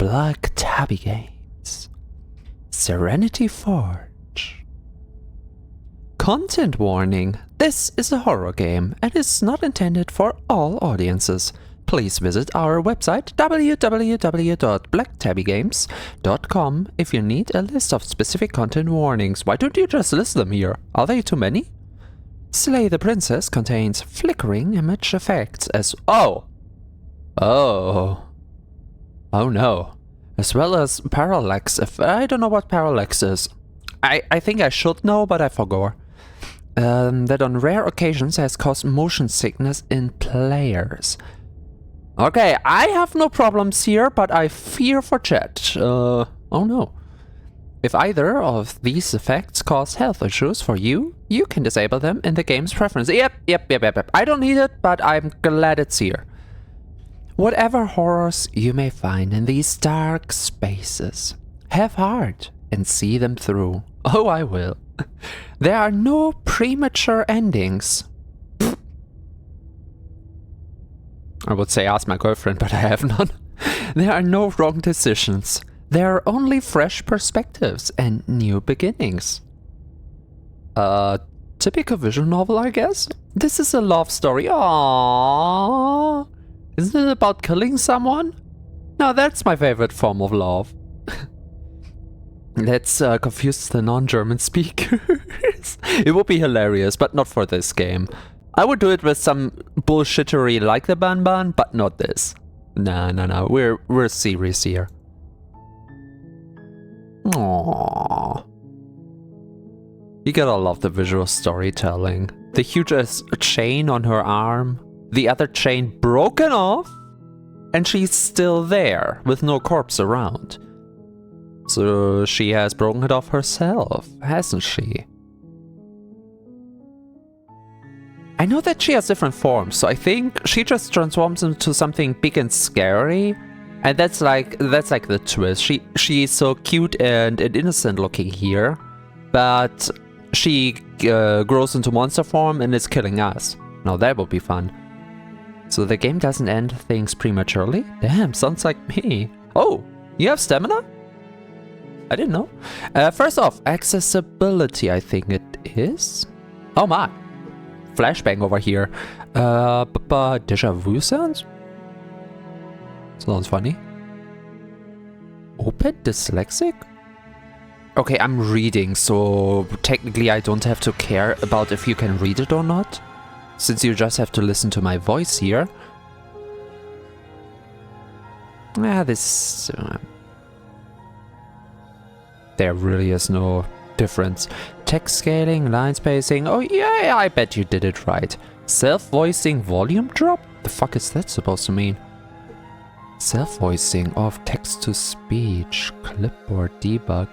Black Tabby Games. Serenity Forge. Content warning. This is a horror game and is not intended for all audiences. Please visit our website www.blacktabbygames.com if you need a list of specific content warnings. Why don't you just list them here? Are they too many? Slay the Princess contains flickering image effects as... Oh no. As well as parallax. I don't know what parallax is. I think I should know, but I forgot. That on rare occasions has caused motion sickness in players. Okay, I have no problems here, but I fear for chat. Oh no. If either of these effects cause health issues for you, you can disable them in the game's preferences. Yep. I don't need it, but I'm glad it's here. Whatever horrors you may find in these dark spaces, have heart and see them through. Oh, I will. There are no premature endings. I would say ask my girlfriend, but I have none. There are no wrong decisions. There are only fresh perspectives and new beginnings. Typical visual novel, I guess? This is a love story. Aww. Isn't it about killing someone? No, that's my favorite form of love. Let's confuse the non-German speakers. It would be hilarious, but not for this game. I would do it with some bullshittery like the Banban, but not this. No. We're serious here. Aww. You gotta love the visual storytelling. The huge chain on her arm, the other chain broken off, and she's still there with no corpse around. So she has broken it off herself, hasn't she? I know that she has different forms, so I think she just transforms into something big and scary. And that's like the twist. She's so cute and innocent looking here, but she grows into monster form and is killing us. Now that would be fun. So the game doesn't end things prematurely? Damn, sounds like me. Oh, you have stamina? I didn't know. First off, accessibility, I think it is. Oh my. Flashbang over here. Deja vu sounds? Sounds funny. Open dyslexic? Okay, I'm reading, so technically I don't have to care about if you can read it or not, since you just have to listen to my voice here. This... there really is no difference. Text scaling, line spacing, oh yeah, I bet you did it right. Self-voicing volume drop? The fuck is that supposed to mean? Self-voicing of text-to-speech, clipboard debug.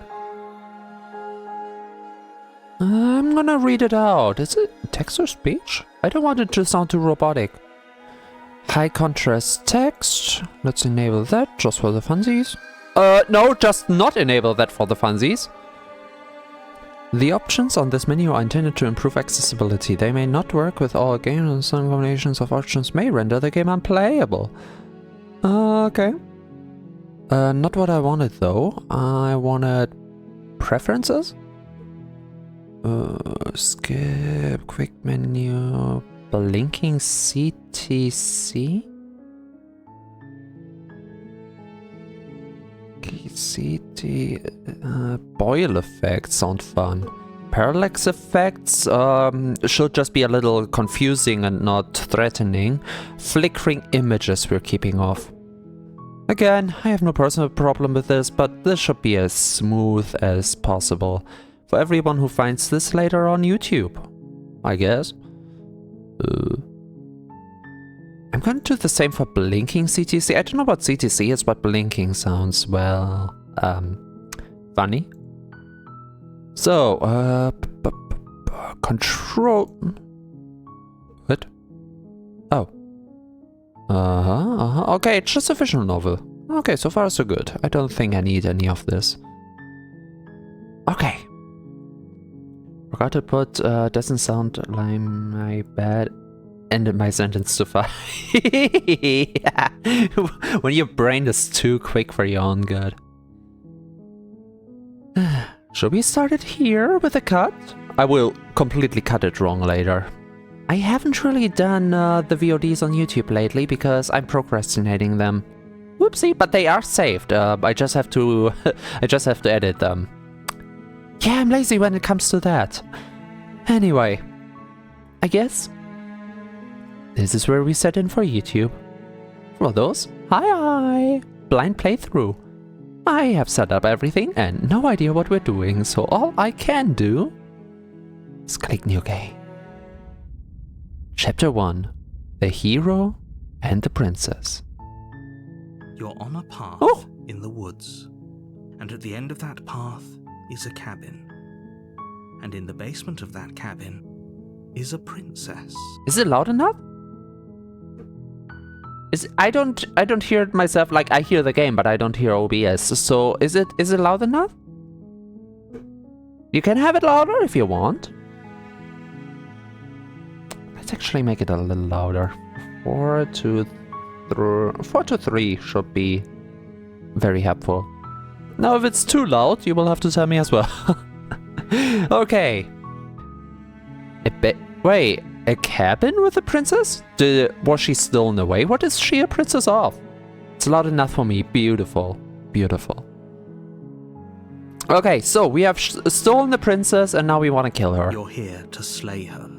I'm gonna read it out. Is it text-to-speech? I don't want it to sound too robotic. High contrast text. Let's enable that just for the funsies. No, just not enable that for the funsies. The options on this menu are intended to improve accessibility. They may not work with all games, and some combinations of options may render the game unplayable. Okay. Not what I wanted though. I wanted preferences. Skip, quick menu, blinking CTC. CT, boil effects sound fun. Parallax effects should just be a little confusing and not threatening. Flickering images we're keeping off. Again, I have no personal problem with this, but this should be as smooth as possible for everyone who finds this later on YouTube, I guess. I'm gonna do the same for blinking CTC. I don't know what CTC is, but blinking sounds, well, funny. So, control... What? Oh. Okay, it's just a visual novel. Okay, so far so good. I don't think I need any of this. Okay. Forgot to put, doesn't sound like my bad ended my sentence too fast. When your brain is too quick for your own good. Should we start it here with a cut? I will completely cut it wrong later. I haven't really done the VODs on YouTube lately because I'm procrastinating them. Whoopsie, but they are saved. I just have to edit them. Yeah, I'm lazy when it comes to that. Anyway, I guess this is where we set in for YouTube. For those, hi, blind playthrough. I have set up everything and no idea what we're doing, so all I can do is click New Game. Chapter 1, The Hero and the Princess. You're on a path in the woods, and at the end of that path is a cabin. And in the basement of that cabin is a princess. Is it loud enough? I don't hear it myself. Like, I hear the game, but I don't hear OBS. So is it loud enough? You can have it louder if you want. Let's actually make it a little louder. 4 to 3 should be very helpful. Now, if it's too loud, you will have to tell me as well. Okay. Wait, a cabin with a princess? Was she stolen away? What is she a princess of? It's loud enough for me. Beautiful. Beautiful. Okay, so we have stolen the princess and now we want to kill her. You're here to slay her.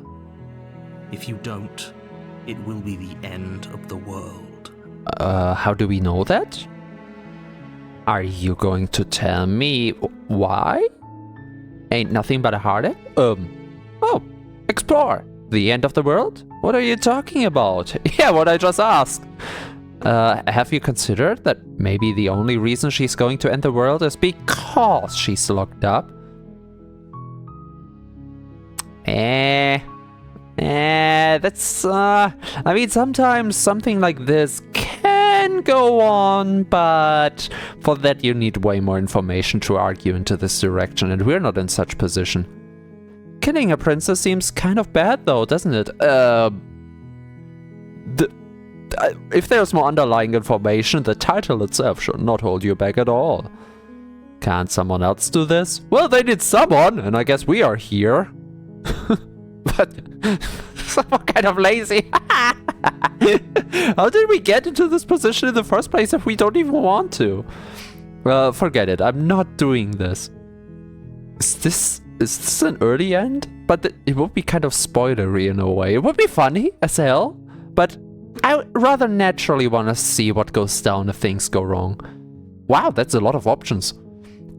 If you don't, it will be the end of the world. How do we know that? Are you going to tell me why? Ain't nothing but a heartache? Oh, explore. The end of the world? What are you talking about? Yeah, what I just asked. Have you considered that maybe the only reason she's going to end the world is because she's locked up? That's, I mean, sometimes something like this can go on, but for that you need way more information to argue into this direction, and we're not in such position. Killing a princess seems kind of bad though, doesn't it? If there's more underlying information, the title itself should not hold you back at all. Can't someone else do this? Well, they did someone, and I guess we are here. But someone kind of lazy. How did we get into this position in the first place if we don't even want to? Well, forget it. I'm not doing this. Is this an early end? But it would be kind of spoilery in a way. It would be funny as hell, but I rather naturally want to see what goes down if things go wrong. Wow, that's a lot of options.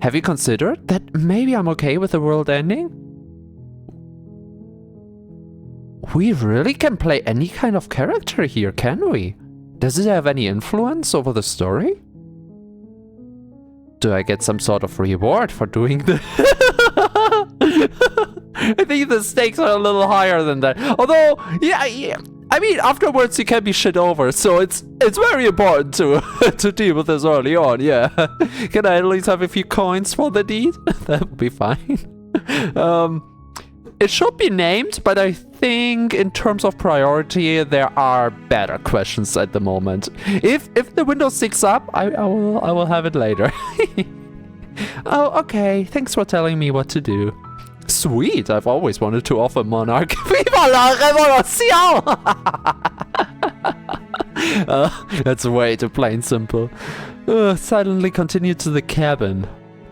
Have you considered that maybe I'm okay with the world ending? We really can play any kind of character here, can we? Does it have any influence over the story? Do I get some sort of reward for doing this? I think the stakes are a little higher than that. Although, yeah. I mean, afterwards you can be shit over, so it's very important to to deal with this early on. Yeah. Can I at least have a few coins for the deed? That would be fine. It should be named, but I think in terms of priority, there are better questions at the moment. If the window sticks up, I will have it later. Oh, okay. Thanks for telling me what to do. Sweet. I've always wanted to offer Monarch. Viva la revolution! That's way too plain simple. Silently continue to the cabin.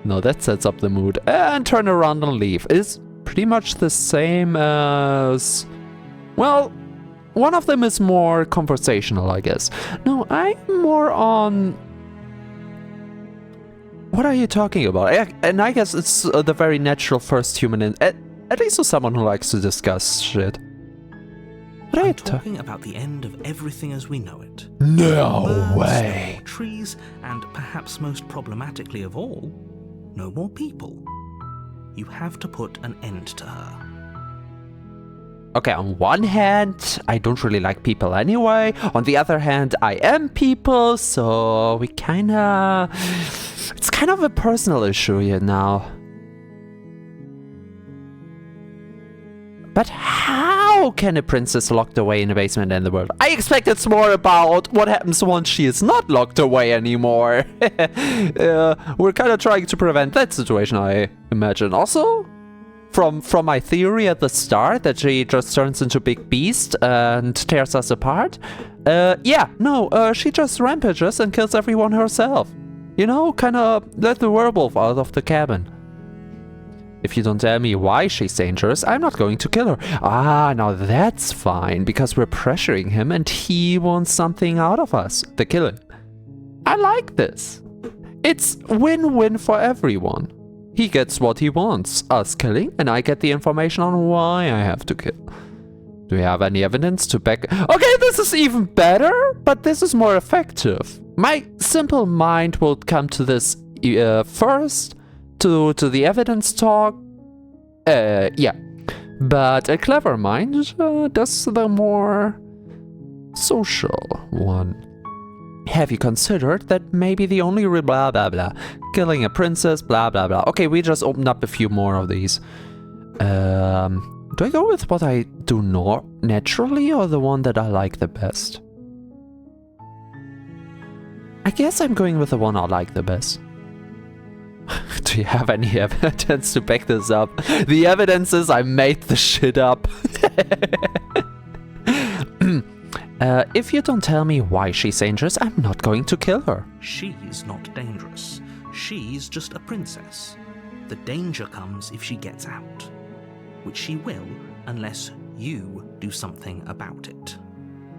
No, that sets up the mood. And turn around and leave. Is pretty much the same as... Well, one of them is more conversational, I guess. No, I'm more on... What are you talking about? And I guess it's the very natural first human... At least to someone who likes to discuss shit. What are you talking about the end of everything as we know it. No Birds, way! No more trees, and perhaps most problematically of all, no more people. You have to put an end to her. Okay, on one hand, I don't really like people anyway. On the other hand, I am people, so we kinda... It's kind of a personal issue here now. But how How can a princess locked away in a basement end the world? I expect it's more about what happens once she is not locked away anymore. We're kind of trying to prevent that situation, I imagine. Also, from my theory at the start that she just turns into big beast and tears us apart. She just rampages and kills everyone herself. You know, kind of let the werewolf out of the cabin. If you don't tell me why she's dangerous, I'm not going to kill her. Ah, now that's fine, because we're pressuring him and he wants something out of us, the killing. I like this. It's win-win for everyone. He gets what he wants, us killing, and I get the information on why I have to kill. Do we have any evidence to back... Okay, this is even better, but this is more effective. My simple mind will come to this first, to the evidence talk. But a clever mind does the more social one. Have you considered that maybe the only blah blah blah, killing a princess, blah blah blah. Okay, we just opened up a few more of these. Do I go with what I do naturally or the one that I like the best? I guess I'm going with the one I like the best. Do you have any evidence to back this up? The evidence is I made the shit up. If you don't tell me why she's dangerous, I'm not going to kill her. She's not dangerous. She's just a princess. The danger comes if she gets out. Which she will, unless you do something about it.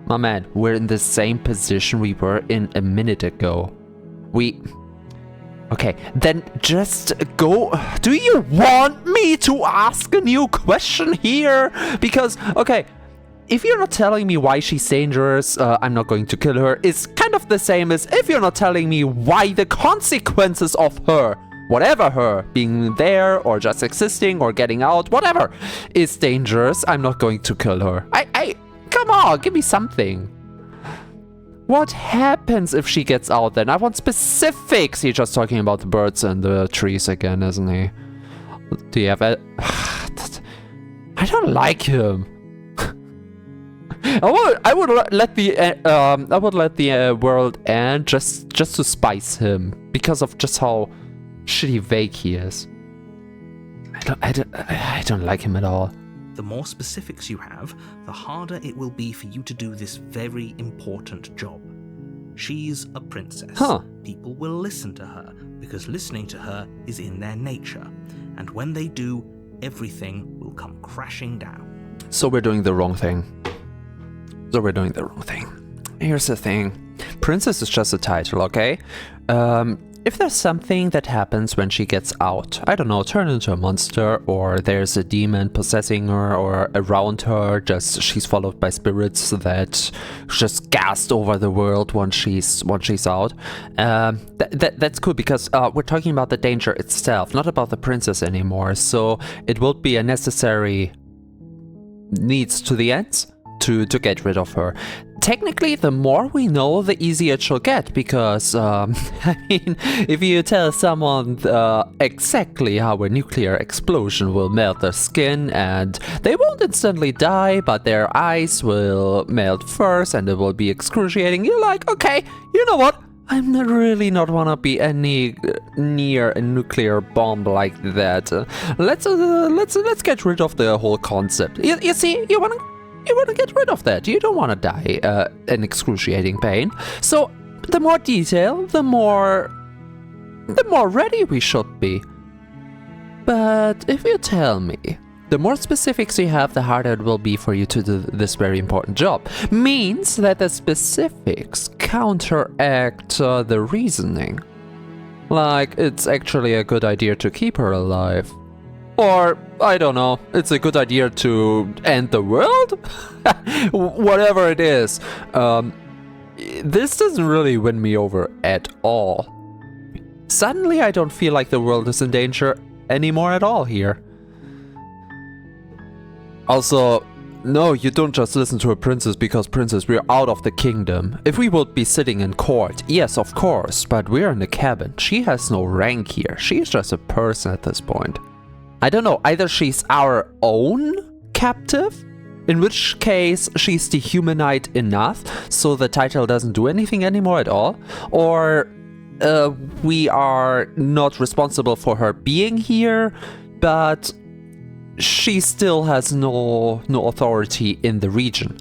My man, we're in the same position we were in a minute ago. Okay, then just go. Do you want me to ask a new question here? Because, okay, if you're not telling me why she's dangerous, I'm not going to kill her. It's kind of the same as if you're not telling me why the consequences of her, whatever her, being there or just existing or getting out, whatever, is dangerous, I'm not going to kill her. Come on, give me something. What happens if she gets out then? I want specifics. He's just talking about the birds and the trees again, isn't he? Do you have a... I don't like him. I would let the world end just to spice him because of just how shitty vague he is. I don't like him at all. The more specifics you have, the harder it will be for you to do this very important job. She's a princess. Huh. People will listen to her because listening to her is in their nature. And when they do, everything will come crashing down. So we're doing the wrong thing. Here's the thing. Princess is just a title, okay? If there's something that happens when she gets out, I don't know, turn into a monster, or there's a demon possessing her, or around her, she's followed by spirits that just gassed over the world once she's out. That's cool because we're talking about the danger itself, not about the princess anymore. So it would be a necessary needs to the ends to get rid of her. Technically, the more we know, the easier it shall get, because, I mean, if you tell someone exactly how a nuclear explosion will melt their skin, and they won't instantly die, but their eyes will melt first, and it will be excruciating, you're like, okay, you know what? I'm really not wanna be any near a nuclear bomb like that. Let's get rid of the whole concept. You see, you wanna get rid of that. You don't want to die in excruciating pain. So the more detail, the more ready we should be. But if you tell me, the more specifics you have, the harder it will be for you to do this very important job. Means that the specifics counteract the reasoning. Like, it's actually a good idea to keep her alive. Or, I don't know, it's a good idea to end the world? Whatever it is. This doesn't really win me over at all. Suddenly I don't feel like the world is in danger anymore at all here. Also, no, you don't just listen to a princess because princess, we're out of the kingdom. If we would be sitting in court, yes, of course, but we're in a cabin. She has no rank here. She's just a person at this point. I don't know, either she's our own captive, In which case she's dehumanized enough so the title doesn't do anything anymore at all. Or we are not responsible for her being here, but she still has no authority in the region.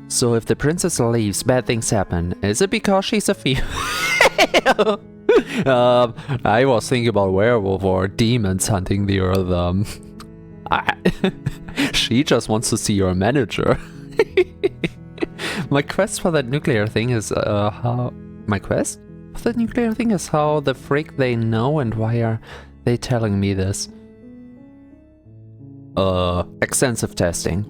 So if the princess leaves, bad things happen. Is it because she's a female? I was thinking about werewolf or demons hunting the earth. She just wants to see your manager. My quest for that nuclear thing is how... My quest for that nuclear thing is how the freak they know, and why are they telling me this? Extensive testing.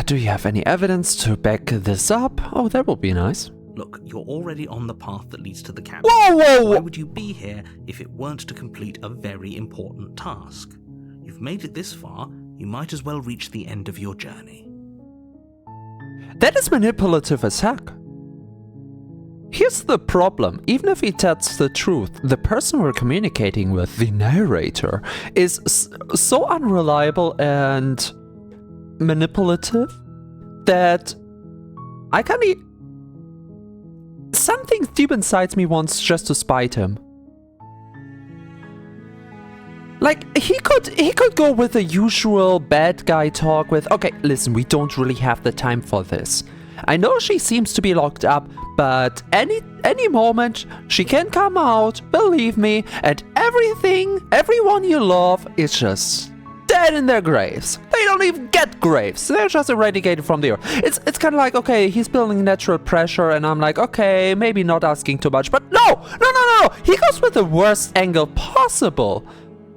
Do you have any evidence to back this up? Oh, that would be nice. Look, you're already on the path that leads to the cabin. Whoa, whoa, whoa! Why would you be here if it weren't to complete a very important task? You've made it this far, you might as well reach the end of your journey. That is manipulative as heck. Here's the problem. Even if he tells the truth, the person we're communicating with, the narrator, is so unreliable and manipulative that I can't something deep inside me wants just to spite him. Like, he could go with the usual bad guy talk with, okay, listen, we don't really have the time for this. I know she seems to be locked up, but any moment she can come out, believe me, and everyone you love is just dead in their graves. They don't even get graves. They're just eradicated from the earth. It's kind of like, okay, he's building natural pressure, and I'm like, okay, maybe not asking too much, but no. He goes with the worst angle possible.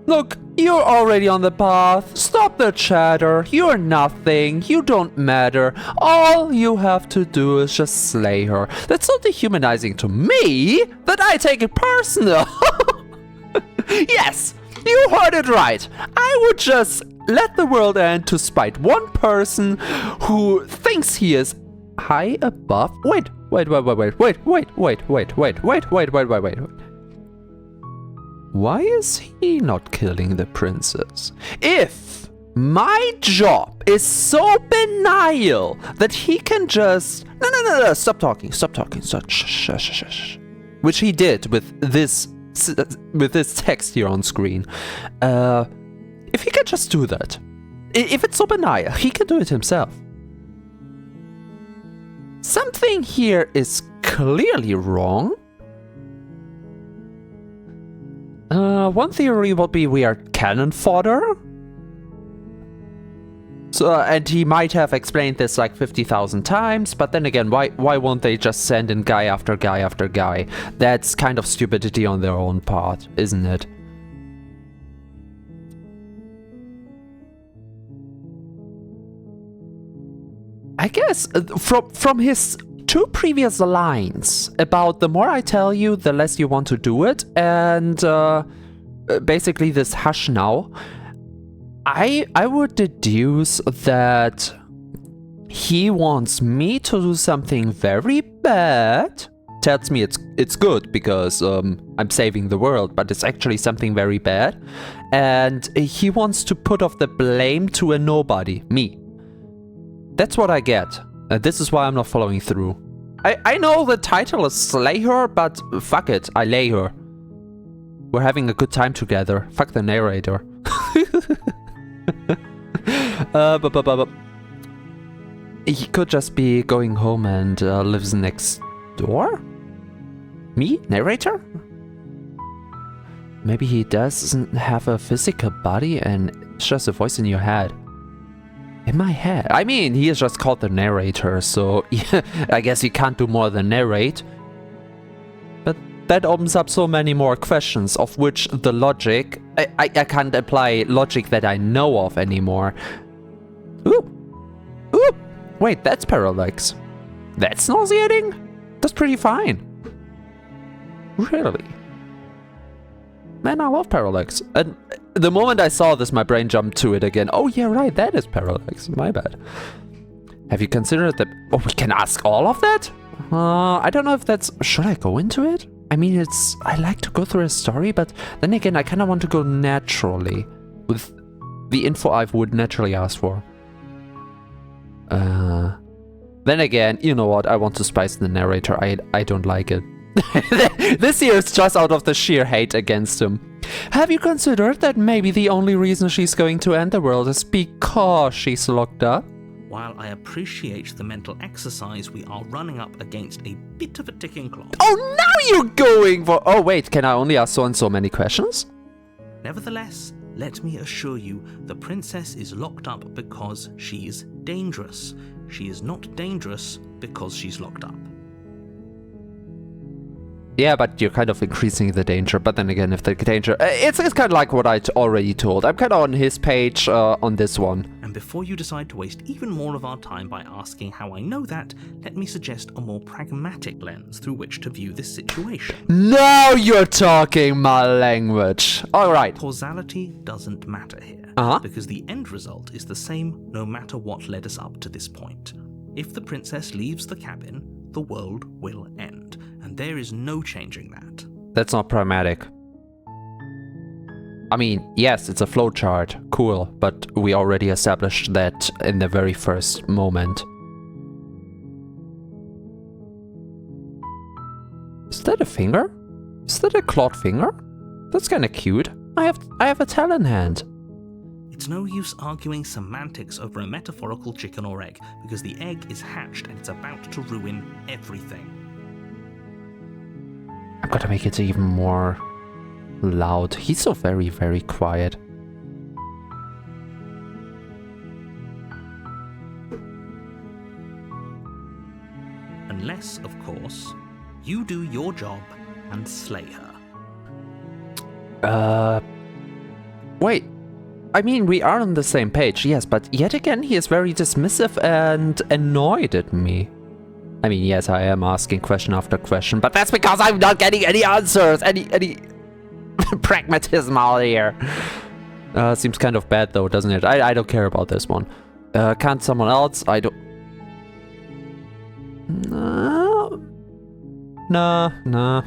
Look, you're already on the path. Stop the chatter. You're nothing. You don't matter. All you have to do is just slay her. That's so dehumanizing to me that I take it personal. Yes, you heard it right. I would just let the world end to spite one person who thinks he is high above. Wait. Why is he not killing the princess? If my job is so banal that he can just... No, stop talking, shh. Which he did with this text here on screen. If he can just do that, if it's so banal, he can do it himself. Something here is clearly wrong. One theory would be we are cannon fodder. So, and he might have explained this like 50,000 times, but then again, why won't they just send in guy after guy after guy? That's kind of stupidity on their own part, isn't it? I guess from his two previous lines about the more I tell you, the less you want to do it, and basically this hush now, I would deduce that he wants me to do something very bad, tells me it's good because I'm saving the world, but it's actually something very bad, and he wants to put off the blame to a nobody, me. That's what I get. This is why I'm not following through. I know the title is Slay Her, but fuck it, I lay her. We're having a good time together. Fuck the narrator. He could just be going home and lives next door? Me? Narrator? Maybe he doesn't have a physical body and it's just a voice in your head. In my head. I mean, he is just called the narrator, so yeah, I guess he can't do more than narrate. But that opens up so many more questions, of which the logic... I can't apply logic that I know of anymore. Ooh! Wait, that's parallax. That's nauseating? That's pretty fine. Really? Man, I love parallax. And the moment I saw this, my brain jumped to it again. Oh yeah, right, that is parallax. My bad. Have you considered that... Oh, we can ask all of that? I don't know if that's... Should I go into it? I mean, I like to go through a story, but then again, I kind of want to go naturally. With the info I would naturally ask for. Then again, you know what? I want to spice the narrator. I don't like it. This here is just out of the sheer hate against him. Have you considered that maybe the only reason she's going to end the world is because she's locked up? While I appreciate the mental exercise, we are running up against a bit of a ticking clock. Oh, now you're going for... Oh, wait, can I only ask so many questions? Nevertheless, let me assure you, the princess is locked up because she's dangerous. She is not dangerous because she's locked up. Yeah, but you're kind of increasing the danger. But then again, if the danger... It's kind of like what I already told. I'm kind of on his page on this one. And before you decide to waste even more of our time by asking how I know that, let me suggest a more pragmatic lens through which to view this situation. Now you're talking my language. All right. Causality doesn't matter here, because the end result is the same no matter what led us up to this point. If the princess leaves the cabin, the world will end, and there is no changing that. That's not pragmatic. I mean, yes, it's a flowchart, cool, but we already established that in the very first moment. Is that a finger? Is that a clawed finger? That's kinda cute. I have a talon hand. It's no use arguing semantics over a metaphorical chicken or egg, because the egg is hatched and it's about to ruin everything. I'm gonna make it even more loud. He's so very, very quiet. Unless, of course, you do your job and slay her. Wait. I mean, we are on the same page, yes, but yet again, he is very dismissive and annoyed at me. I mean, yes, I am asking question after question, but that's because I'm not getting any answers, any pragmatism out here. Seems kind of bad though, doesn't it? I don't care about this one. Can't someone else? I don't... Nah.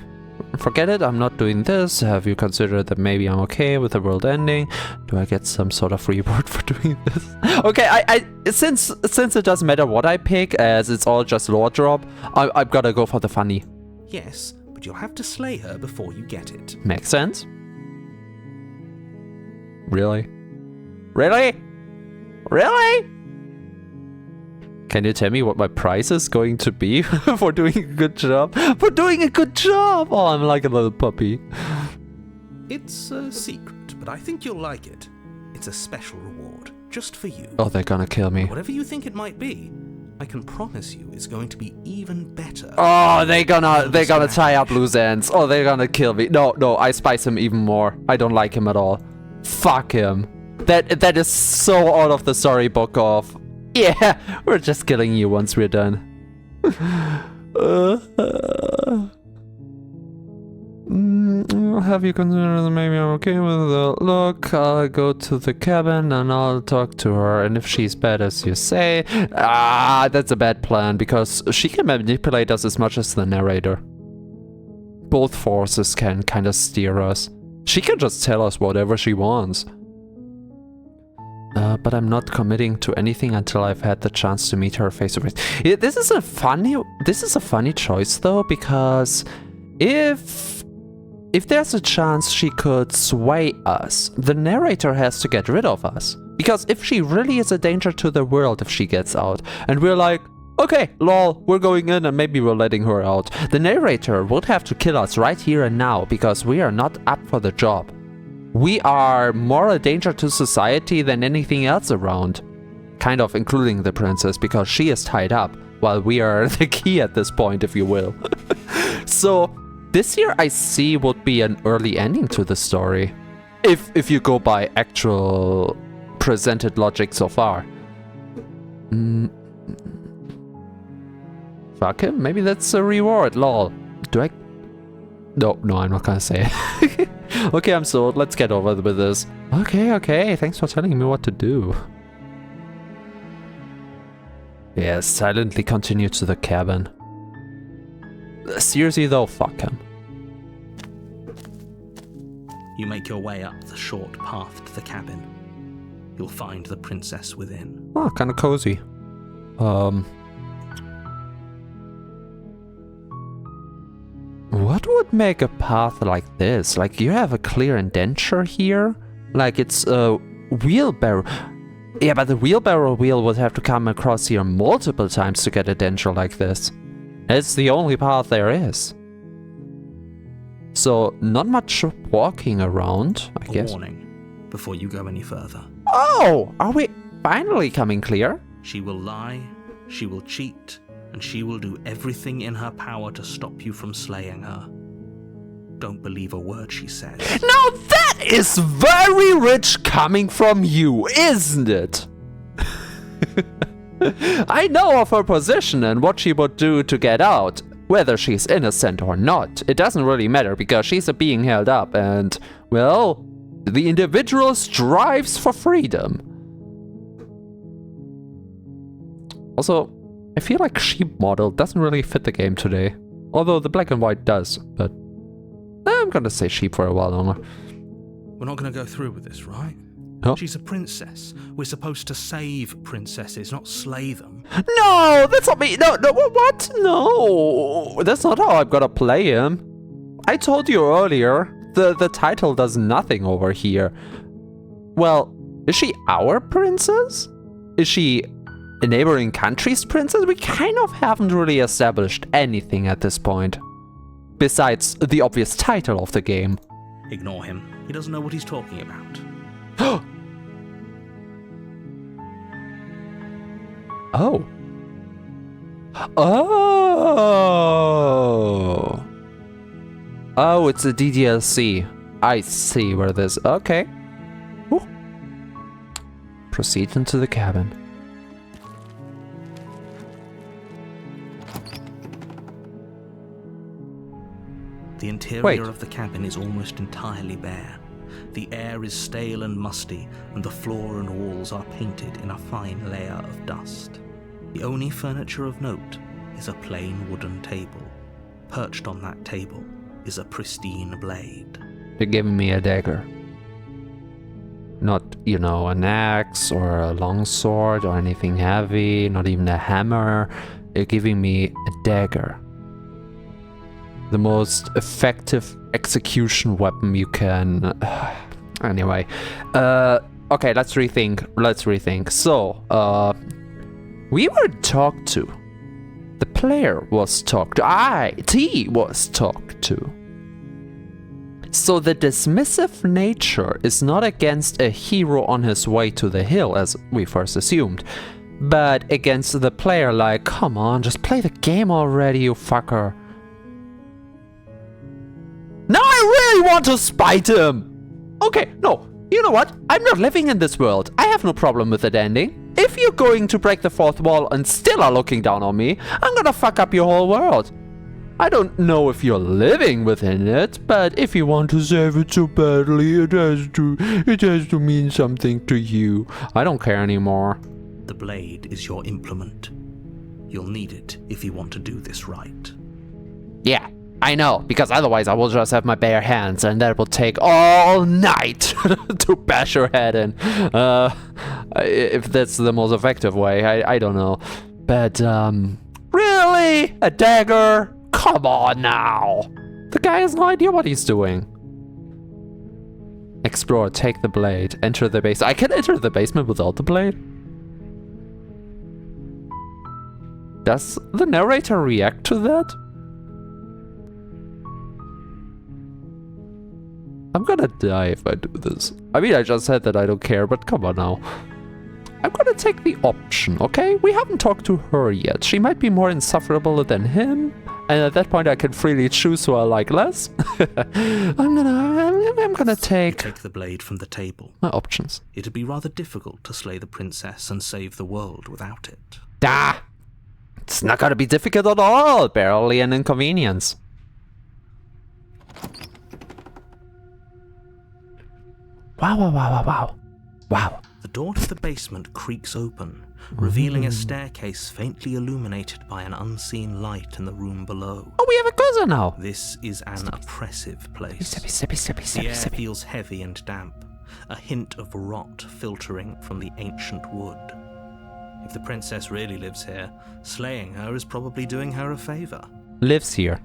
Forget it, I'm not doing this. Have you considered that maybe I'm okay with the world ending? Do I get some sort of reward for doing this? Okay, I since it doesn't matter what I pick, as it's all just lore drop, I've gotta go for the funny. Yes, but you'll have to slay her before you get it. Makes sense. Really? Really? Really? Can you tell me what my price is going to be for doing a good job? For doing a good job! Oh, I'm like a little puppy. It's a secret, but I think you'll like it. It's a special reward, just for you. Oh, they're gonna kill me. Whatever you think it might be, I can promise you it's going to be even better. Oh, they're gonna tie up loose ends. Oh, they're gonna kill me. No, I spice him even more. I don't like him at all. Fuck him. That is so out of the storybook of... Yeah, we're just killing you once we're done. Have you considered that maybe I'm okay with the look? I'll go to the cabin and I'll talk to her, and if she's bad as you say... that's a bad plan, because she can manipulate us as much as the narrator. Both forces can kind of steer us. She can just tell us whatever she wants. But I'm not committing to anything until I've had the chance to meet her face to face. This is a funny choice though, because if there's a chance she could sway us, the narrator has to get rid of us. Because if she really is a danger to the world if she gets out, and we're like, okay, lol, we're going in and maybe we're letting her out, the narrator would have to kill us right here and now, because we are not up for the job. We are more a danger to society than anything else around. Kind of including the princess, because she is tied up, while we are the key at this point, if you will. So, this here I see would be an early ending to the story. If you go by actual presented logic so far. Fuck him, maybe that's a reward, lol. Do I... No, I'm not gonna say it. Okay, I'm sold. Let's get over with this. Okay. Thanks for telling me what to do. Yes, silently continue to the cabin. Seriously though, fuck him. You make your way up the short path to the cabin. you'll find the princess within. Oh, kind of cozy. What would make a path like this? Like, you have a clear indenture here? Like, it's a wheelbarrow. Yeah, but the wheelbarrow wheel would have to come across here multiple times to get a denture like this. It's the only path there is. So, not much walking around, I guess. A warning, before you go any further. Oh! Are we finally coming clear? She will lie, she will cheat, and she will do everything in her power to stop you from slaying her. Don't believe a word she says. Now that is very rich coming from you, isn't it? I know of her position and what she would do to get out. Whether she's innocent or not, it doesn't really matter because she's being held up and, well, the individual strives for freedom. Also, I feel like sheep model doesn't really fit the game today. Although the black and white does, but I'm gonna say sheep for a while longer. We're not gonna go through with this, right? Huh? She's a princess. We're supposed to save princesses, not slay them. No, that's not me. No, what? No, that's not how I'm gonna play him. I told you earlier, the title does nothing over here. Well, is she our princess? Is she a neighboring country's princess? We kind of haven't really established anything at this point. Besides the obvious title of the game. Ignore him. He doesn't know what he's talking about. Oh. Oh. Oh, it's a DDLC. I see where this... Okay. Ooh. Proceed into the cabin. The interior of the cabin is almost entirely bare. The air is stale and musty, and the floor and walls are painted in a fine layer of dust. The only furniture of note is a plain wooden table. Perched on that table is a pristine blade. You're giving me a dagger. Not, you know, an axe or a longsword or anything heavy, not even a hammer. You're giving me a dagger. The most effective execution weapon you can... Anyway. Okay, let's rethink. So, we were talked to. The player was talked to. T was talked to. So the dismissive nature is not against a hero on his way to the hill, as we first assumed, but against the player like, come on, just play the game already, you fucker. Now I really want to spite him! Okay, no, you know what? I'm not living in this world. I have no problem with that ending. If you're going to break the fourth wall and still are looking down on me, I'm gonna fuck up your whole world. I don't know if you're living within it, but if you want to save it so badly, it has to mean something to you. I don't care anymore. The blade is your implement. You'll need it if you want to do this right. Yeah, I know, because otherwise I will just have my bare hands and that will take all night to bash your head in. If that's the most effective way, I don't know. But, really? A dagger? Come on now! The guy has no idea what he's doing. Explore, take the blade, enter the base. I can enter the basement without the blade? Does the narrator react to that? I'm gonna die if I do this. I mean, I just said that I don't care, but come on now. I'm gonna take the option, okay? We haven't talked to her yet. She might be more insufferable than him, and at that point I can freely choose who I like less. I'm gonna take... You take the blade from the table. My options. It'd be rather difficult to slay the princess and save the world without it. Ah! It's not gonna be difficult at all, barely an inconvenience. Wow. The door to the basement creaks open, revealing a staircase faintly illuminated by an unseen light in the room below. Oh, we have a cousin now! This is an oppressive place. Sippy. The air feels heavy and damp, a hint of rot filtering from the ancient wood. If the princess really lives here, slaying her is probably doing her a favor. Lives here.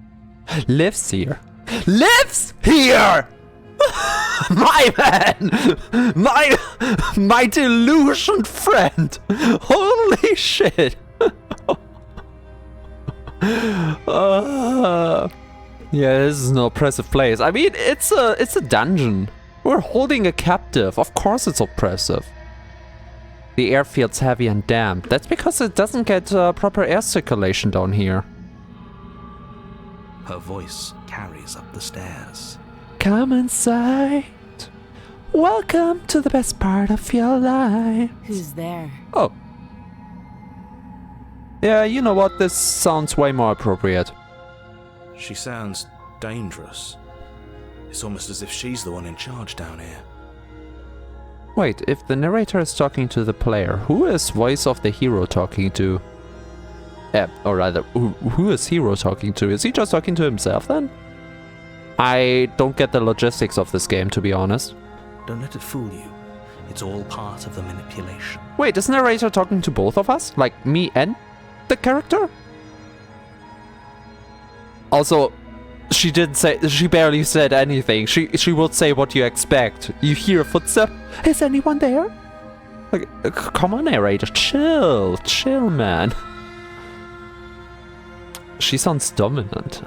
Lives here. Lives here! My man! My delusioned friend! Holy shit! Yeah, this is an oppressive place. I mean, it's a dungeon. We're holding a captive. Of course it's oppressive. The air feels heavy and damp. That's because it doesn't get proper air circulation down here. Her voice carries up the stairs. Come inside. Welcome to the best part of your life. Who's there? Oh. Yeah, you know what? This sounds way more appropriate. She sounds dangerous. It's almost as if she's the one in charge down here. Wait, if the narrator is talking to the player, who is voice of the hero talking to? Or rather, who is hero talking to? Is he just talking to himself then? I don't get the logistics of this game, to be honest. Don't let it fool you. It's all part of the manipulation. Wait, is narrator talking to both of us? Like me and the character? Also, she didn't say, she barely said anything. She would say what you expect. You hear a footstep. Is anyone there? Like, come on, narrator, chill, man. She sounds dominant.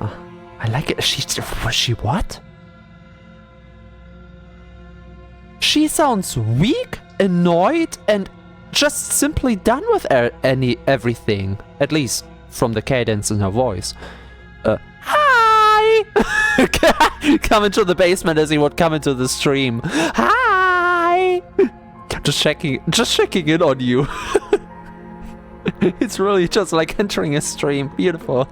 I like it. Was she what? She sounds weak, annoyed, and just simply done with everything. At least from the cadence in her voice. Hi! Come into the basement as he would come into the stream. Hi! Just checking in on you. It's really just like entering a stream. Beautiful.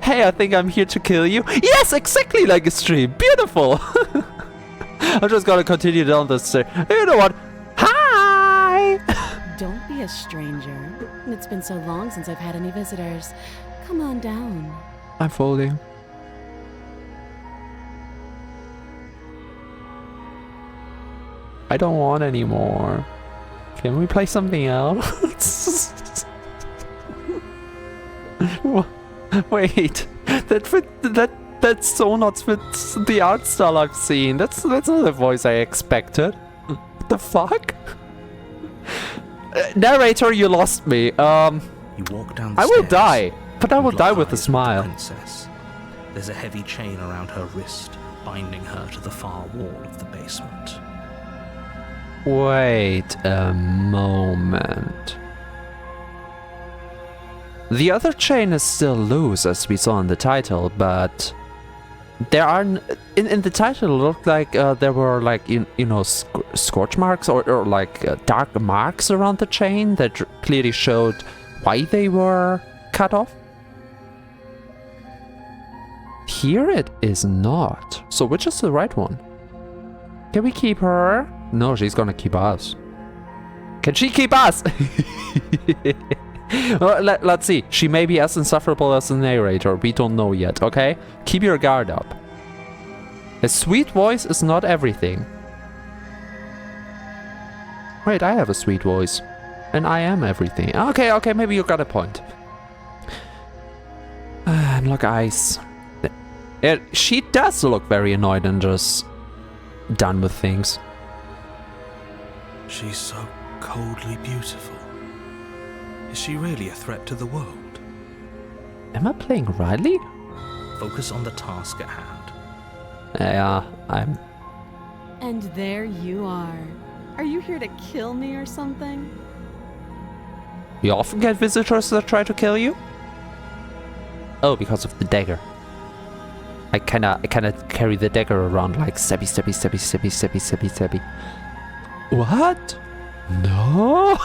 Hey, I think I'm here to kill you. Yes, exactly like a stream. Beautiful. I'm just gonna continue down the stairs. You know what? Hi! Don't be a stranger. It's been so long since I've had any visitors. Come on down. I'm folding. I don't want any more. Can we play something else? Wait, that's so not fit the art style I've seen. That's not the voice I expected. What the fuck? Narrator, you lost me. You walk down the I stairs. will die, but I will die with a smile. Princess. There's a heavy chain around her wrist, binding her to the far wall of the basement. Wait a moment. The other chain is still loose, as we saw in the title, but there are in the title it looked like there were like you know scorch marks or like dark marks around the chain that clearly showed why they were cut off. Here it is not. So which is the right one? Can we keep her? No, she's gonna keep us. Can she keep us? Well, let's see. She may be as insufferable as the narrator. We don't know yet, okay? Keep your guard up. A sweet voice is not everything. Wait, I have a sweet voice. And I am everything. Okay, maybe you got a point. Look, eyes. She does look very annoyed and just done with things. She's so coldly beautiful. Is she really a threat to the world? Am I playing Riley? Focus on the task at hand. Yeah, I'm... And there you are. Are you here to kill me or something? You often get visitors that try to kill you? Oh, because of the dagger. I kinda carry the dagger around like stabby. What? No?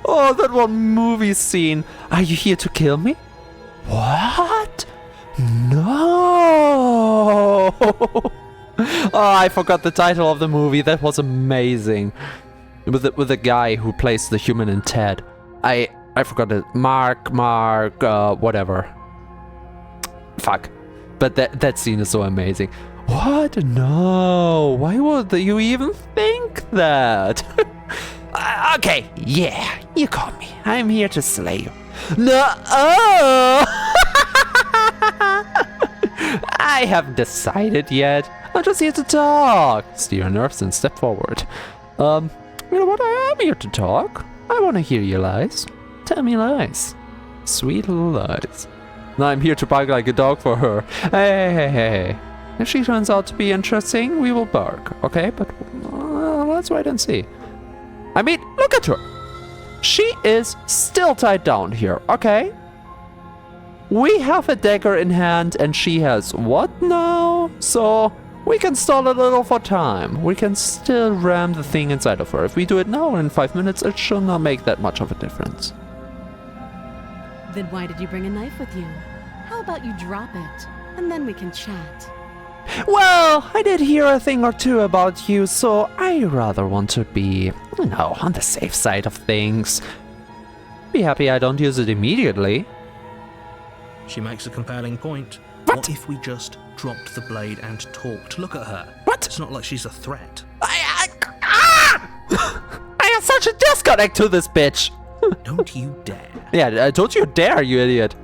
Oh, that one movie scene. Are you here to kill me? What? No! Oh, I forgot the title of the movie. That was amazing. With the guy who plays the human in Ted. I forgot it. Mark, whatever. Fuck. But that scene is so amazing. What? No. Why would you even think that? Okay, yeah, you caught me. I'm here to slay you. No. I haven't decided yet. I'm just here to talk. Steer your nerves and step forward. You know what? I am here to talk. I want to hear your lies. Tell me lies. Sweet little lies. I'm here to bark like a dog for her. Hey. If she turns out to be interesting, we will bark, okay? But let's wait and see. I mean, look at her. She is still tied down here, okay? We have a dagger in hand and she has what now? So we can stall a little for time. We can still ram the thing inside of her. If we do it now or in 5 minutes, it should not make that much of a difference. Then why did you bring a knife with you? How about you drop it, and then we can chat. Well, I did hear a thing or two about you, so I rather want to be, you know, on the safe side of things. Be happy I don't use it immediately. She makes a compelling point. What if we just dropped the blade and talked? Look at her. What? It's not like she's a threat. I have such a disconnect to this bitch. Don't you dare. Yeah, don't you dare, you idiot.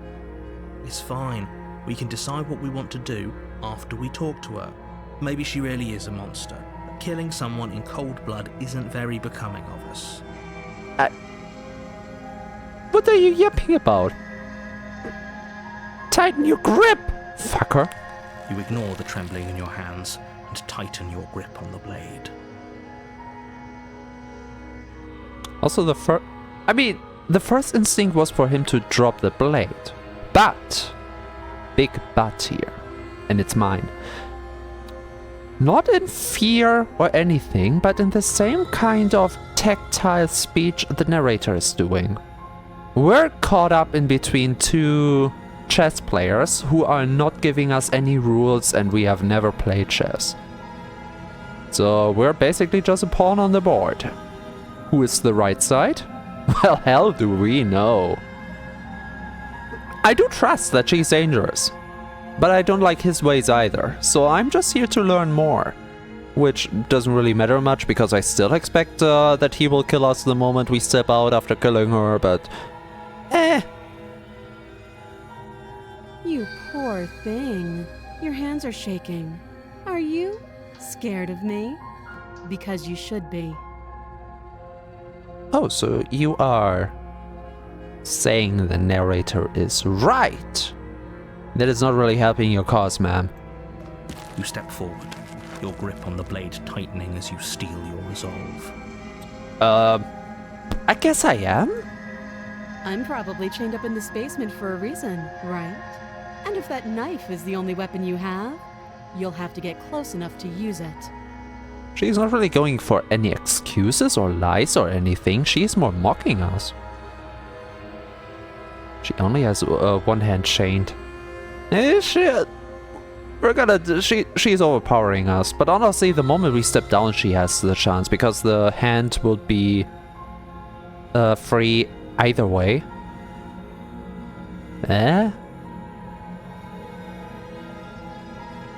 It's fine. We can decide what we want to do after we talk to her. Maybe she really is a monster. But killing someone in cold blood isn't very becoming of us. What are you yapping about? Tighten your grip, fucker. You ignore the trembling in your hands and tighten your grip on the blade. Also, the first instinct was for him to drop the blade. But, big but here, and it's mine. Not in fear or anything, but in the same kind of tactile speech the narrator is doing. We're caught up in between two chess players who are not giving us any rules and we have never played chess. So we're basically just a pawn on the board. Who is the right side? Well, hell do we know. I do trust that she's dangerous, but I don't like his ways either, so I'm just here to learn more. Which doesn't really matter much because I still expect that he will kill us the moment we step out after killing her, but You poor thing. Your hands are shaking. Are you scared of me? Because you should be. Oh, so you are saying the narrator is right. That is not really helping your cause, ma'am. You step forward, your grip on the blade tightening as you steel your resolve. I guess I am? I'm probably chained up in this basement for a reason, right? And if that knife is the only weapon you have, you'll have to get close enough to use it. She's not really going for any excuses or lies or anything. She's more mocking us. She only has one hand chained. She's overpowering us. But honestly, the moment we step down, she has the chance because the hand will be free either way.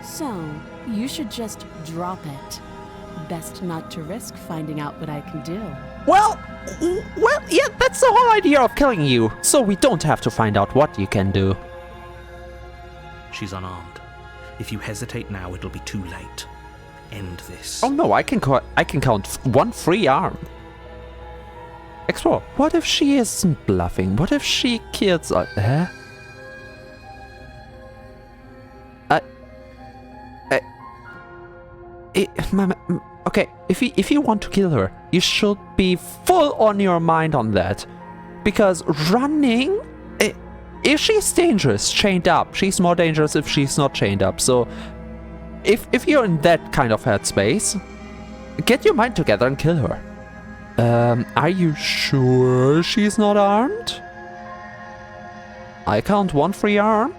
So, you should just drop it. Best not to risk finding out what I can do. Well, yeah, that's the whole idea of killing you. So we don't have to find out what you can do. She's unarmed. If you hesitate now, it'll be too late. End this. Oh no, I can count one free arm. Explore. What if she isn't bluffing? What if she kills us? Okay, if you want to kill her, you should be full on your mind on that. Because running, if she's dangerous, chained up, she's more dangerous if she's not chained up. So, if you're in that kind of headspace, get your mind together and kill her. Are you sure she's not armed? I count one free arm.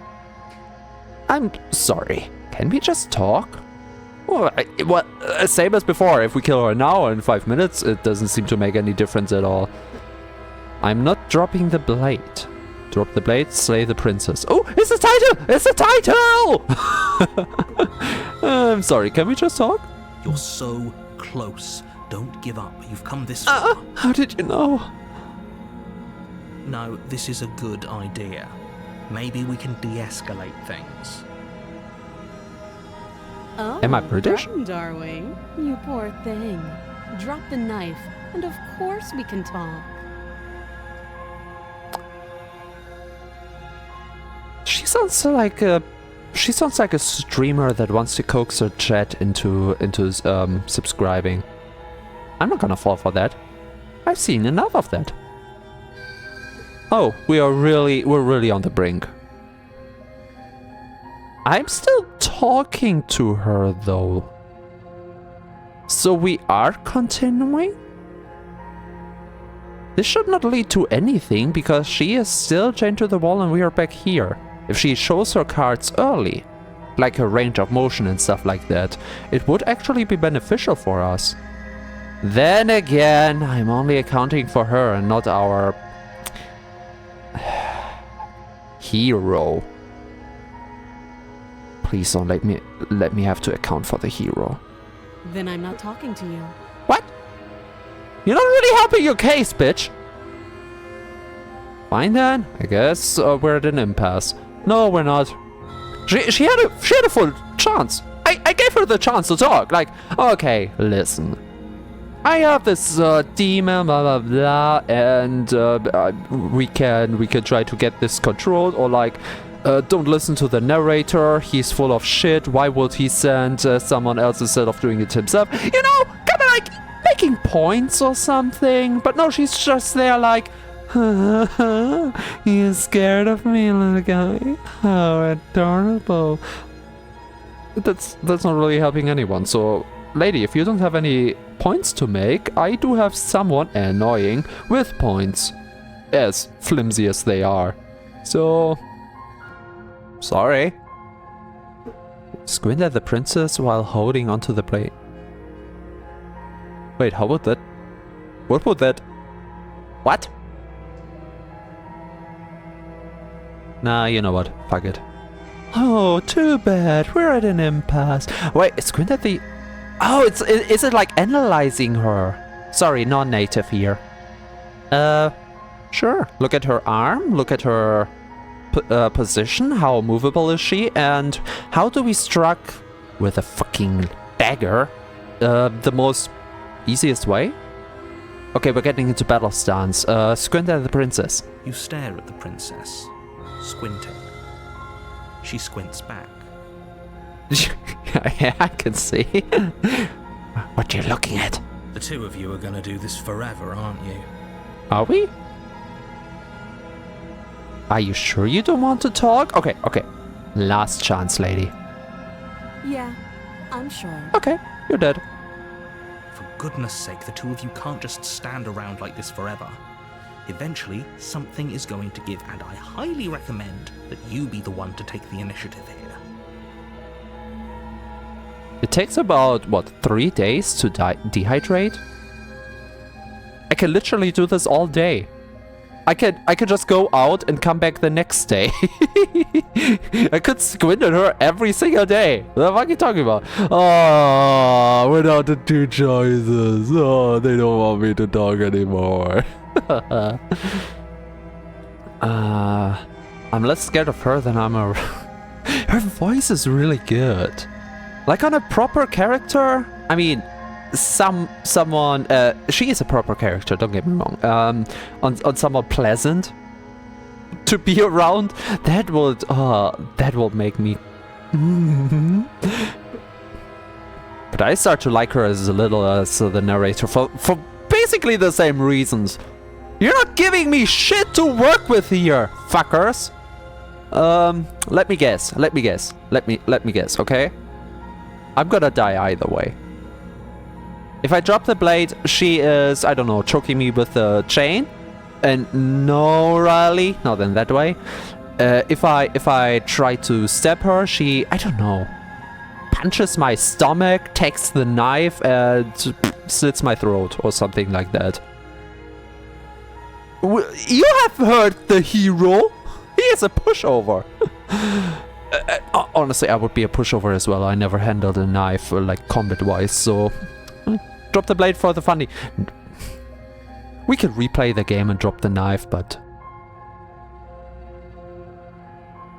I'm sorry, can we just talk? Well, same as before. If we kill her now or in 5 minutes, it doesn't seem to make any difference at all. I'm not dropping the blade. Drop the blade, slay the princess. Oh, it's the title! It's the title! I'm sorry, can we just talk? You're so close. Don't give up. You've come this far. How did you know? No, this is a good idea. Maybe we can de-escalate things. Oh, Am I British? frightened, are we? You poor thing. Drop the knife, and of course we can talk. She sounds like a streamer that wants to coax her chat into subscribing. I'm not gonna fall for that. I've seen enough of that. Oh, we're really on the brink. I'm still talking to her though. So we are continuing? This should not lead to anything because she is still chained to the wall and we are back here. If she shows her cards early, like her range of motion and stuff like that, it would actually be beneficial for us. Then again, I'm only accounting for her and not our hero. Please don't let me have to account for the hero. Then I'm not talking to you. What? You're not really helping your case, bitch. Fine then. I guess we're at an impasse. No, we're not. She had a full chance. I gave her the chance to talk. Like, okay, listen. I have this demon, blah blah blah, and we can try to get this controlled, or like, don't listen to the narrator. He's full of shit. Why would he send someone else instead of doing it himself? You know, kind of like making points or something. But no, she's just there like, you're scared of me, little guy. How adorable. That's not really helping anyone. So, lady, if you don't have any points to make, I do have someone annoying with points, as flimsy as they are. So, sorry. Squint at the princess while holding onto the blade. Wait, how would that? What would that? What? Nah, you know what? Fuck it. Oh, too bad. We're at an impasse. Wait, squint at the... Oh, is it like analyzing her? Sorry, non-native here. Sure. Look at her arm. Look at her position. How movable is she? And how do we struck with a fucking dagger? The most easiest way? Okay, we're getting into battle stance. Squint at the princess. You stare at the princess, squinting. She squints back. Yeah, I can see. What are you looking at? The two of you are gonna do this forever, aren't you? Are we? Are you sure you don't want to talk? Okay. Last chance, lady. Yeah, I'm sure. Okay, you're dead. For goodness sake, the two of you can't just stand around like this forever. Eventually, something is going to give, and I highly recommend that you be the one to take the initiative here. It takes about, what, 3 days to dehydrate? I can literally do this all day. I could just go out and come back the next day. I could squint at her every single day. What the fuck are you talking about? Oh, without the two choices. Oh, they don't want me to talk anymore. I'm less scared of her than I'm a... Her voice is really good. Like on a proper character, I mean, someone, she is a proper character, don't get me wrong, on someone pleasant to be around, that would make me... But I start to like her as little as the narrator for basically the same reasons. You're not giving me shit to work with here, fuckers. Let me guess, okay? I'm gonna die either way. If I drop the blade, she is, I don't know, choking me with the chain. And no, Riley, not in that way. If I try to stab her, she, I don't know, punches my stomach, takes the knife, and slits my throat or something like that. You have heard the hero. is a pushover. Honestly, I would be a pushover as well. I never handled a knife like combat-wise, so drop the blade for the funny. We could replay the game and drop the knife, but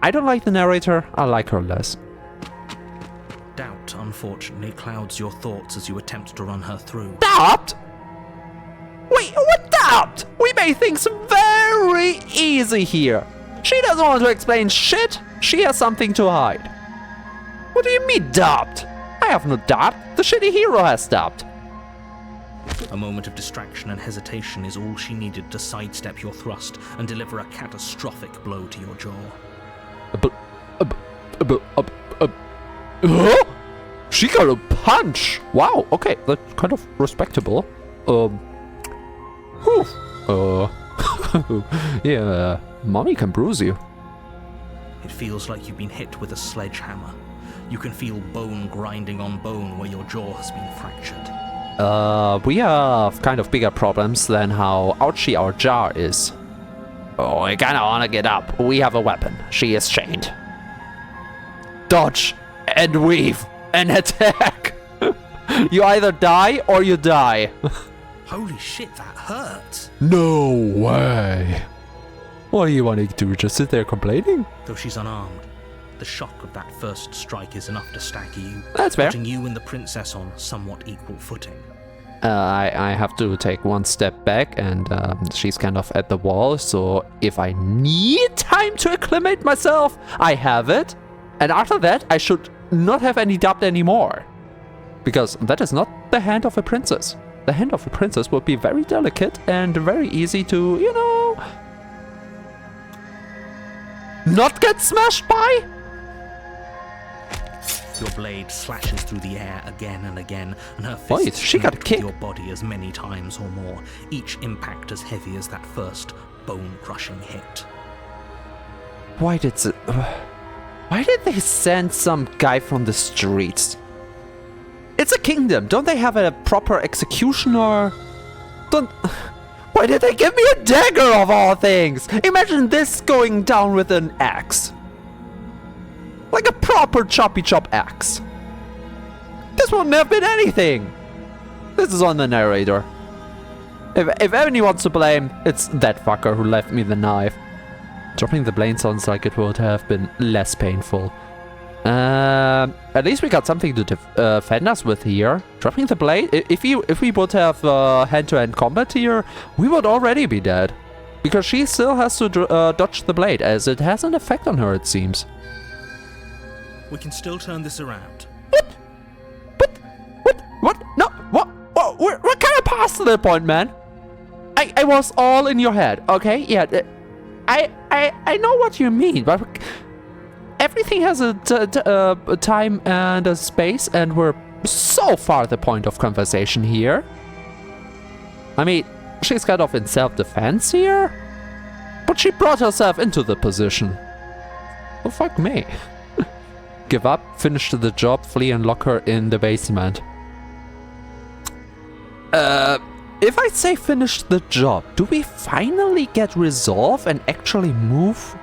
I don't like the narrator. I like her less. Doubt, unfortunately, clouds your thoughts as you attempt to run her through. Doubt? Wait, what doubt? We made things very easy here. She doesn't want to explain shit. She has something to hide. What do you mean, doubt? I have no doubt. The shitty hero has doubt. A moment of distraction and hesitation is all she needed to sidestep your thrust and deliver a catastrophic blow to your jaw. Huh? She got a punch. Wow, okay, that's kind of respectable. Yeah, mommy can bruise you. It feels like you've been hit with a sledgehammer. You can feel bone grinding on bone where your jaw has been fractured. We have kind of bigger problems than how ouchy our jaw is. Oh, I kinda wanna get up. We have a weapon. She is chained. Dodge and weave and attack. You either die or you die. Holy shit, that hurt! No way. What do you want to do? Just sit there complaining? Though she's unarmed, the shock of that first strike is enough to stagger you, That's fair. putting you and the princess on somewhat equal footing. I have to take one step back, and she's kind of at the wall, so if I need time to acclimate myself, I have it. And after that, I should not have any doubt anymore. Because that is not the hand of a princess. The hand of a princess would be very delicate and very easy to, you know, not get smashed by. Your blade slashes through the air again and again, and her Wait, fists she got a connect kick. with your body as many times or more, each impact as heavy as that first bone-crushing hit. Why did they send some guy from the streets? It's a kingdom. Don't they have a proper executioner? Why did they give me a dagger of all things? Imagine this going down with an axe. Like a proper choppy chop axe. This wouldn't have been anything. This is on the narrator. If anyone's to blame, it's that fucker who left me the knife. Dropping the blade sounds like it would have been less painful. At least we got something to defend us with here. Dropping the blade, if we would have hand-to-hand combat here, we would already be dead. Because she still has to dodge the blade, as it has an effect on her, it seems. We can still turn this around. What? No, we're kind of past that point, man. I was all in your head, okay? Yeah, I know what you mean, but everything has a time and a space, and we're so far the point of conversation here. I mean, she's kind of in self-defense here, but she brought herself into the position. Well, fuck me. Give up, finish the job, flee and lock her in the basement. If I say finish the job, do we finally get resolve and actually move?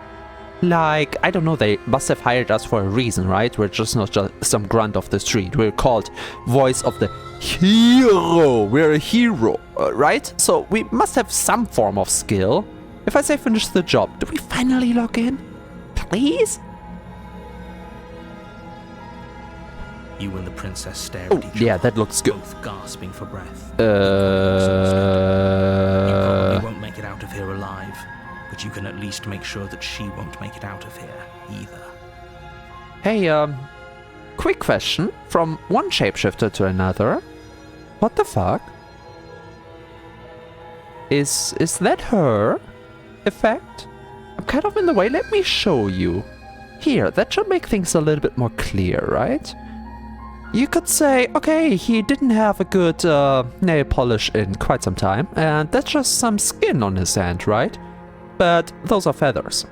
Like, I don't know, they must have hired us for a reason, right? We're just not just some grunt of the street. We're called voice of the hero. We're a hero, right? So we must have some form of skill. If I say finish the job, do we finally log in? Please? You and the princess stare at each other. Yeah, that looks good. Both gasping for breath. You probably won't make it out of here alive, but you can at least make sure that she won't make it out of here either. Hey, quick question from one shapeshifter to another. What the fuck? Is that her effect? I'm kind of in the way. Let me show you. Here, that should make things a little bit more clear, right? You could say, okay, he didn't have a good nail polish in quite some time, and that's just some skin on his hand, right? But those are feathers.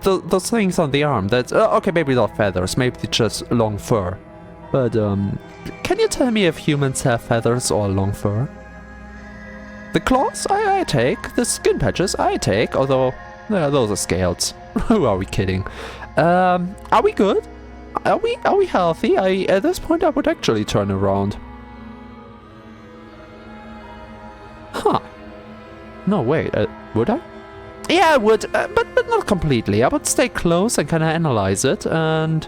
Those things on the arm, that's... okay, maybe not feathers, maybe just long fur. But, can you tell me if humans have feathers or long fur? The claws, I take. The skin patches, I take, although Those are scales. Who are we kidding? Are we good? Are we healthy? At this point I would actually turn around. Huh. No, wait, would I? Yeah, I would, but not completely. I would stay close and kind of analyze it, and...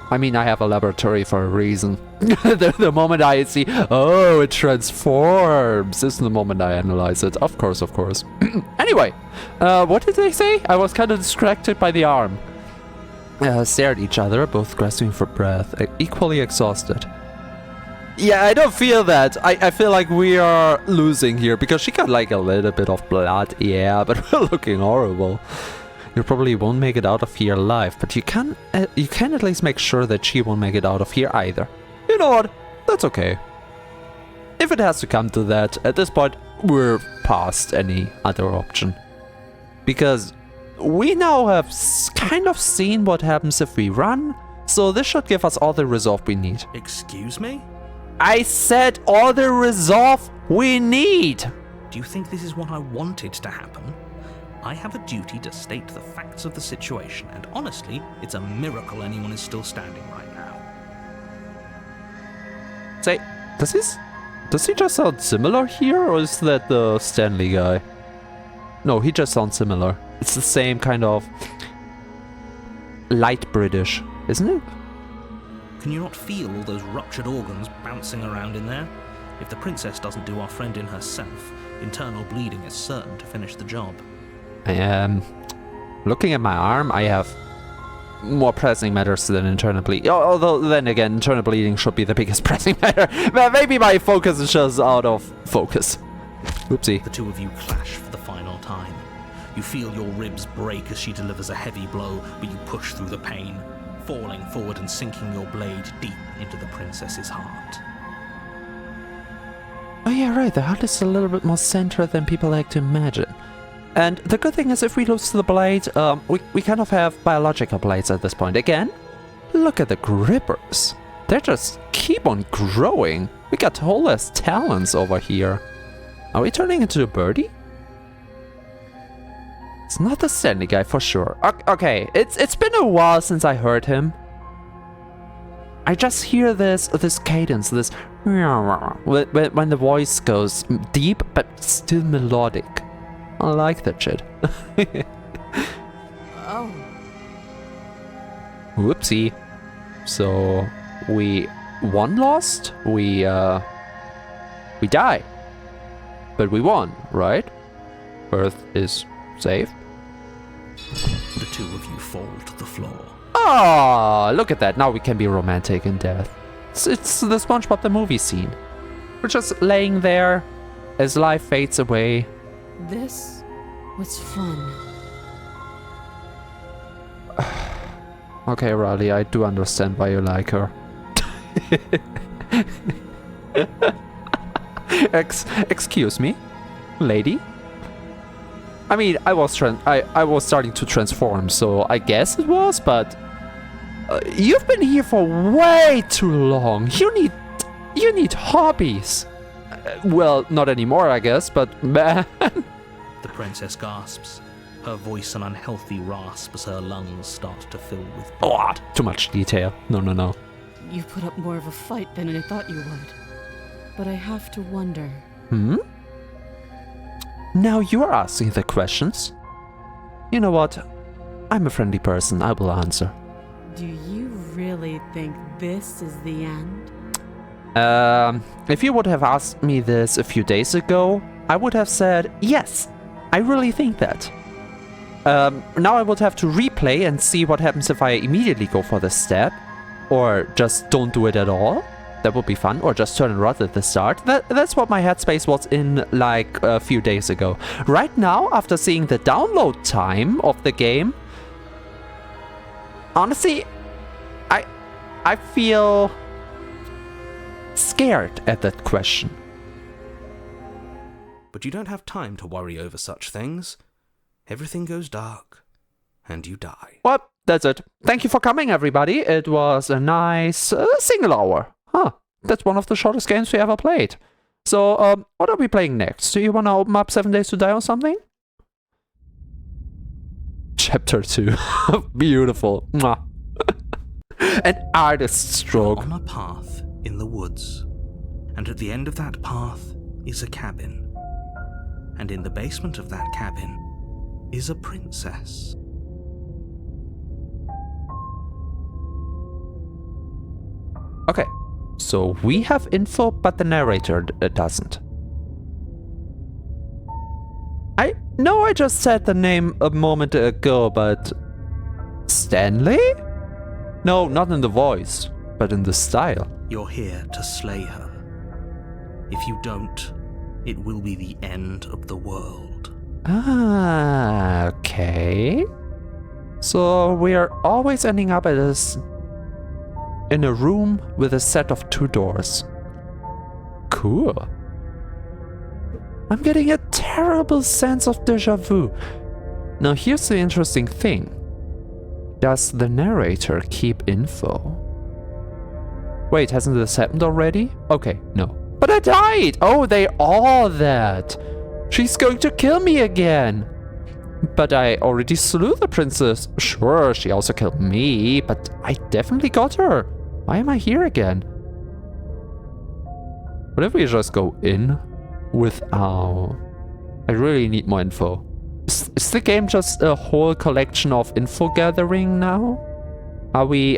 I mean, I have a laboratory for a reason. the moment I see, oh, it transforms, is the moment I analyze it. Of course, of course. Anyway, what did they say? I was kind of distracted by the arm. Stare at each other, both grasping for breath, equally exhausted. Yeah, I don't feel that. I feel like we are losing here, because she got like a little bit of blood, yeah, but we're looking horrible. You probably won't make it out of here alive, but you can at least make sure that she won't make it out of here either. You know what? That's okay. If it has to come to that, at this point, we're past any other option. Because we now have kind of seen what happens if we run, so this should give us all the resolve we need. Excuse me? I said all the resolve we need! Do you think this is what I wanted to happen? I have a duty to state the facts of the situation, and honestly, it's a miracle anyone is still standing right now. Say, does he just sound similar here, or is that the Stanley guy? No, he just sounds similar. It's the same kind of light British, isn't it? Can you not feel all those ruptured organs bouncing around in there? If the princess doesn't do our friend in herself, internal bleeding is certain to finish the job. I am looking at my arm. I have more pressing matters than internal bleeding. Although then again, internal bleeding should be the biggest pressing matter. Maybe my focus is just out of focus. Oopsie. The two of you clash for the final time. You feel your ribs break as she delivers a heavy blow, but you push through the pain, falling forward and sinking your blade deep into the princess's heart. Oh yeah, right. The heart is a little bit more centered than people like to imagine. And the good thing is, if we lose the blade, we kind of have biological blades at this point. Again, look at the grippers. They just keep on growing. We got whole ass talons over here. Are we turning into a birdie? It's not the Stanley guy for sure. Okay, it's been a while since I heard him. I just hear this cadence, this when the voice goes deep but still melodic. I like that shit. Oh. Whoopsie. So we lost? We die. But we won, right? Earth is safe. The two of you fall to the floor. Ah, look at that. Now we can be romantic in death. It's the SpongeBob the movie scene. We're just laying there as life fades away. This was fun. Okay, Riley, I do understand why you like her. Excuse me, lady? I mean, I was starting to transform, so I guess it was, but you've been here for way too long. You need hobbies. Well, not anymore, I guess, but man. The princess gasps, her voice an unhealthy rasp as her lungs start to fill with blood. Oh, too much detail. No. You put up more of a fight than I thought you would. But I have to wonder. Now you're asking the questions. You know what? I'm a friendly person. I will answer. Do you really think this is the end? If you would have asked me this a few days ago, I would have said, yes, I really think that. Now I would have to replay and see what happens if I immediately go for this step, or just don't do it at all. That would be fun, or just turn and run at the start. That's what my headspace was in like a few days ago. Right now, after seeing the download time of the game, honestly, I feel scared at that question. But you don't have time to worry over such things. Everything goes dark, and you die. Well, that's it. Thank you for coming, everybody. It was a nice single hour. Huh, that's one of the shortest games we ever played. So, what are we playing next? Do you want to open up 7 Days to Die or something? Chapter 2. Beautiful. Mwah. An artist's stroke. On a path in the woods, and at the end of that path is a cabin. And in the basement of that cabin is a princess. Okay, so we have info, but the narrator doesn't. I know I just said the name a moment ago, but... Stanley? No, not in the voice, but in the style. You're here to slay her. If you don't, it will be the end of the world. Ah, okay. So we are always ending up at in a room with a set of 2 doors. Cool. I'm getting a terrible sense of déjà vu. Now here's the interesting thing. Does the narrator keep info? Wait, hasn't this happened already? Okay, no. But I died! Oh, they all that! She's going to kill me again! But I already slew the princess. Sure, she also killed me, but I definitely got her. Why am I here again? What if we just go in without... I really need more info. Is the game just a whole collection of info gathering now? Are we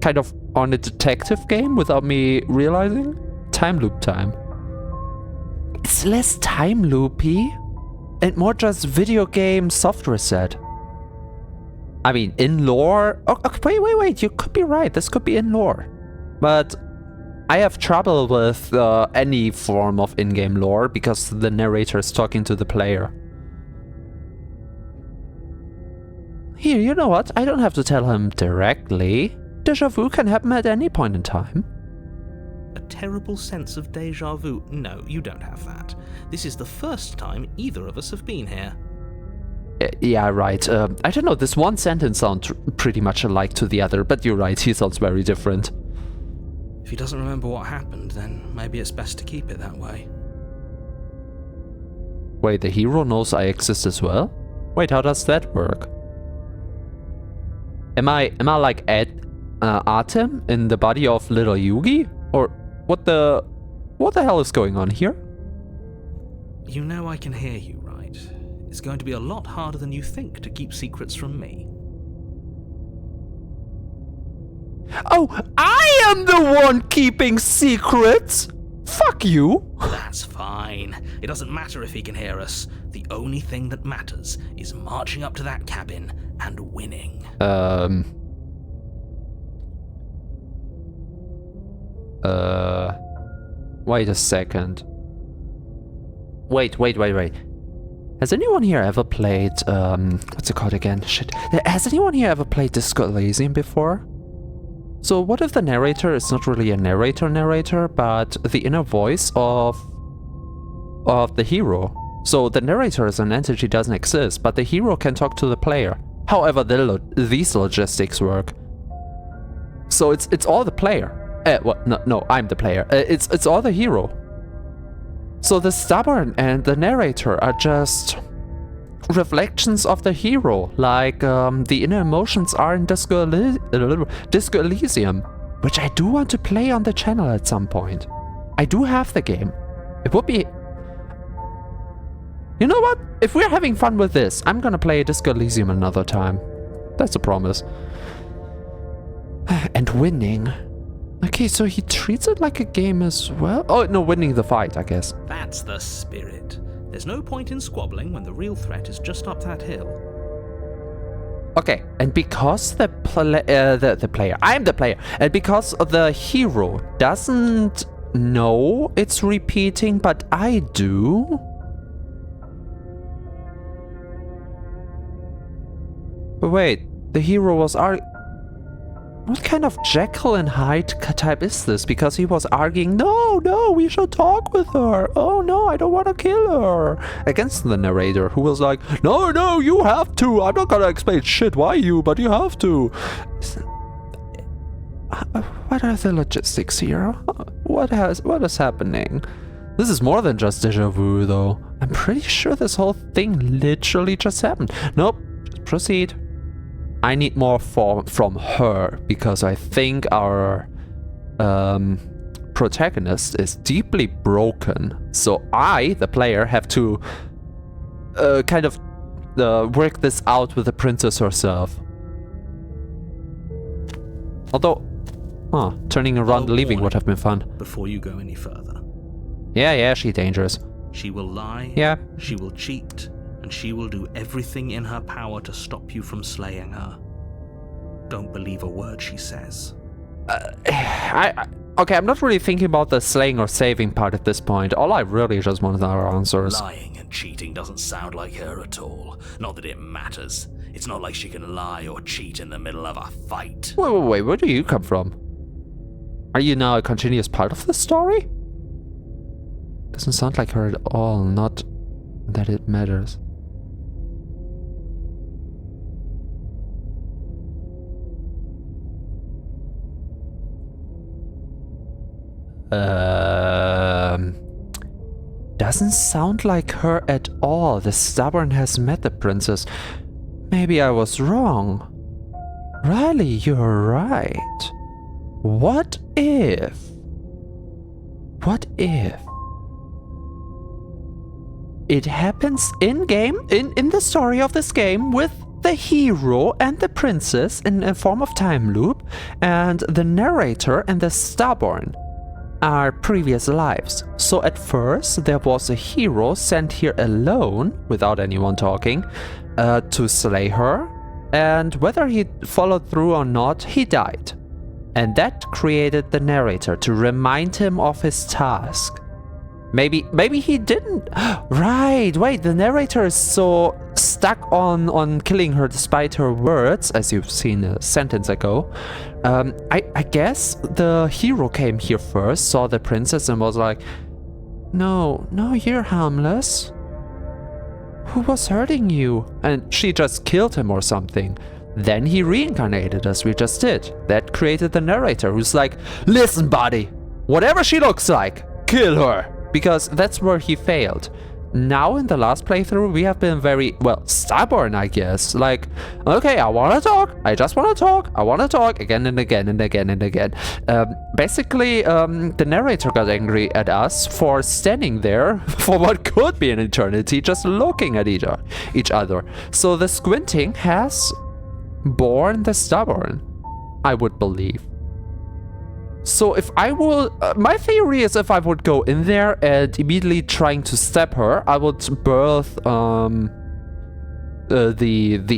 kind of on a detective game without me realizing? Time loop time. It's less time loopy and more just video game soft reset. I mean, in lore... Oh, okay, wait, you could be right. This could be in lore. But I have trouble with any form of in-game lore because the narrator is talking to the player. Here, you know what? I don't have to tell him directly. Déjà vu can happen at any point in time. A terrible sense of déjà vu. No, you don't have that. This is the first time either of us have been here. Yeah, right. I don't know, this one sentence sounds pretty much alike to the other, but you're right, he sounds very different. If he doesn't remember what happened, then maybe it's best to keep it that way. Wait, the hero knows I exist as well? Wait, how does that work? Am I like Artem in the body of little Yugi? Or what the hell is going on here? You know I can hear you, right? It's going to be a lot harder than you think to keep secrets from me. Oh, I am the one keeping secrets! Fuck you! That's fine. It doesn't matter if he can hear us. The only thing that matters is marching up to that cabin and winning. Wait a second. Wait. Has anyone here ever played, what's it called again? Shit. Has anyone here ever played Disco Elysium before? So what if the narrator is not really a narrator, but the inner voice of the hero? So the narrator as an entity doesn't exist, but the hero can talk to the player. However, these logistics work. So it's all the player. No, I'm the player. It's all the hero. So the stubborn and the narrator are just reflections of the hero, like the inner emotions are in Disco Elysium, which I do want to play on the channel at some point. I do have the game. It would be... You know what? If we're having fun with this, I'm gonna play Disco Elysium another time. That's a promise. And winning. Okay, so he treats it like a game as well? Oh, no, winning the fight, I guess. That's the spirit. There's no point in squabbling when the real threat is just up that hill. Okay, and because the player, I'm the player, and because the hero doesn't know it's repeating, but I do. Wait, the hero was what kind of Jekyll and Hyde type is this? Because he was arguing, no, we should talk with her. Oh no, I don't want to kill her. Against the narrator, who was like, no, you have to. I'm not gonna explain shit why you, but you have to. What are the logistics here? What is happening? This is more than just déjà vu, though. I'm pretty sure this whole thing literally just happened. Nope. proceed. I need more from her, because I think our protagonist is deeply broken. So I, the player, have to kind of work this out with the princess herself. Although, turning around and leaving would have been fun. Before you go any further. Yeah, she's dangerous. She will lie, Yeah. she will cheat, and she will do everything in her power to stop you from slaying her. Don't believe a word she says. Okay, I'm not really thinking about the slaying or saving part at this point. All I really just want are answers. Lying and cheating doesn't sound like her at all. Not that it matters. It's not like she can lie or cheat in the middle of a fight. Wait, where do you come from? Are you now a continuous part of the story? Doesn't sound like her at all, not that it matters. Doesn't sound like her at all. The stubborn has met the princess. Maybe I was wrong. Riley, you're right. What if? It happens in-game, in the story of this game, with the hero and the princess in a form of time loop, and the narrator and the stubborn are previous lives. So at first there was a hero sent here alone, without anyone talking, to slay her, and whether he followed through or not, he died. And that created the narrator to remind him of his task. Maybe he didn't. Right, wait, the narrator is so stuck on killing her despite her words, as you've seen a sentence ago. I guess the hero came here first, saw the princess and was like, no, you're harmless. Who was hurting you? And she just killed him or something. Then he reincarnated, as we just did. That created the narrator, who's like, listen, buddy, whatever she looks like, kill her. Because that's where he failed. Now in the last playthrough, we have been very, well, stubborn, I guess. Like, okay, I want to talk. I just want to talk. I want to talk again and again and again and again. Basically, the narrator got angry at us for standing there for what could be an eternity, just looking at each other. So the squinting has born the stubborn, I would believe. So if I will, my theory is if I would go in there and immediately trying to stab her, I would birth the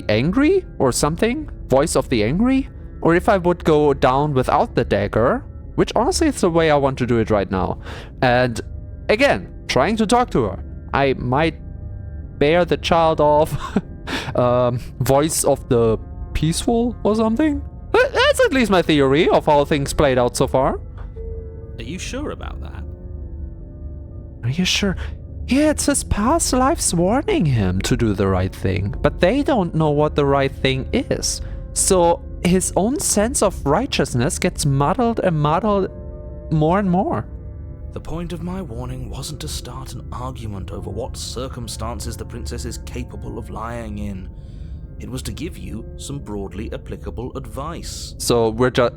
angry or something, voice of the angry. Or if I would go down without the dagger, which honestly is the way I want to do it right now. And again, trying to talk to her. I might bear the child of voice of the peaceful or something. That's at least my theory of how things played out so far. Are you sure about that? Are you sure? Yeah, it's his past lives warning him to do the right thing, but they don't know what the right thing is. So his own sense of righteousness gets muddled and muddled more and more. The point of my warning wasn't to start an argument over what circumstances the princess is capable of lying in. It was to give you some broadly applicable advice. So we're just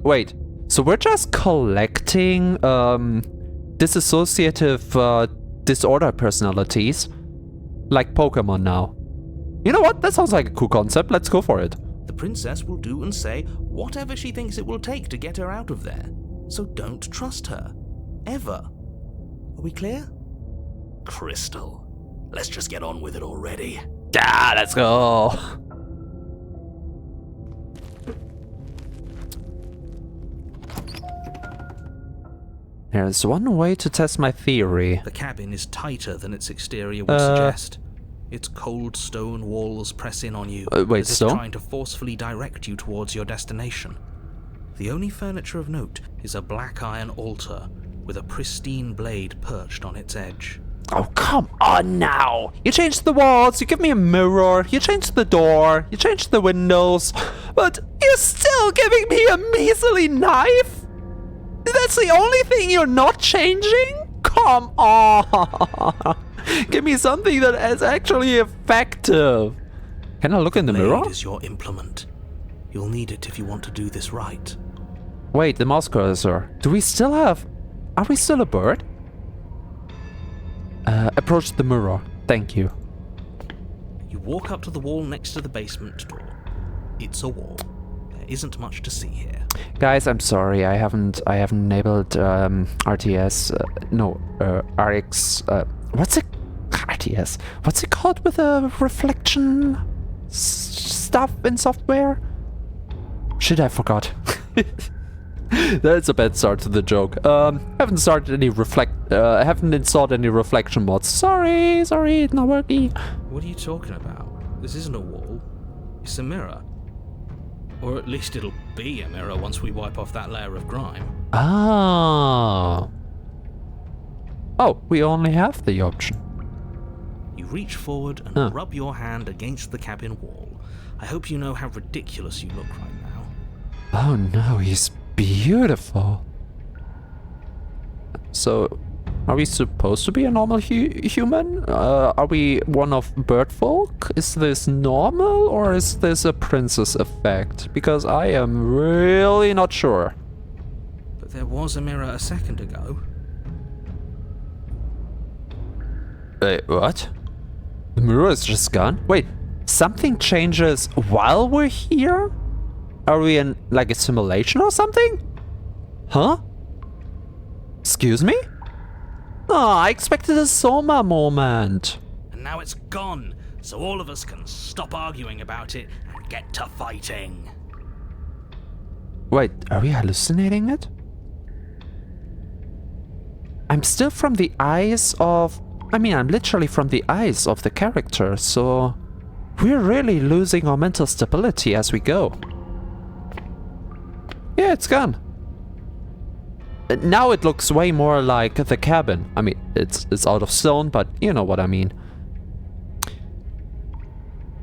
So we're just collecting dissociative disorder personalities, like Pokemon now. You know what? That sounds like a cool concept. Let's go for it. The princess will do and say whatever she thinks it will take to get her out of there. So don't trust her. Ever. Are we clear? Crystal. Let's just get on with it already. Yeah, let's go. There's one way to test my theory. The cabin is tighter than its exterior would suggest. Its cold stone walls press in on you, wait, as if stone? trying to forcefully direct you towards your destination. The only furniture of note is a black iron altar with a pristine blade perched on its edge. Oh, come on now! You changed the walls, you give me a mirror, you changed the door, you changed the windows, but you're still giving me a measly knife? That's the only thing you're not changing? Come on! Give me something that is actually effective. Can I look in the mirror? blade is your implement. You'll need it if you want to do this right. Wait, the mouse cursor. Do we still have... Are we still a bird? Approach the mirror. Thank you. You walk up to the wall next to the basement door. It's a wall. There isn't much to see here. Guys, I'm sorry. I haven't enabled RTS. RX. What's it? RTS. What's it called with a reflection stuff in software? Shit, I forgot. That's a bad start to the joke. Haven't installed any reflection mods. Sorry, it's not working. What are you talking about? This isn't a wall. It's a mirror. Or at least it'll be a mirror once we wipe off that layer of grime. Oh. Oh, we only have the option. You reach forward and rub your hand against the cabin wall. I hope you know how ridiculous you look right now. Oh no, he's beautiful. So, are we supposed to be a normal human? Are we one of bird folk? Is this normal or is this a princess effect? Because I am really not sure. But there was a mirror a second ago. Wait, what? The mirror is just gone? Wait, something changes while we're here? Are we in, like, a simulation or something? Huh? Excuse me? Oh, I expected a Soma moment. And now it's gone, so all of us can stop arguing about it and get to fighting. Wait, are we hallucinating it? I'm still from the eyes of... I mean, I'm literally from the eyes of the character, so... We're really losing our mental stability as we go. Yeah, it's gone. Now it looks way more like the cabin. I mean, it's out of stone, but you know what I mean.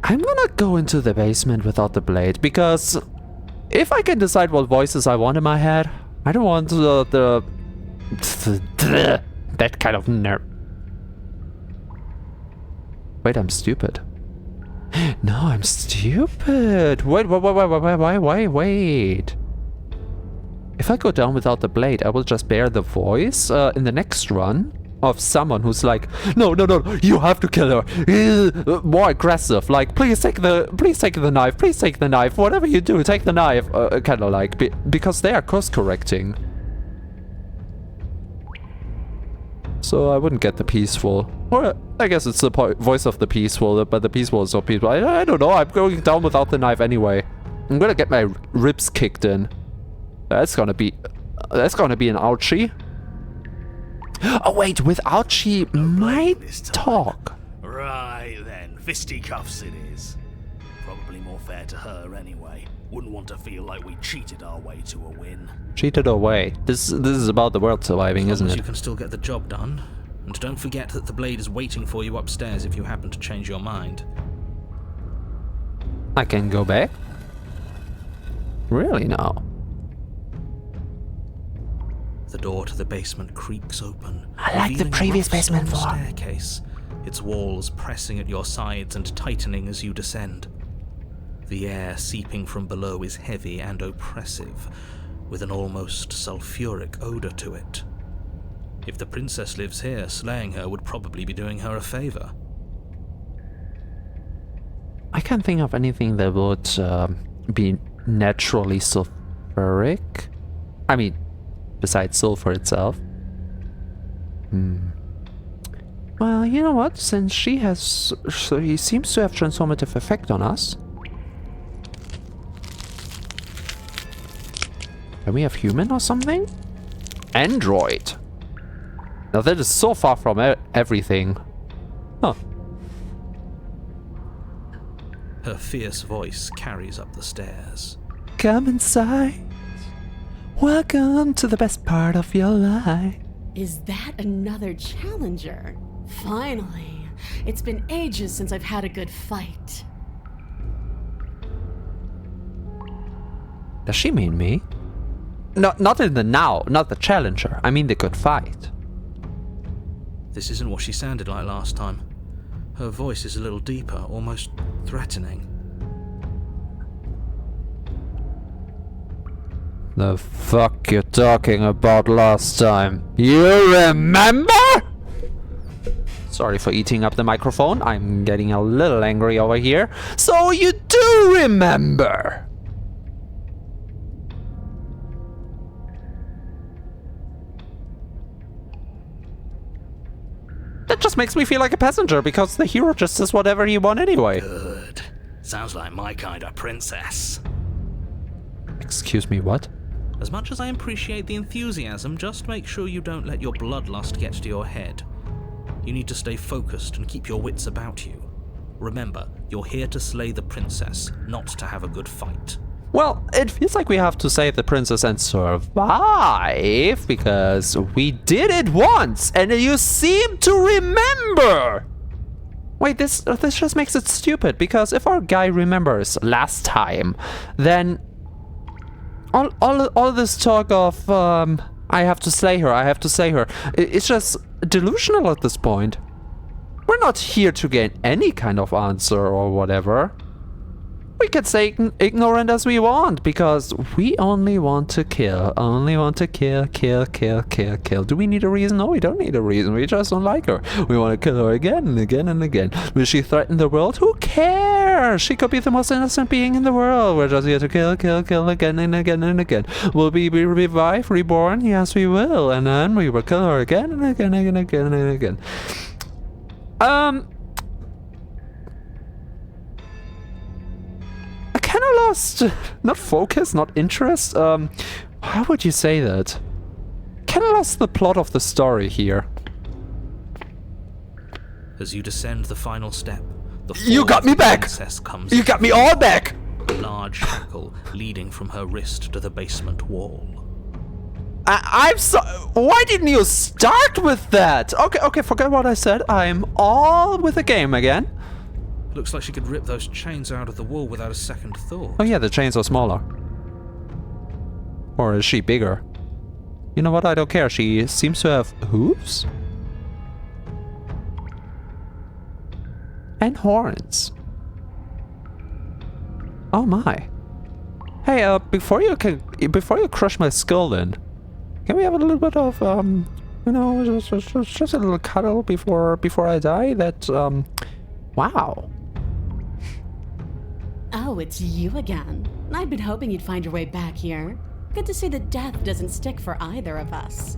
I'm gonna go into the basement without the blade, because if I can decide what voices I want in my head, I don't want that kind of nerve. Wait, I'm stupid. No, I'm stupid. Wait. If I go down without the blade, I will just bear the voice in the next run of someone who's like, no, you have to kill her. More aggressive, like, please take the knife, whatever you do, take the knife. Kind of like, because they are course correcting. So I wouldn't get the peaceful. Or I guess it's the voice of the peaceful, but the peaceful is not peaceful. I don't know, I'm going down without the knife anyway. I'm gonna get my ribs kicked in. That's gonna be an ouchie. Oh wait, without she might talk. Right then, fisticuffs it is. Probably more fair to her anyway. Wouldn't want to feel like we cheated our way to a win. Cheated away. This is about the world surviving, isn't it? You can still get the job done. And don't forget that the blade is waiting for you upstairs if you happen to change your mind. I can go back? Really now? The door to the basement creaks open. I like the previous basement floor. Staircase, its walls pressing at your sides and tightening as you descend. The air seeping from below is heavy and oppressive, with an almost sulfuric odor to it. If the princess lives here, slaying her would probably be doing her a favor. I can't think of anything that would be naturally sulfuric. I mean, besides sulfur itself. Well, you know what? Since he seems to have transformative effect on us. Can we have human or something? Android. Now that is so far from everything. Huh. Her fierce voice carries up the stairs. Come inside. Welcome to the best part of your life. Is that another challenger? Finally. It's been ages since I've had a good fight. Does she mean me? No, not in the now, not the challenger. I mean the good fight. This isn't what she sounded like last time. Her voice is a little deeper, almost threatening. The fuck you talking about last time? You remember? Sorry for eating up the microphone. I'm getting a little angry over here. So you do remember? That just makes me feel like a passenger because the hero just says whatever he wants anyway. Good. Sounds like my kind of princess. Excuse me, what? As much as I appreciate the enthusiasm, just make sure you don't let your bloodlust get to your head. You need to stay focused and keep your wits about you. Remember, you're here to slay the princess, not to have a good fight. Well, it feels like we have to save the princess and survive, because we did it once, and you seem to remember! Wait, this just makes it stupid, because if our guy remembers last time, then all this talk of, I have to slay her, it's just delusional at this point. We're not here to gain any kind of answer or whatever. We can stay ignorant as we want, because we only want to kill. Kill. Do we need a reason? No, we don't need a reason. We just don't like her. We want to kill her again and again and again. Will she threaten the world? Who cares? She could be the most innocent being in the world. We're just here to kill again and again and again. Will we be revived, reborn? Yes, we will. And then we will kill her again and again and again and again. Kind of lost, not focus, not interest. How would you say that? Kind of lost the plot of the story here. As you descend the final step, the You got me back! princess comes. You got me all back! A large shackle leading from her wrist to the basement wall. I'm so. Why didn't you start with that? Okay, forget what I said. I'm all with the game again. Looks like she could rip those chains out of the wall without a second thought. Oh yeah, the chains are smaller. Or is she bigger? You know what? I don't care. She seems to have hooves and horns. Oh my! Hey, before you crush my skull, then can we have a little bit of you know, just a little cuddle before I die? That wow. Oh, it's you again. I'd been hoping you'd find your way back here. Good to see that death doesn't stick for either of us.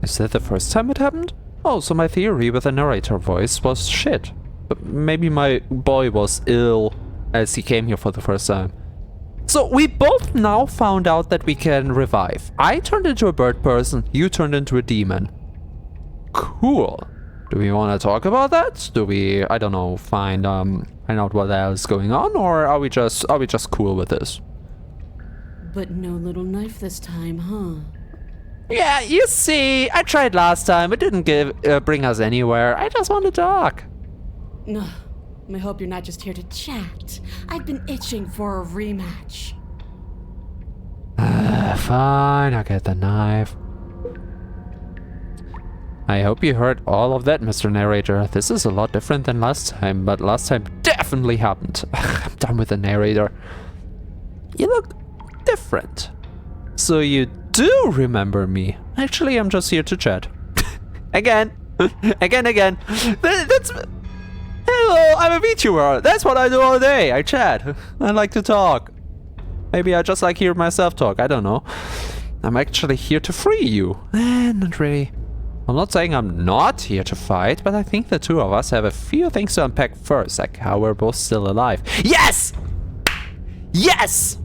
Is that the first time it happened? Oh, so my theory with the narrator voice was shit. But maybe my boy was ill as he came here for the first time. So we both now found out that we can revive. I turned into a bird person, you turned into a demon. Cool. Do we want to talk about that? Do we, I don't know, find out what else is going on, or are we just cool with this? But no little knife this time, huh? Yeah, you see, I tried last time. It didn't bring us anywhere. I just want to talk. No, I hope you're not just here to chat. I've been itching for a rematch. Fine, I'll get the knife. I hope you heard all of that, Mr. Narrator. This is a lot different than last time, but last time definitely happened. I'm done with the narrator. You look different. So you do remember me. Actually, I'm just here to chat. Again. Again. That's... Hello, I'm a VTuber. That's what I do all day. I chat. I like to talk. Maybe I just like hear myself talk. I don't know. I'm actually here to free you. Not really. I'm not saying I'm not here to fight, but I think the two of us have a few things to unpack first, like how we're both still alive. Yes! Yes!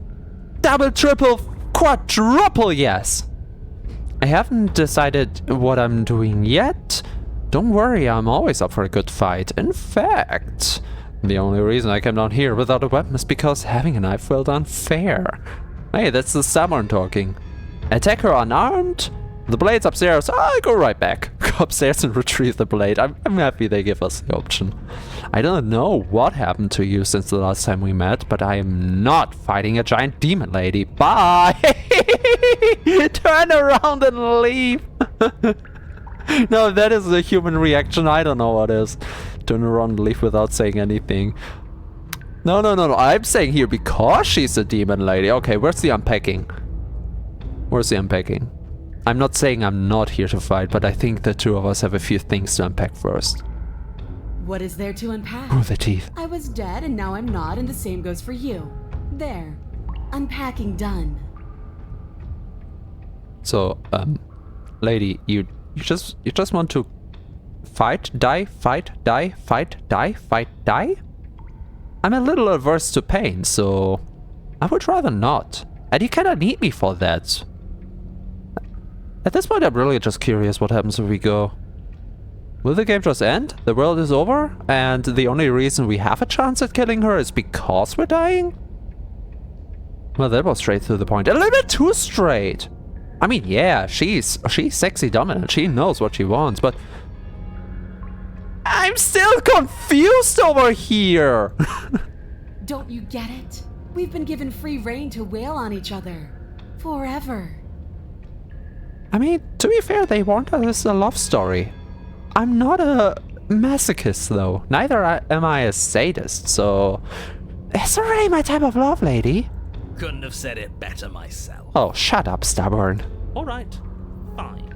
Double, triple, quadruple yes! I haven't decided what I'm doing yet. Don't worry, I'm always up for a good fight. In fact, the only reason I came down here without a weapon is because having a knife felt unfair. Hey, that's the Samurai talking. Attack her unarmed? The blade's upstairs. I go right back. Go upstairs and retrieve the blade. I'm happy they give us the option. I don't know what happened to you since the last time we met, but I am not fighting a giant demon lady. Bye! Turn around and leave! No, that is a human reaction. I don't know what is. Turn around and leave without saying anything. No. I'm saying here because she's a demon lady. Okay, where's the unpacking? Where's the unpacking? I'm not saying I'm not here to fight, but I think the two of us have a few things to unpack first. What is there to unpack? Oh, the teeth. I was dead and now I'm not, and the same goes for you. There. Unpacking done. So, lady, you just want to fight, die, fight, die, fight, die, fight, die? I'm a little averse to pain, so I would rather not. And you kinda need me for that. At this point, I'm really just curious what happens if we go. Will the game just end? The world is over? And the only reason we have a chance at killing her is because we're dying? Well, that was straight to the point. A little bit too straight. I mean, yeah, she's sexy dominant. She knows what she wants, but I'm still confused over here. Don't you get it? We've been given free rein to wail on each other. Forever. I mean, to be fair, they want us a love story. I'm not a masochist, though. Neither am I a sadist, so it's not really my type of love, lady. Couldn't have said it better myself. Oh, shut up, stubborn. Alright, fine.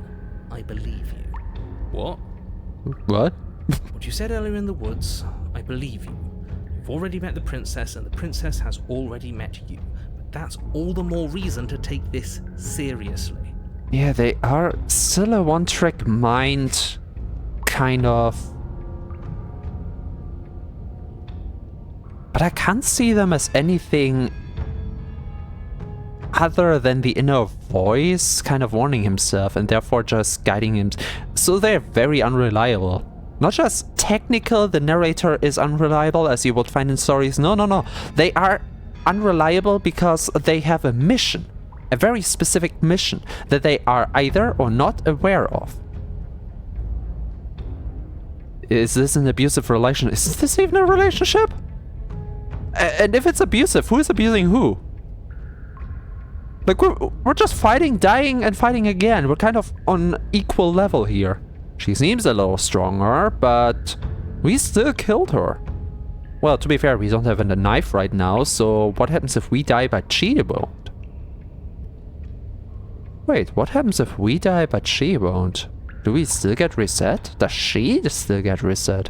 I believe you. What? What? What you said earlier in the woods, I believe you. You've already met the princess, and the princess has already met you. But that's all the more reason to take this seriously. Yeah, they are still a one-trick mind, kind of. But I can't see them as anything other than the inner voice kind of warning himself and therefore just guiding him. So they're very unreliable. Not just technical, the narrator is unreliable as you would find in stories. No. They are unreliable because they have a mission. A very specific mission that they are either or not aware of. Is this an abusive relation? Is this even a relationship? And if it's abusive, who is abusing who? Like, we're just fighting, dying, and fighting again. We're kind of on equal level here. She seems a little stronger, but we still killed her. Well, to be fair, we don't have a knife right now, so what happens if we die by chi won't? Wait, what happens if we die but she won't? Do we still get reset? Does she still get reset?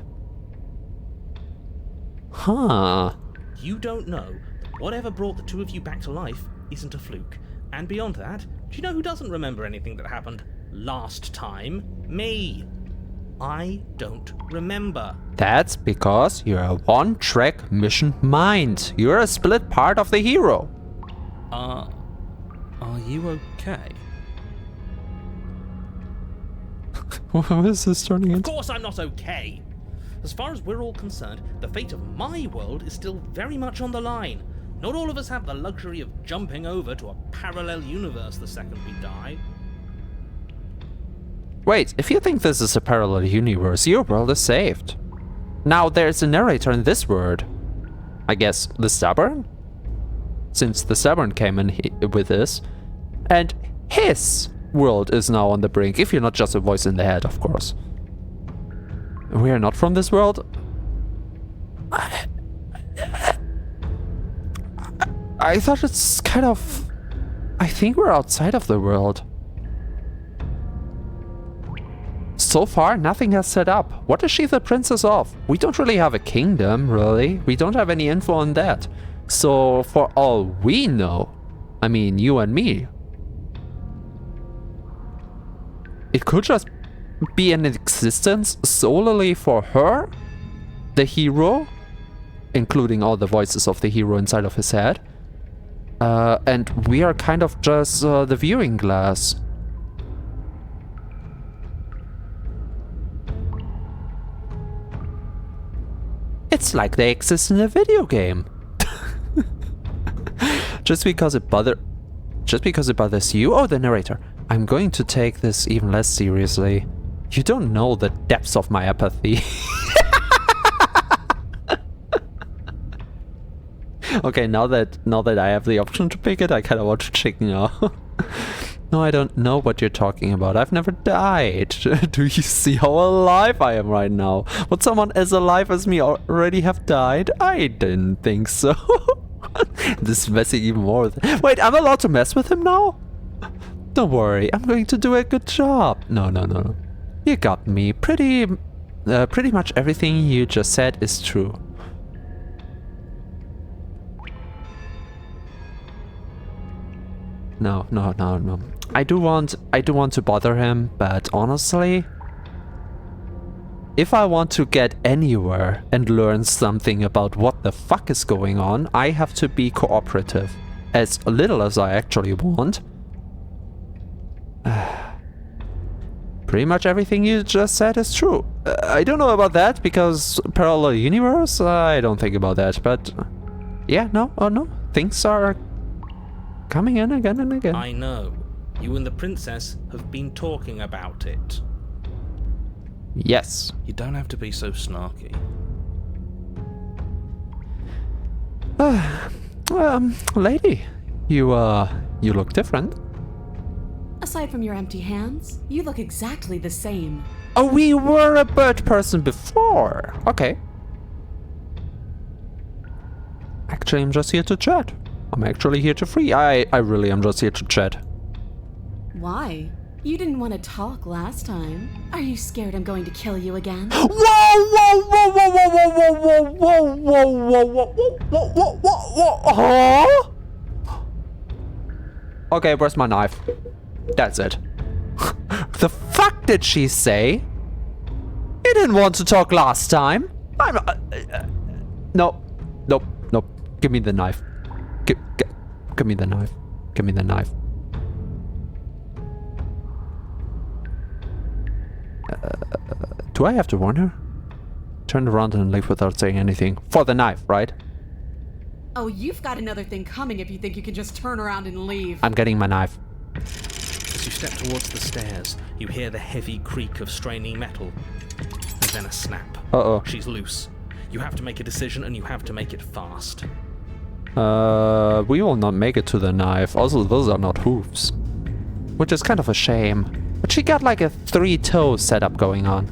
Huh. You don't know that whatever brought the two of you back to life isn't a fluke. And beyond that, do you know who doesn't remember anything that happened last time? Me. I don't remember. That's because you're a one-track mission mind. You're a split part of the hero. Are you okay? What is this turning Of into? course I'm not okay. As far as we're all concerned, the fate of my world is still very much on the line. Not all of us have the luxury of jumping over to a parallel universe the second we die. Wait, if you think this is a parallel universe, your world is saved. Now there's a narrator in this world. I guess the Stubborn? Since the Stubborn came in with this. And his world is now on the brink, if you're not just a voice in the head, of course. We are not from this world? I thought it's kind of... I think we're outside of the world. So far, nothing has set up. What is she the princess of? We don't really have a kingdom, really. We don't have any info on that. So, for all we know, I mean, you and me, it could just be an existence solely for her, the hero, including all the voices of the hero inside of his head. And we are kind of just the viewing glass. It's like they exist in a video game. Just because it bothers you or the narrator. I'm going to take this even less seriously. You don't know the depths of my apathy. Okay, now that I have the option to pick it, I kind of want to chicken out. No, I don't know what you're talking about. I've never died. Do you see how alive I am right now? Would someone as alive as me already have died? I didn't think so. This is messing even more with... Wait, I'm allowed to mess with him now? Don't worry, I'm going to do a good job. No. You got me. Pretty much everything you just said is true. No. I do want to bother him, but honestly, if I want to get anywhere and learn something about what the fuck is going on, I have to be cooperative. As little as I actually want. Pretty much everything you just said is true. I don't know about that, because parallel universe? I don't think about that, but... Yeah, no, things are coming in again and again. I know. You and the princess have been talking about it. Yes. You don't have to be so snarky. Lady, you look different. Aside from your empty hands, you look exactly the same. Oh, we were a bird person before. Okay. Actually, I'm just here to chat. I'm actually here to free. I really am just here to chat. Why? You didn't want to talk last time. Are you scared I'm going to kill you again? Whoa! Huh? Okay, where's my knife? That's it. The fuck did she say? You didn't want to talk last time. I'm... No. Nope. Give me the knife. Give me the knife. Give me the knife. Do I have to warn her? Turn around and leave without saying anything. For the knife, right? Oh, you've got another thing coming if you think you can just turn around and leave. I'm getting my knife. As you step towards the stairs, you hear the heavy creak of straining metal. And then a snap. Uh-oh. She's loose. You have to make a decision, and you have to make it fast. We will not make it to the knife. Also, those are not hooves. Which is kind of a shame. But she got like a 3-toe setup going on.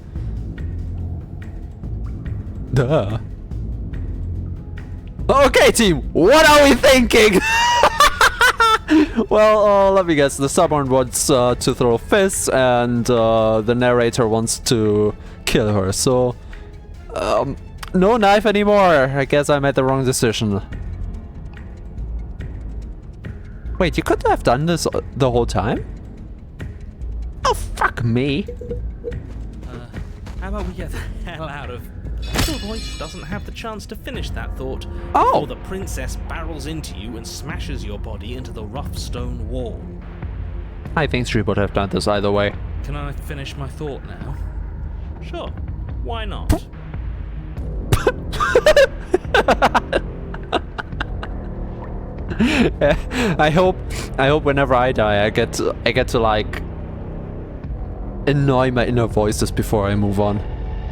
Duh. Okay, team, what are we thinking? Well, let me guess. The stubborn wants to throw fists, and the narrator wants to kill her. So, no knife anymore. I guess I made the wrong decision. Wait, you couldn't have done this the whole time? Oh, fuck me. How about we get the hell out of... Your voice doesn't have the chance to finish that thought Oh! before the princess barrels into you and smashes your body into the rough stone wall. I think she would have done this either way. Can I finish my thought now? Sure. Why not? I hope whenever I die, I get to like annoy my inner voices before I move on.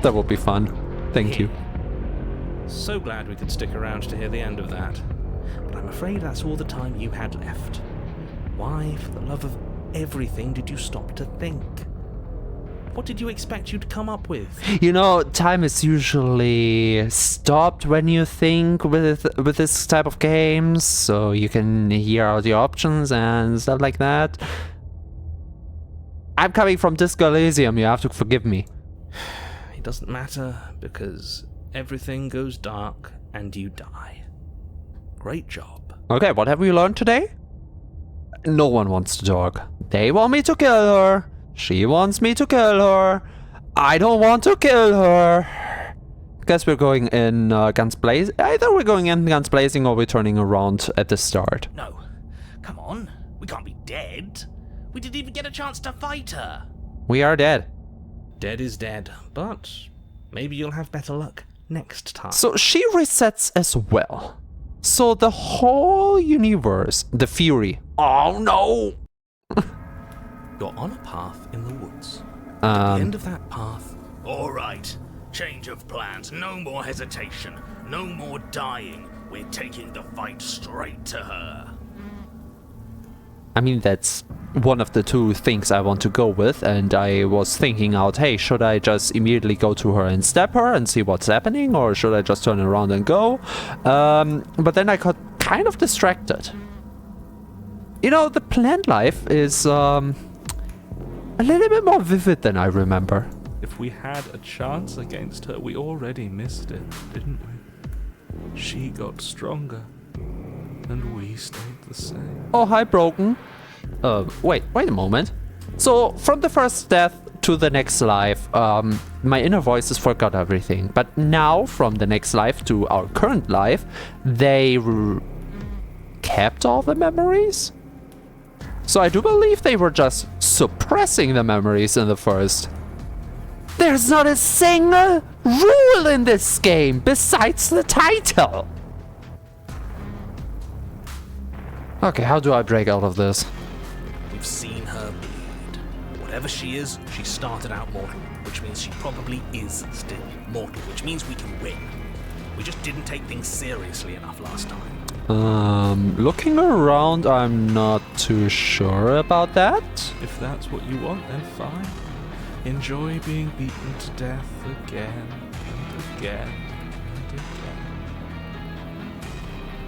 That would be fun. Thank you. So glad we could stick around to hear the end of that. But I'm afraid that's all the time you had left. Why, for the love of everything, did you stop to think? What did you expect you'd come up with? You know, time is usually stopped when you think with this type of games, so you can hear out your options and stuff like that. I'm coming from Disco Elysium, you have to forgive me. It doesn't matter, because everything goes dark and you die. Great job. Okay, what have we learned today? No one wants to talk. They want me to kill her. She wants me to kill her. I don't want to kill her. Guess we're going in guns blazing. Either we're going in guns blazing or we're turning around at the start. No, come on. We can't be dead. We didn't even get a chance to fight her. We are dead. Dead is dead, but maybe you'll have better luck next time. So she resets as well. So the whole universe, the Fury. Oh no! You're on a path in the woods. At the end of that path... All right. Change of plans. No more hesitation. No more dying. We're taking the fight straight to her. I mean, that's one of the two things I want to go with, and I was thinking out, hey, should I just immediately go to her and stab her and see what's happening, or should I just turn around and go? But then I got kind of distracted. You know, the plant life is a little bit more vivid than I remember. If we had a chance against her, we already missed it, didn't we? She got stronger, and we stayed the same. Oh, hi, Broken. Wait a moment. So, from the first death to the next life, my inner voices forgot everything. But now, from the next life to our current life, they kept all the memories? So I do believe they were just suppressing the memories in the first. There's not a single rule in this game besides the title. Okay, how do I break out of this? We've seen her bleed. Whatever she is, she started out mortal, which means she probably is still mortal, which means we can win. We just didn't take things seriously enough last time. Looking around, I'm not too sure about that. If that's what you want, then fine. Enjoy being beaten to death again and again and again.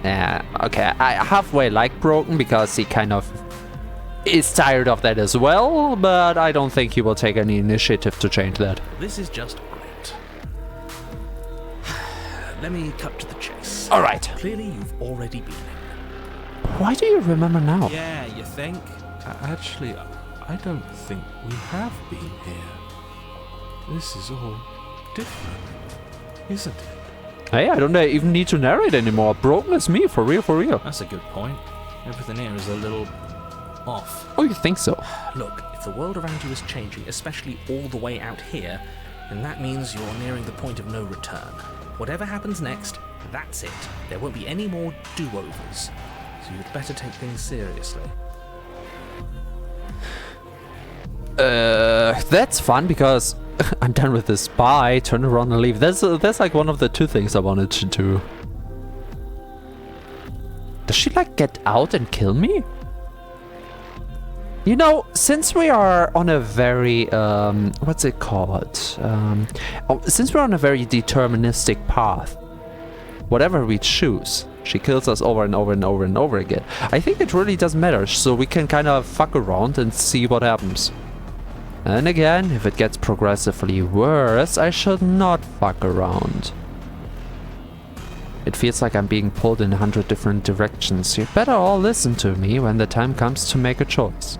Yeah, okay, I halfway like Broken because he kind of is tired of that as well, but I don't think he will take any initiative to change that. This is just great. Let me cut to the chase. Alright. Clearly, you've already been here. Why do you remember now? Yeah, you think? Actually, I don't think we have been here. This is all different, isn't it? Hey, I don't even need to narrate anymore. Broken is me, for real, for real. That's a good point. Everything here is a little off. Oh, you think so? Look, if the world around you is changing, especially all the way out here, then that means you're nearing the point of no return. Whatever happens next, that's it. There won't be any more do-overs. So you'd better take things seriously. That's fun because I'm done with this. Bye, turn around and leave. That's like one of the two things I wanted to do. Does she like get out and kill me? You know, since we are on a very, what's it called? Since we're on a very deterministic path, whatever we choose, she kills us over and over and over and over again. I think it really doesn't matter, so we can kind of fuck around and see what happens. And again, if it gets progressively worse, I should not fuck around. It feels like I'm being pulled in 100 different directions. You better all listen to me when the time comes to make a choice.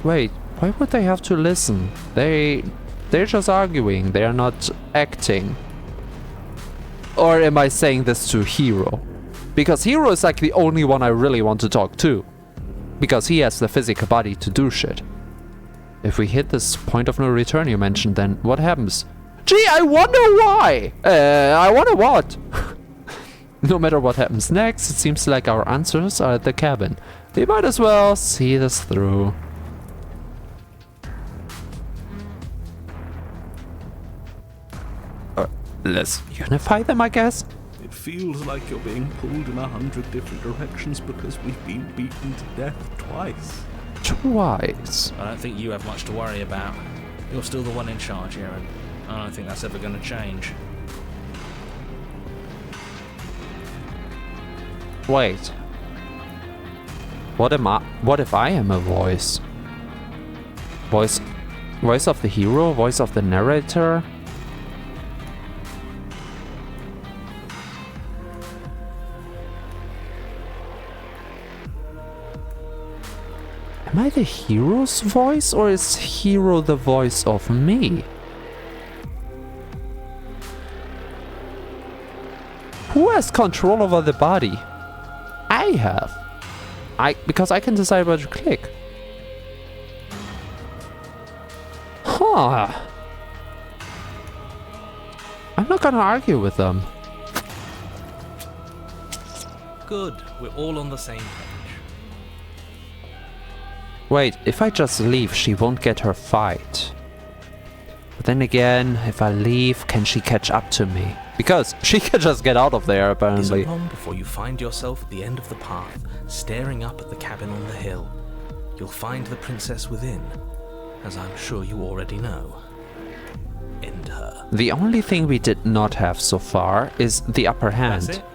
Wait, why would they have to listen? They're just arguing, they're not acting. Or am I saying this to Hero? Because Hero is like the only one I really want to talk to. Because he has the physical body to do shit. If we hit this point of no return you mentioned, then what happens? Gee, I wonder why! I wonder what? No matter what happens next, it seems like our answers are at the cabin. We might as well see this through. Let's unify them, I guess? It feels like you're being pulled in 100 different directions because we've been beaten to death twice. Twice? I don't think you have much to worry about. You're still the one in charge here, and I don't think that's ever going to change. Wait. What am I? What if I am a voice? Voice of the hero? Voice of the narrator? Am I the hero's voice, or is Hero the voice of me? Who has control over the body? I have. Because I can decide where to click. Huh. I'm not gonna argue with them. Good, we're all on the same page. Wait, if I just leave, she won't get her fight. But then again, if I leave, can she catch up to me? Because she can just get out of there, It apparently. isn't long before you find yourself at the end of the path, staring up at the cabin on the hill. You'll find the princess within, as I'm sure you already know. End her. The only thing we did not have so far is the upper hand. That's it.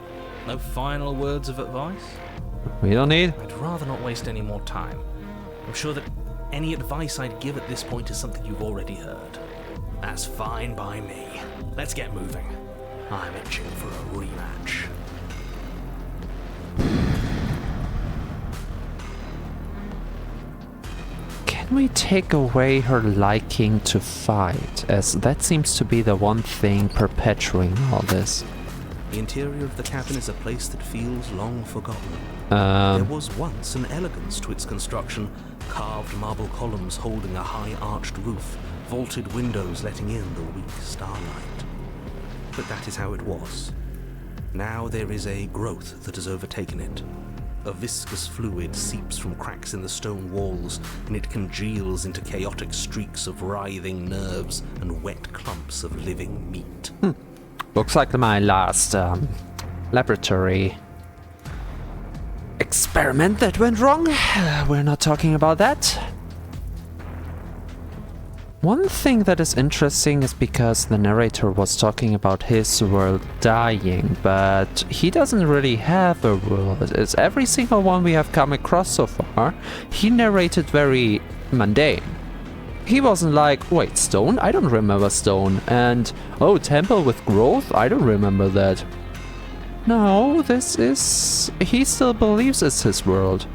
No final words of advice? We don't need. I'd rather not waste any more time. I'm sure that any advice I'd give at this point is something you've already heard. That's fine by me. Let's get moving. I'm itching for a rematch. Can we take away her liking to fight, as that seems to be the one thing perpetuating all this? The interior of the cabin is a place that feels long forgotten. There was once an elegance to its construction, carved marble columns holding a high arched roof, vaulted windows letting in the weak starlight. But that is how it was. Now there is a growth that has overtaken it. A viscous fluid seeps from cracks in the stone walls, and it congeals into chaotic streaks of writhing nerves and wet clumps of living meat. Looks like my last laboratory experiment that went wrong. We're not talking about that. One thing that is interesting is because the narrator was talking about his world dying, but he doesn't really have a world. It's every single one we have come across so far, he narrated very mundane. He wasn't like, wait, stone? I don't remember stone. And, oh, temple with growth? I don't remember that. No, this is... he still believes it's his world.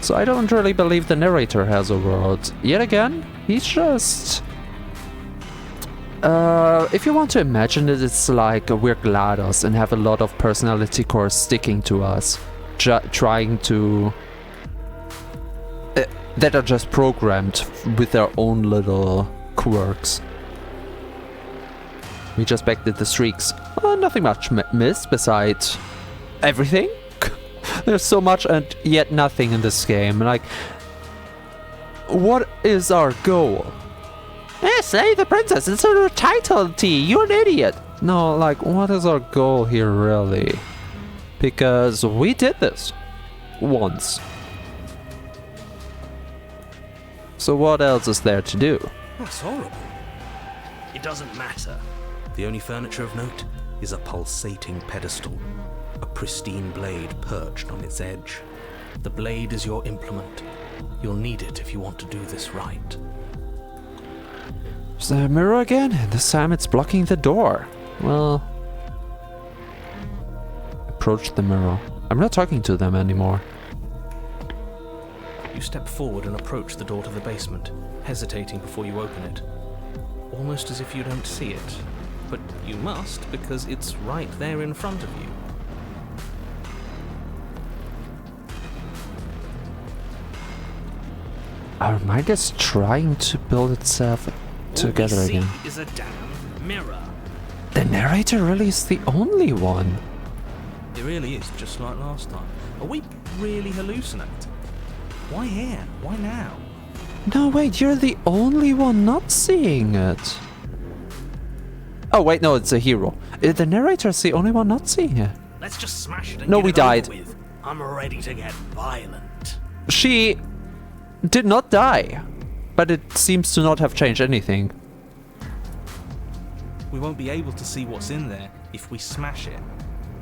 So I don't really believe the narrator has a world. Yet again, he's just... if you want to imagine it, it's like we're GLaDOS and have a lot of personality cores sticking to us. Trying to... that are just programmed with their own little quirks. We just backed the streaks. Nothing much missed besides everything. There's so much and yet nothing in this game. Like, what is our goal? Slay the princess. It's a title, T. You're an idiot. No, like, what is our goal here, really? Because we did this once. So what else is there to do? That's horrible. It doesn't matter. The only furniture of note is a pulsating pedestal, a pristine blade perched on its edge. The blade is your implement. You'll need it if you want to do this right. Is there a mirror again? And this time it's blocking the door. Well... approach the mirror. I'm not talking to them anymore. You step forward and approach the door to the basement, hesitating before you open it. Almost as if you don't see it. But you must, because it's right there in front of you. Our mind is trying to build itself together All we again. see is a damn mirror. The narrator really is the only one. It really is, just like last time. Are we really hallucinating? Why here? Why now? No, wait, you're the only one not seeing it. Oh, wait, no, it's a hero. The narrator's the only one not seeing it. Let's just smash it and No, get we it over died. with. I'm ready to get violent. She did not die, but it seems to not have changed anything. We won't be able to see what's in there if we smash it.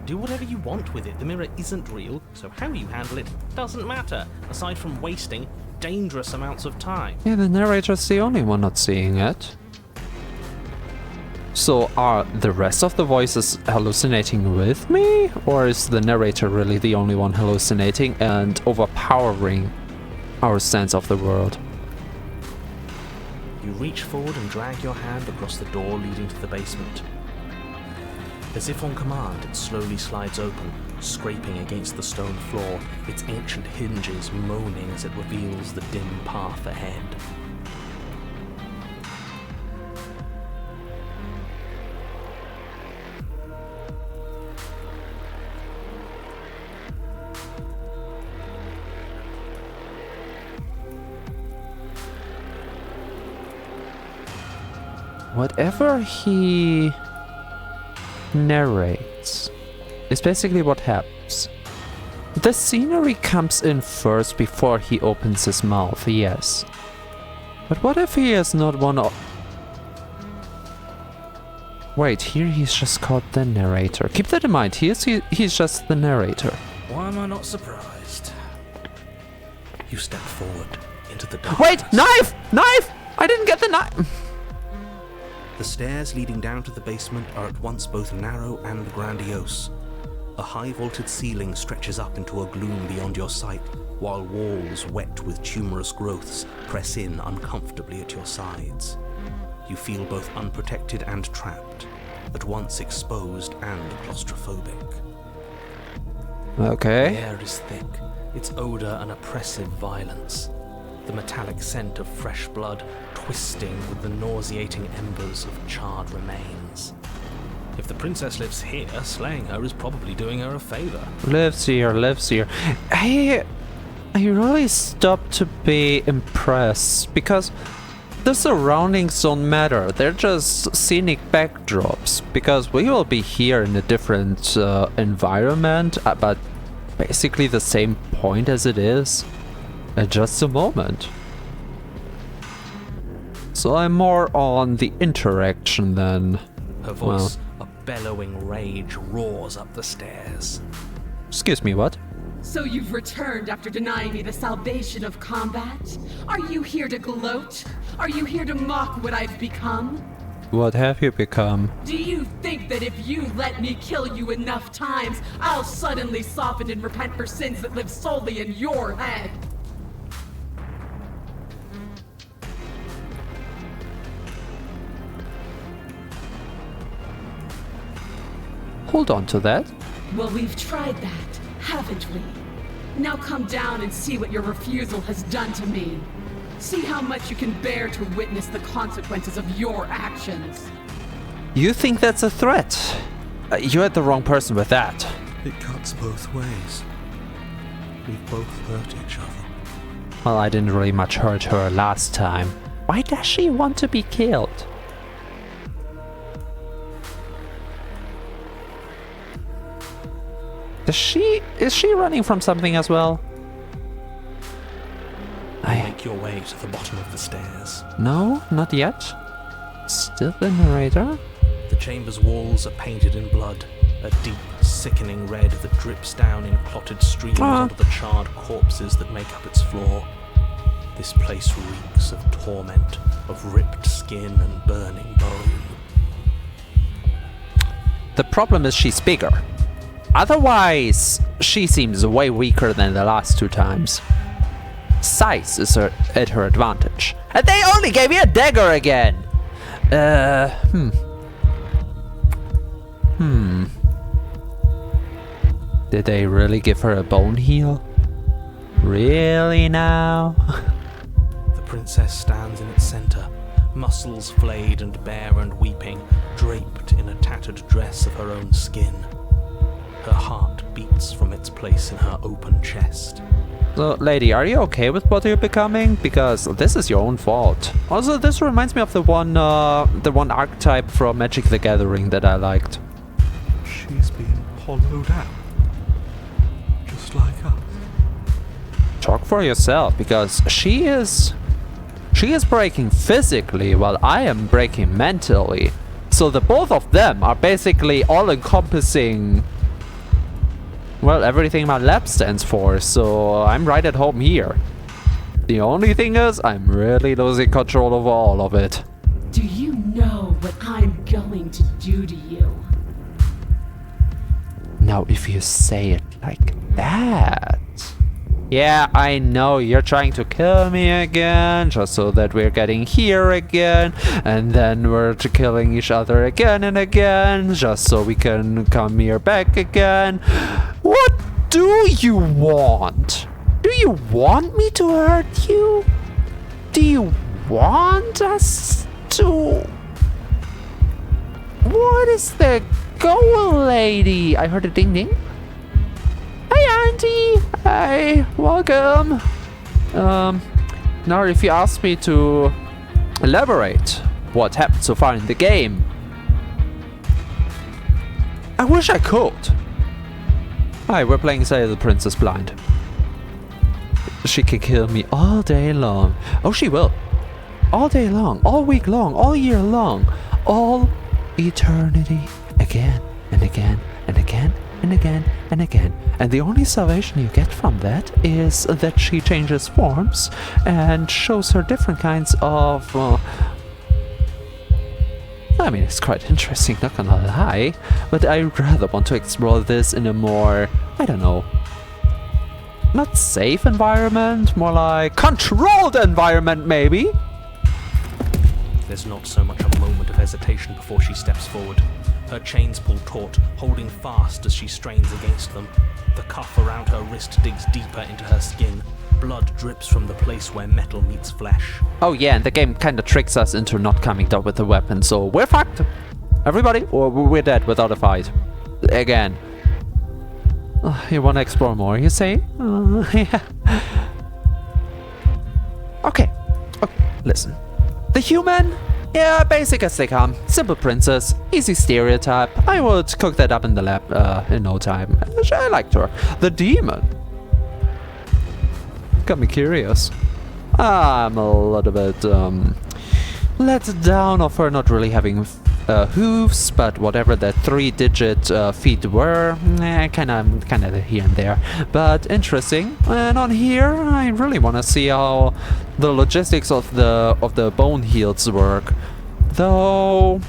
Do whatever you want with it. The mirror isn't real, so how you handle it doesn't matter, aside from wasting dangerous amounts of time. Yeah, the narrator's the only one not seeing it. So are the rest of the voices hallucinating with me? Or is the narrator really the only one hallucinating and overpowering our sense of the world? You reach forward and drag your hand across the door leading to the basement. As if on command, it slowly slides open, scraping against the stone floor, its ancient hinges moaning as it reveals the dim path ahead. Whatever he narrates is basically what happens. The scenery comes in first before he opens his mouth, yes. But what if he is not one of... Wait, here he's just called the narrator. Keep that in mind, he's just the narrator. Why am I not surprised? You step forward into the darkness. Wait! Knife! Knife! I didn't get the knife! The stairs leading down to the basement are at once both narrow and grandiose. A high-vaulted ceiling stretches up into a gloom beyond your sight, while walls wet with tumorous growths press in uncomfortably at your sides. You feel both unprotected and trapped, at once exposed and claustrophobic. Okay. The air is thick, its odour an oppressive violence. The metallic scent of fresh blood twisting with the nauseating embers of charred remains. If the princess lives here, slaying her is probably doing her a favour. Lives here, lives here. I really stopped to be impressed because the surroundings don't matter. They're just scenic backdrops because we will be here in a different environment, but basically the same point as it is at just a moment. So I'm more on the interaction than... Her voice, a bellowing rage, roars up the stairs. Excuse me, what? So you've returned after denying me the salvation of combat? Are you here to gloat? Are you here to mock what I've become? What have you become? Do you think that if you let me kill you enough times, I'll suddenly soften and repent for sins that live solely in your head? Hold on to that. Well, we've tried that, haven't we? Now come down and see what your refusal has done to me. See how much you can bear to witness the consequences of your actions. You think that's a threat? You had the wrong person with that. It cuts both ways. We've both hurt each other. Well, I didn't really much hurt her last time. Why does she want to be killed? Is she running from something as well? Make your way to the bottom of the stairs. No, not yet. Still the narrator? The chamber's walls are painted in blood, a deep, sickening red that drips down in clotted streams onto the charred corpses that make up its floor. This place reeks of torment, of ripped skin and burning bone. The problem is she's bigger. Otherwise, she seems way weaker than the last two times. Size is at her advantage. And they only gave me a dagger again! Did they really give her a bone heal? Really now? The princess stands in its center, muscles flayed and bare and weeping, draped in a tattered dress of her own skin. Her heart beats from its place in her open chest. So, lady, are you okay with what you're becoming? Because this is your own fault. Also, this reminds me of the one archetype from Magic the Gathering that I liked. She's being hollowed out. Just like us. Talk for yourself, because she is breaking physically while I am breaking mentally. So the both of them are basically all-encompassing, well, everything my lab stands for, so I'm right at home here. The only thing is, I'm really losing control over all of it. Do you know what I'm going to do to you? Now, if you say it like that... Yeah, I know, you're trying to kill me again, just so that we're getting here again, and then we're killing each other again and again, just so we can come here back again. What do you want? Do you want me to hurt you? Do you want us to... What is the goal, lady? I heard a ding ding. Hi, Auntie! Hi, welcome! Now if you ask me to elaborate what happened so far in the game, I wish I could. Hi, we're playing Say the Princess Blind. She can kill me all day long. Oh, she will. All day long, all week long, all year long, all eternity again and again and again and again and again. And the only salvation you get from that is that she changes forms and shows her different kinds of... I mean, it's quite interesting, not gonna lie, but I rather want to explore this in a more, I don't know, not safe environment, more like controlled environment maybe? There's not so much a moment of hesitation before she steps forward. Her chains pull taut, holding fast as she strains against them. The cuff around her wrist digs deeper into her skin. Blood drips from the place where metal meets flesh. Oh yeah, and the game kinda tricks us into not coming down with the weapon, so we're fucked! Everybody, or we're dead without a fight. Again. You wanna explore more, you say? Yeah. Okay, listen. The human? Yeah, basic as they come. Simple princess, easy stereotype. I would cook that up in the lab in no time. I liked her. The demon? Got me curious. I'm a little bit let down of her not really having hooves, but whatever the 3-digit feet were, kinda here and there. But interesting. And on here, I really want to see how the logistics of the bone heals work. Though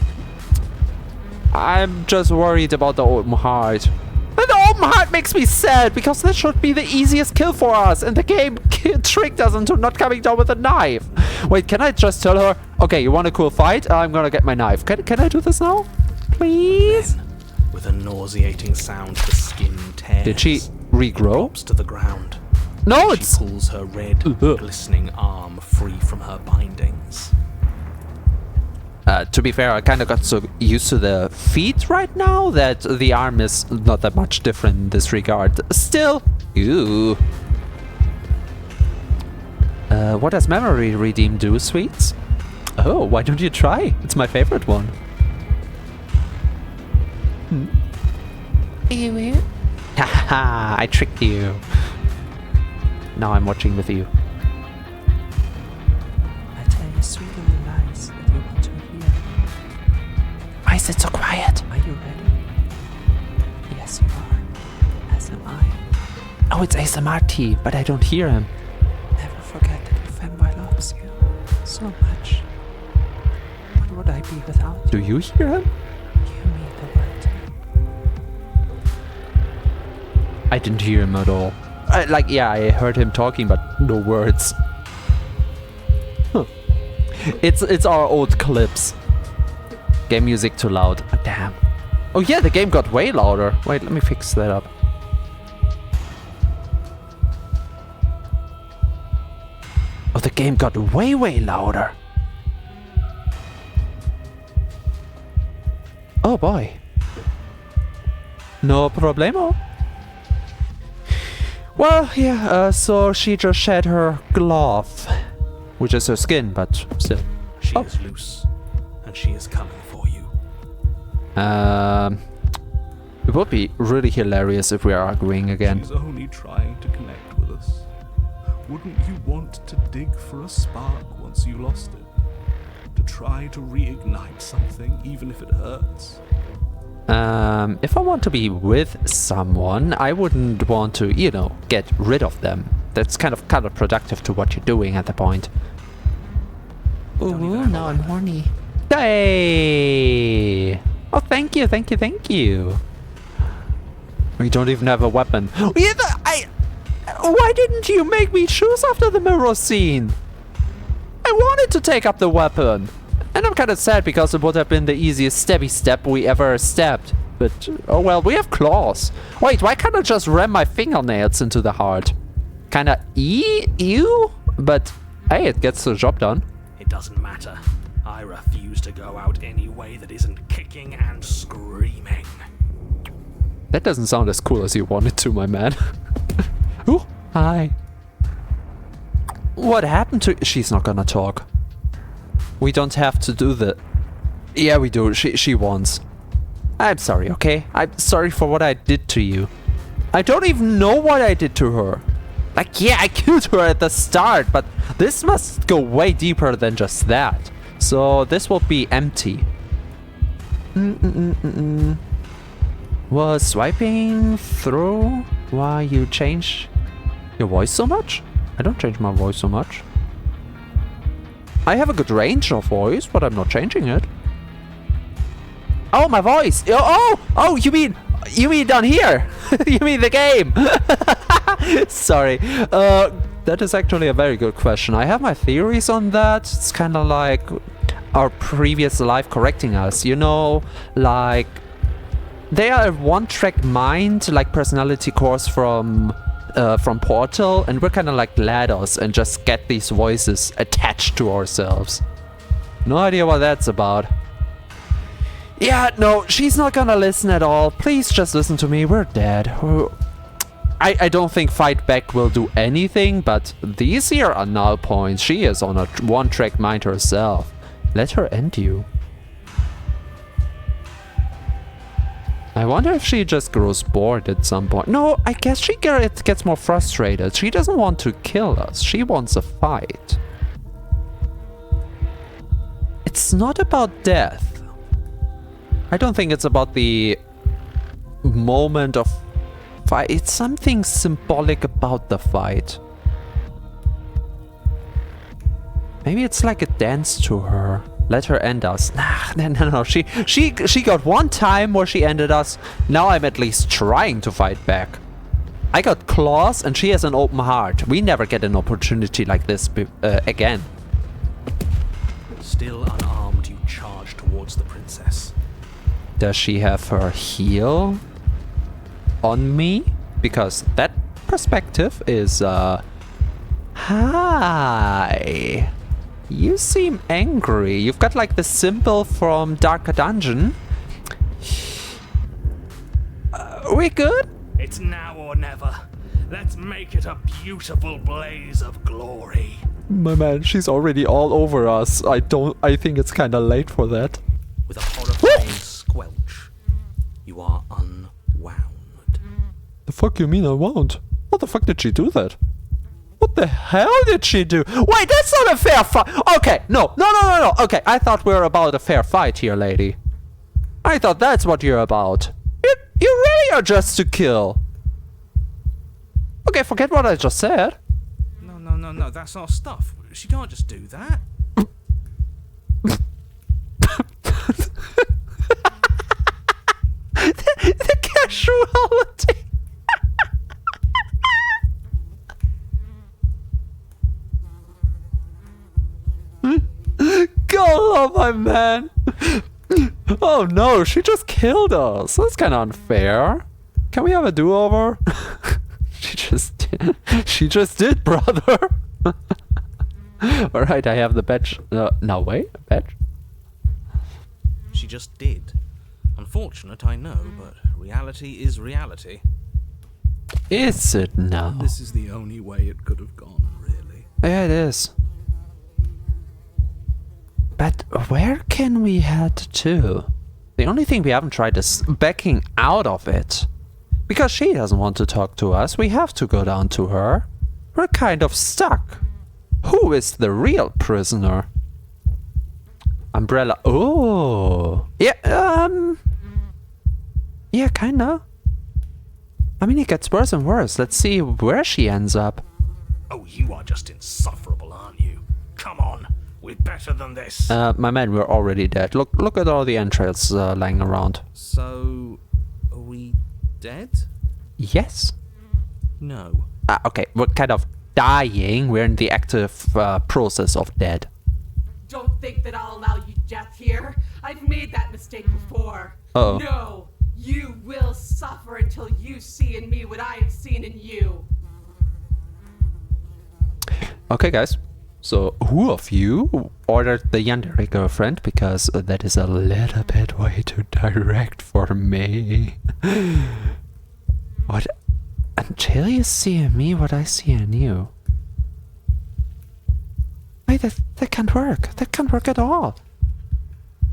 I'm just worried about the open heart. And the open heart makes me sad, because this should be the easiest kill for us, and the game tricked us into not coming down with a knife. Wait, can I just tell her, okay, you want a cool fight? I'm gonna get my knife. Can I do this now? Please? Then, with a nauseating sound, the skin tears. Did she regrow? Drops to the ground. No, She it's... pulls her red, glistening arm free from her bindings. To be fair, I kind of got so used to the feet right now that the arm is not that much different in this regard. Still, ew. What does Memory Redeem do, sweets? Oh, why don't you try? It's my favorite one. Haha, I tricked you. Now I'm watching with you. I tell you sweet little lies that you want to hear. Why is it so quiet? Are you ready? Yes, you are. As am I. Oh, it's ASMR T, but I don't hear him. Never forget that your fanboy loves you so much. What would I be without you? Do you hear him? You mean the world to me. I didn't hear him at all. I heard him talking, but no words. Huh. It's our old clips. Game music too loud. Oh, damn. Oh yeah, the game got way louder. Wait, let me fix that up. Oh, the game got way louder. Oh boy. No problemo. Well, yeah, so she just shed her glove, which is her skin, but still. She is loose, and she is coming for you. It would be really hilarious if we are arguing again. She's only trying to connect with us. Wouldn't you want to dig for a spark once you lost it? To try to reignite something, even if it hurts? If I want to be with someone, I wouldn't want to, you know, get rid of them. That's kind of counterproductive to what you're doing at the point. Ooh, now I'm horny. Hey! Oh, thank you. We don't even have a weapon. Why didn't you make me choose after the mirror scene? I wanted to take up the weapon. And I'm kind of sad because it would have been the easiest stabby step we ever stabbed. But, oh well, we have claws. Wait, why can't I just ram my fingernails into the heart? Kinda ew? But, hey, it gets the job done. It doesn't matter. I refuse to go out any way that isn't kicking and screaming. That doesn't sound as cool as you want it to, my man. Ooh, hi. What happened to... She's not gonna talk. We don't have to do the... Yeah, we do. She wants. I'm sorry, okay? I'm sorry for what I did to you. I don't even know what I did to her. Like, yeah, I killed her at the start, but this must go way deeper than just that. So this will be empty. Was swiping through why you change your voice so much? I don't change my voice so much. I have a good range of voice, but I'm not changing it. Oh, my voice! Oh! You mean down here? You mean the game? Sorry. That is actually a very good question. I have my theories on that. It's kind of like our previous life correcting us. You know, like they are a one-track mind, like personality cores from Portal, and we're kind of like ladders and just get these voices attached to ourselves. No idea what that's about. Yeah, no, she's not gonna listen at all. Please just listen to me. We're dead. I don't think fight back will do anything, but these here are null points. She is on a one-track mind herself. Let her end you. I wonder if she just grows bored at some point. No, I guess she gets more frustrated. She doesn't want to kill us. She wants a fight. It's not about death. I don't think it's about the moment of fight. It's something symbolic about the fight. Maybe it's like a dance to her. Let her end us. Nah, no. She got one time where she ended us. Now I'm at least trying to fight back. I got claws and she has an open heart. We never get an opportunity like this again. Still unarmed, you charge towards the princess. Does she have her heel on me? Because that perspective is, hi. You seem angry. You've got like the symbol from Darker Dungeon. We good? It's now or never. Let's make it a beautiful blaze of glory. My man, she's already all over us. I think it's kind of late for that. With a horrifying squelch, you are unwound. The fuck you mean unwound? What the fuck did she do that? What the hell did she do? Wait, that's not a fair fight. Okay, no. Okay, I thought we were about a fair fight here, lady. I thought that's what you're about. You really are just to kill. Okay, forget what I just said. No, that's our stuff. She can't just do that. the casualty. God, my man. Oh no, she just killed us. That's kind of unfair. Can we have a do-over? She just did, brother. Alright, I have the badge. No, wait, a badge? She just did. Unfortunate, I know, but reality is reality. Is it now? This is the only way it could have gone, really. Yeah, it is. But where can we head to? The only thing we haven't tried is backing out of it. Because she doesn't want to talk to us, we have to go down to her. We're kind of stuck. Who is the real prisoner? Umbrella. Oh. Yeah, yeah, kinda. I mean, it gets worse and worse. Let's see where she ends up. Oh, you are just insufferable, aren't you? Come on, we're better than this. My man, we're already dead. Look at all the entrails lying around. So, are we dead? Yes. No. Okay, we're kind of dying. We're in the active process of dead. Don't think that I'll allow you death here. I've made that mistake before. Uh-oh. No, you will suffer until you see in me what I have seen in you. Okay, guys. So, who of you ordered the yandere girlfriend? Because that is a little bit way too direct for me. What? Until you see in me what I see in you. Wait, that can't work. That can't work at all.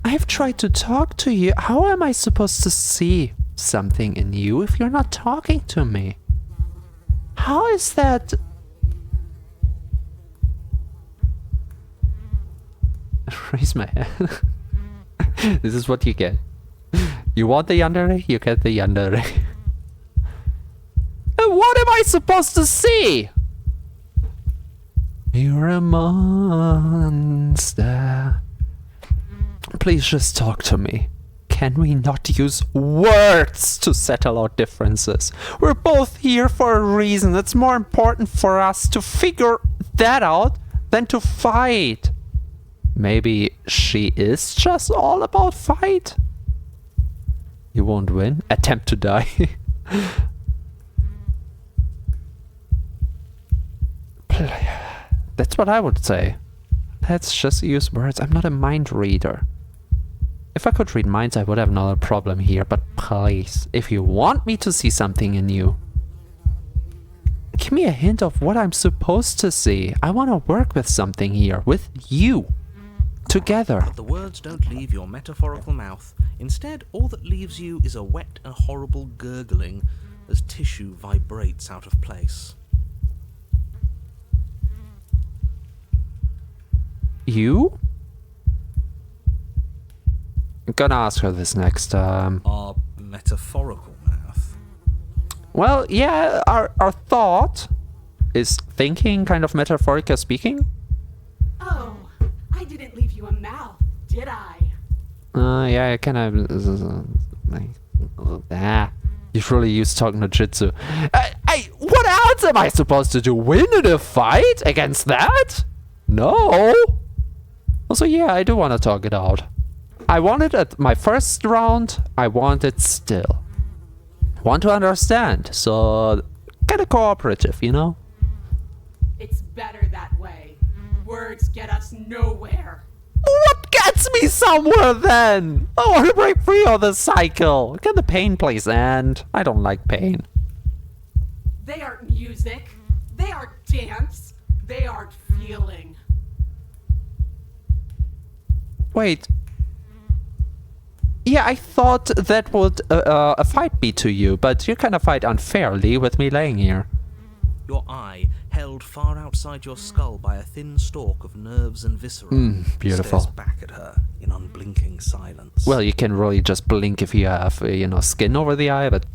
I've tried to talk to you. How am I supposed to see something in you if you're not talking to me? How is that? Raise my hand. This is what you get. You want the yandere? You get the yandere. And what am I supposed to see? You're a monster. Please just talk to me. Can we not use words to settle our differences? We're both here for a reason. It's more important for us to figure that out than to fight. Maybe she is just all about fight? You won't win. Attempt to die. That's what I would say. Let's just use words. I'm not a mind reader. If I could read minds, I would have another problem here. But please, if you want me to see something in you, give me a hint of what I'm supposed to see. I want to work with something here. With you. Together. But the words don't leave your metaphorical mouth. Instead, all that leaves you is a wet and horrible gurgling as tissue vibrates out of place. You? I'm gonna ask her this next. Our metaphorical mouth. Well, yeah, our thought is thinking, kind of metaphorical speaking. Oh, I didn't leave you a mouth, did I? Yeah, kind of. You really used talk no jutsu. What else am I supposed to do? Win in a fight against that? No. Also, yeah, I do want to talk it out. I want it at my first round. I want it still. Want to understand. So, kind of cooperative, you know? It's better that way. Words get us nowhere. What gets me somewhere then? I want to break free of the cycle. Can the pain please end? I don't like pain. They aren't music. They aren't dance. They aren't feeling. Wait. Yeah, I thought that would a fight be to you, but you kind of fight unfairly with me laying here. Your eye, held far outside your skull by a thin stalk of nerves and viscera, beautiful. stares back at her in unblinking silence. Well, you can really just blink if you have, skin over the eye, but...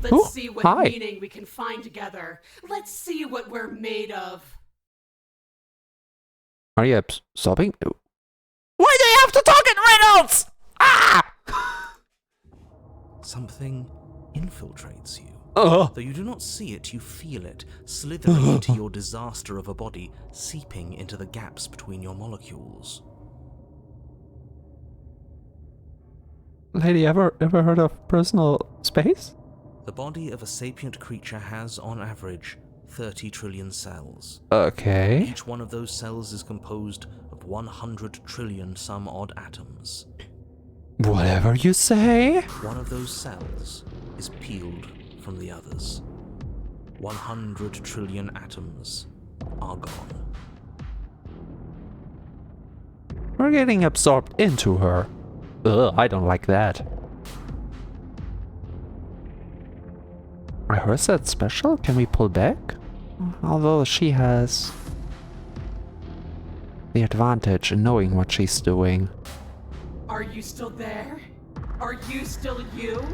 Let's see what hi. meaning we can find together. Let's see what we're made of. Are you sobbing? Why do you have to talk in riddles? Ah! Something infiltrates you. Uh-huh. Though you do not see it, you feel it, slithering into your disaster of a body, seeping into the gaps between your molecules. Lady, ever heard of personal space? The body of a sapient creature has, on average, 30 trillion cells. Okay. Each one of those cells is composed of 100 trillion some odd atoms. Whatever you say. One of those cells is peeled from the others. 100 trillion atoms are gone. We're getting absorbed into her. Ugh, I don't like that. Are hers that special? Can we pull back? Although she has the advantage in knowing what she's doing. Are you still there? Are you still you?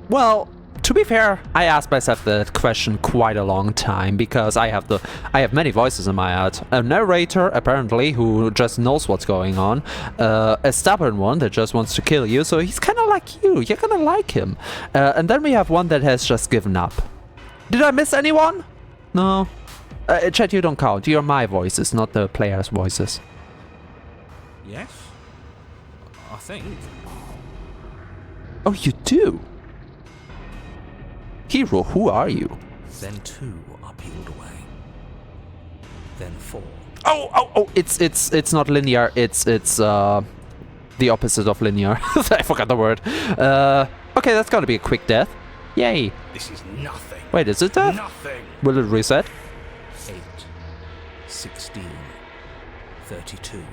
Well, to be fair, I asked myself that question quite a long time because I have many voices in my head. A narrator, apparently, who just knows what's going on. A stubborn one that just wants to kill you, so he's kind of like you. You're gonna like him. And then we have one that has just given up. Did I miss anyone? No. Chat, you don't count. You're my voices, not the players' voices. Yes? I think. Oh, you do? Hero, who are you? Then 2 are peeled away. Then 4. Oh! It's not linear. It's the opposite of linear. I forgot the word. Okay, that's gotta be a quick death. Yay! This is nothing. Wait, is it death? Nothing. Will it reset? 8, 16, 32,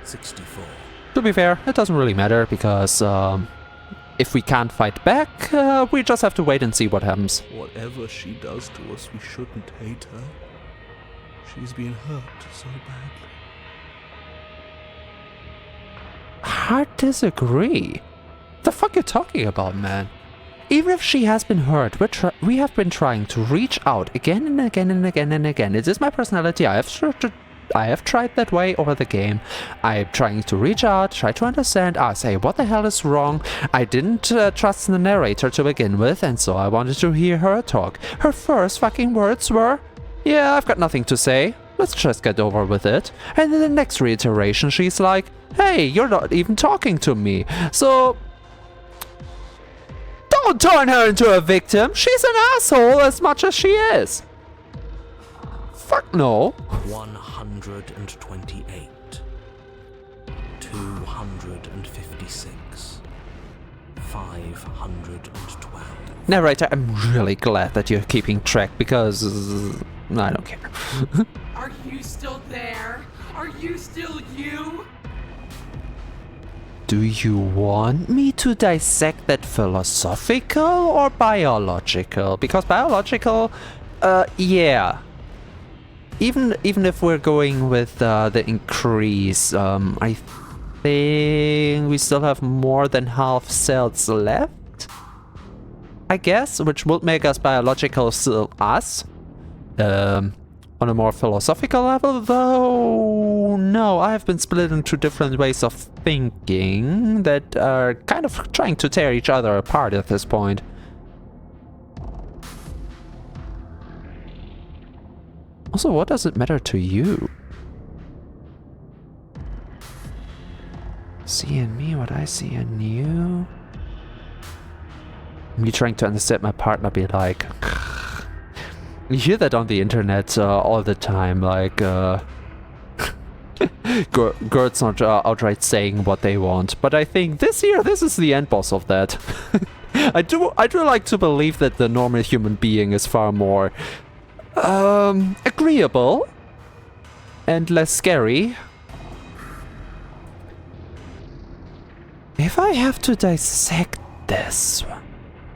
64. To be fair, it doesn't really matter because if we can't fight back, we just have to wait and see what happens. Whatever she does to us, we shouldn't hate her. She's been hurt so badly. hard disagree. The fuck you talking about, man? Even if she has been hurt, we have been trying to reach out again and again and again and again. It is my personality. I have tried that way over the game. I'm trying to reach out, try to understand, say what the hell is wrong. I didn't trust the narrator to begin with, and so I wanted to hear her talk. Her first fucking words were, yeah, I've got nothing to say. Let's just get over with it. And in the next reiteration, she's like, hey, you're not even talking to me. So don't turn her into a victim. She's an asshole as much as she is. Fuck no. 128. 256. 512. Narrator, I'm really glad that you're keeping track because I don't care. Are you still there? Are you still you? Do you want me to dissect that philosophical or biological? Because biological, yeah. Even if we're going with the increase, I think we still have more than half cells left, I guess, which would make us biological still us. On a more philosophical level, though, no, I have been split into different ways of thinking that are kind of trying to tear each other apart at this point. Also, what does it matter to you? See in me what I see in you? Me trying to understand my partner be like... You hear that on the internet all the time, like, girls not outright saying what they want. But I think this is the end boss of that. I do like to believe that the normal human being is far more agreeable and less scary. If I have to dissect this,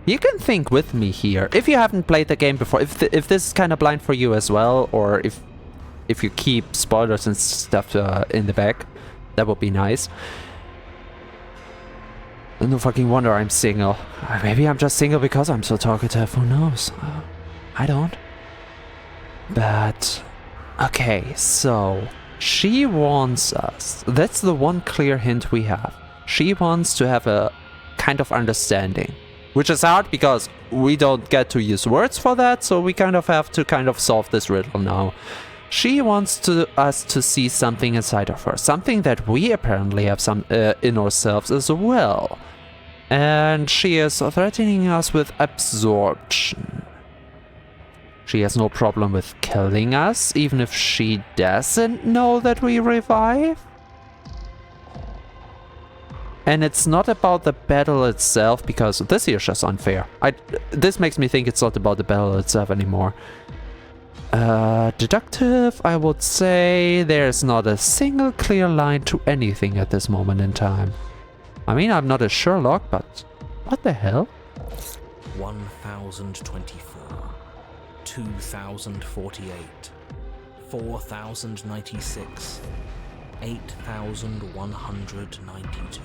you can think with me here. If you haven't played the game before, if this is kind of blind for you as well, or if you keep spoilers and stuff in the back, that would be nice. No fucking wonder I'm single. Maybe I'm just single because I'm so talkative. Who knows? I don't. But okay, so she wants us. That's the one clear hint we have. She wants to have a kind of understanding. Which is hard because we don't get to use words for that, so we kind of have to solve this riddle now. She wants us to see something inside of her, something that we apparently have some in ourselves as well. And she is threatening us with absorption. She has no problem with killing us, even if she doesn't know that we revive. And it's not about the battle itself, because this here is just unfair. This makes me think it's not about the battle itself anymore. Deductive, I would say there's not a single clear line to anything at this moment in time. I mean, I'm not a Sherlock, but what the hell? 1024, 2048, 4096, 8192.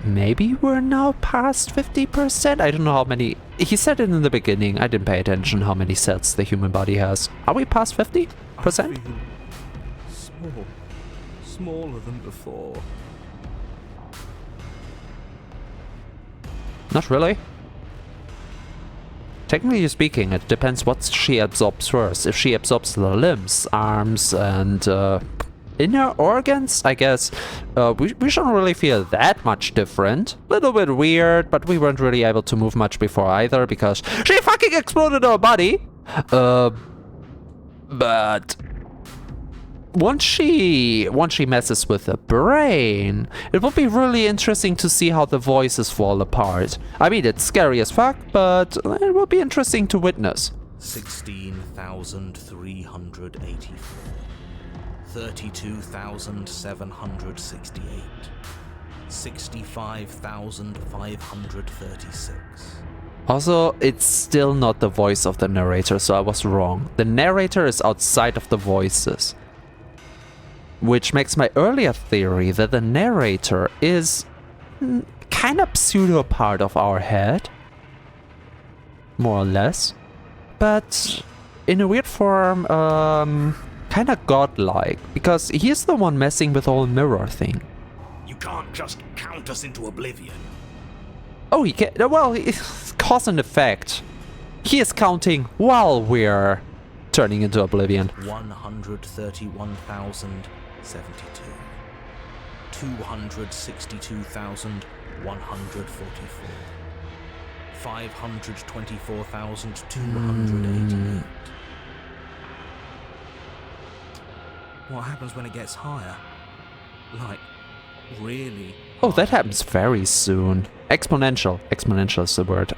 Maybe we're now past 50%? I don't know how many... He said it in the beginning. I didn't pay attention how many cells the human body has. Are we past 50%? I feel small. Smaller than before. Not really. Technically speaking, it depends what she absorbs first. If she absorbs the limbs, arms, and inner organs, I guess we shouldn't really feel that much different. Little bit weird, but we weren't really able to move much before either because she fucking exploded our body. But once she messes with the brain, it will be really interesting to see how the voices fall apart. I mean, it's scary as fuck, but it will be interesting to witness. 16,384. 32,768, 65,536. Also, it's still not the voice of the narrator, so I was wrong. The narrator is outside of the voices. which makes my earlier theory that the narrator is kind of pseudo part of our head. More or less. But in a weird form, kind of godlike, because he's the one messing with the whole mirror thing. You can't just count us into oblivion. Oh, he can. Well, it's cause and effect. He is counting while we're turning into oblivion. 131,072. 262,144. 524,288. What happens when it gets higher? Like, really? Oh, that happens very soon. Exponential. Exponential is the word.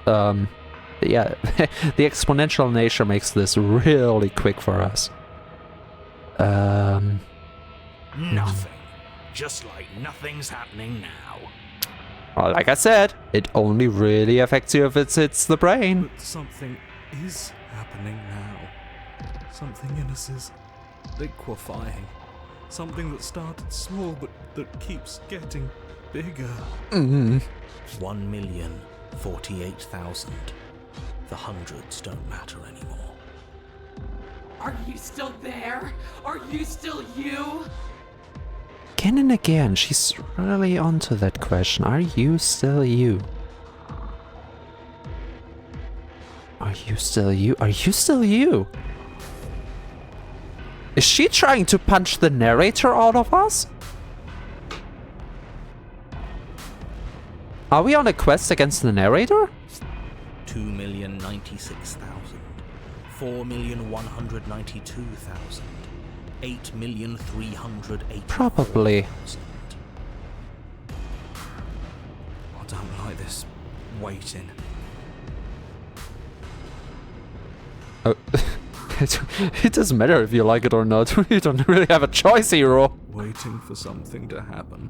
Yeah, the exponential nature makes this really quick for us. Nothing. Just like nothing's happening now. Well, like I said, it only really affects you if it hits the brain. But something is happening now. Something in us is liquefying. Something that started small but that keeps getting bigger. 1,048,000. The hundreds don't matter anymore. Are you still there? Are you still you? Again and again, she's really onto that question. Are you still you? Are you still you? Are you still you? Is she trying to punch the narrator out of us? Are we on a quest against the narrator? 2,096,000. 4,192,000. 8,380,000. Probably. I don't like this waiting. Oh, it doesn't matter if you like it or not. You don't really have a choice, hero. Waiting for something to happen.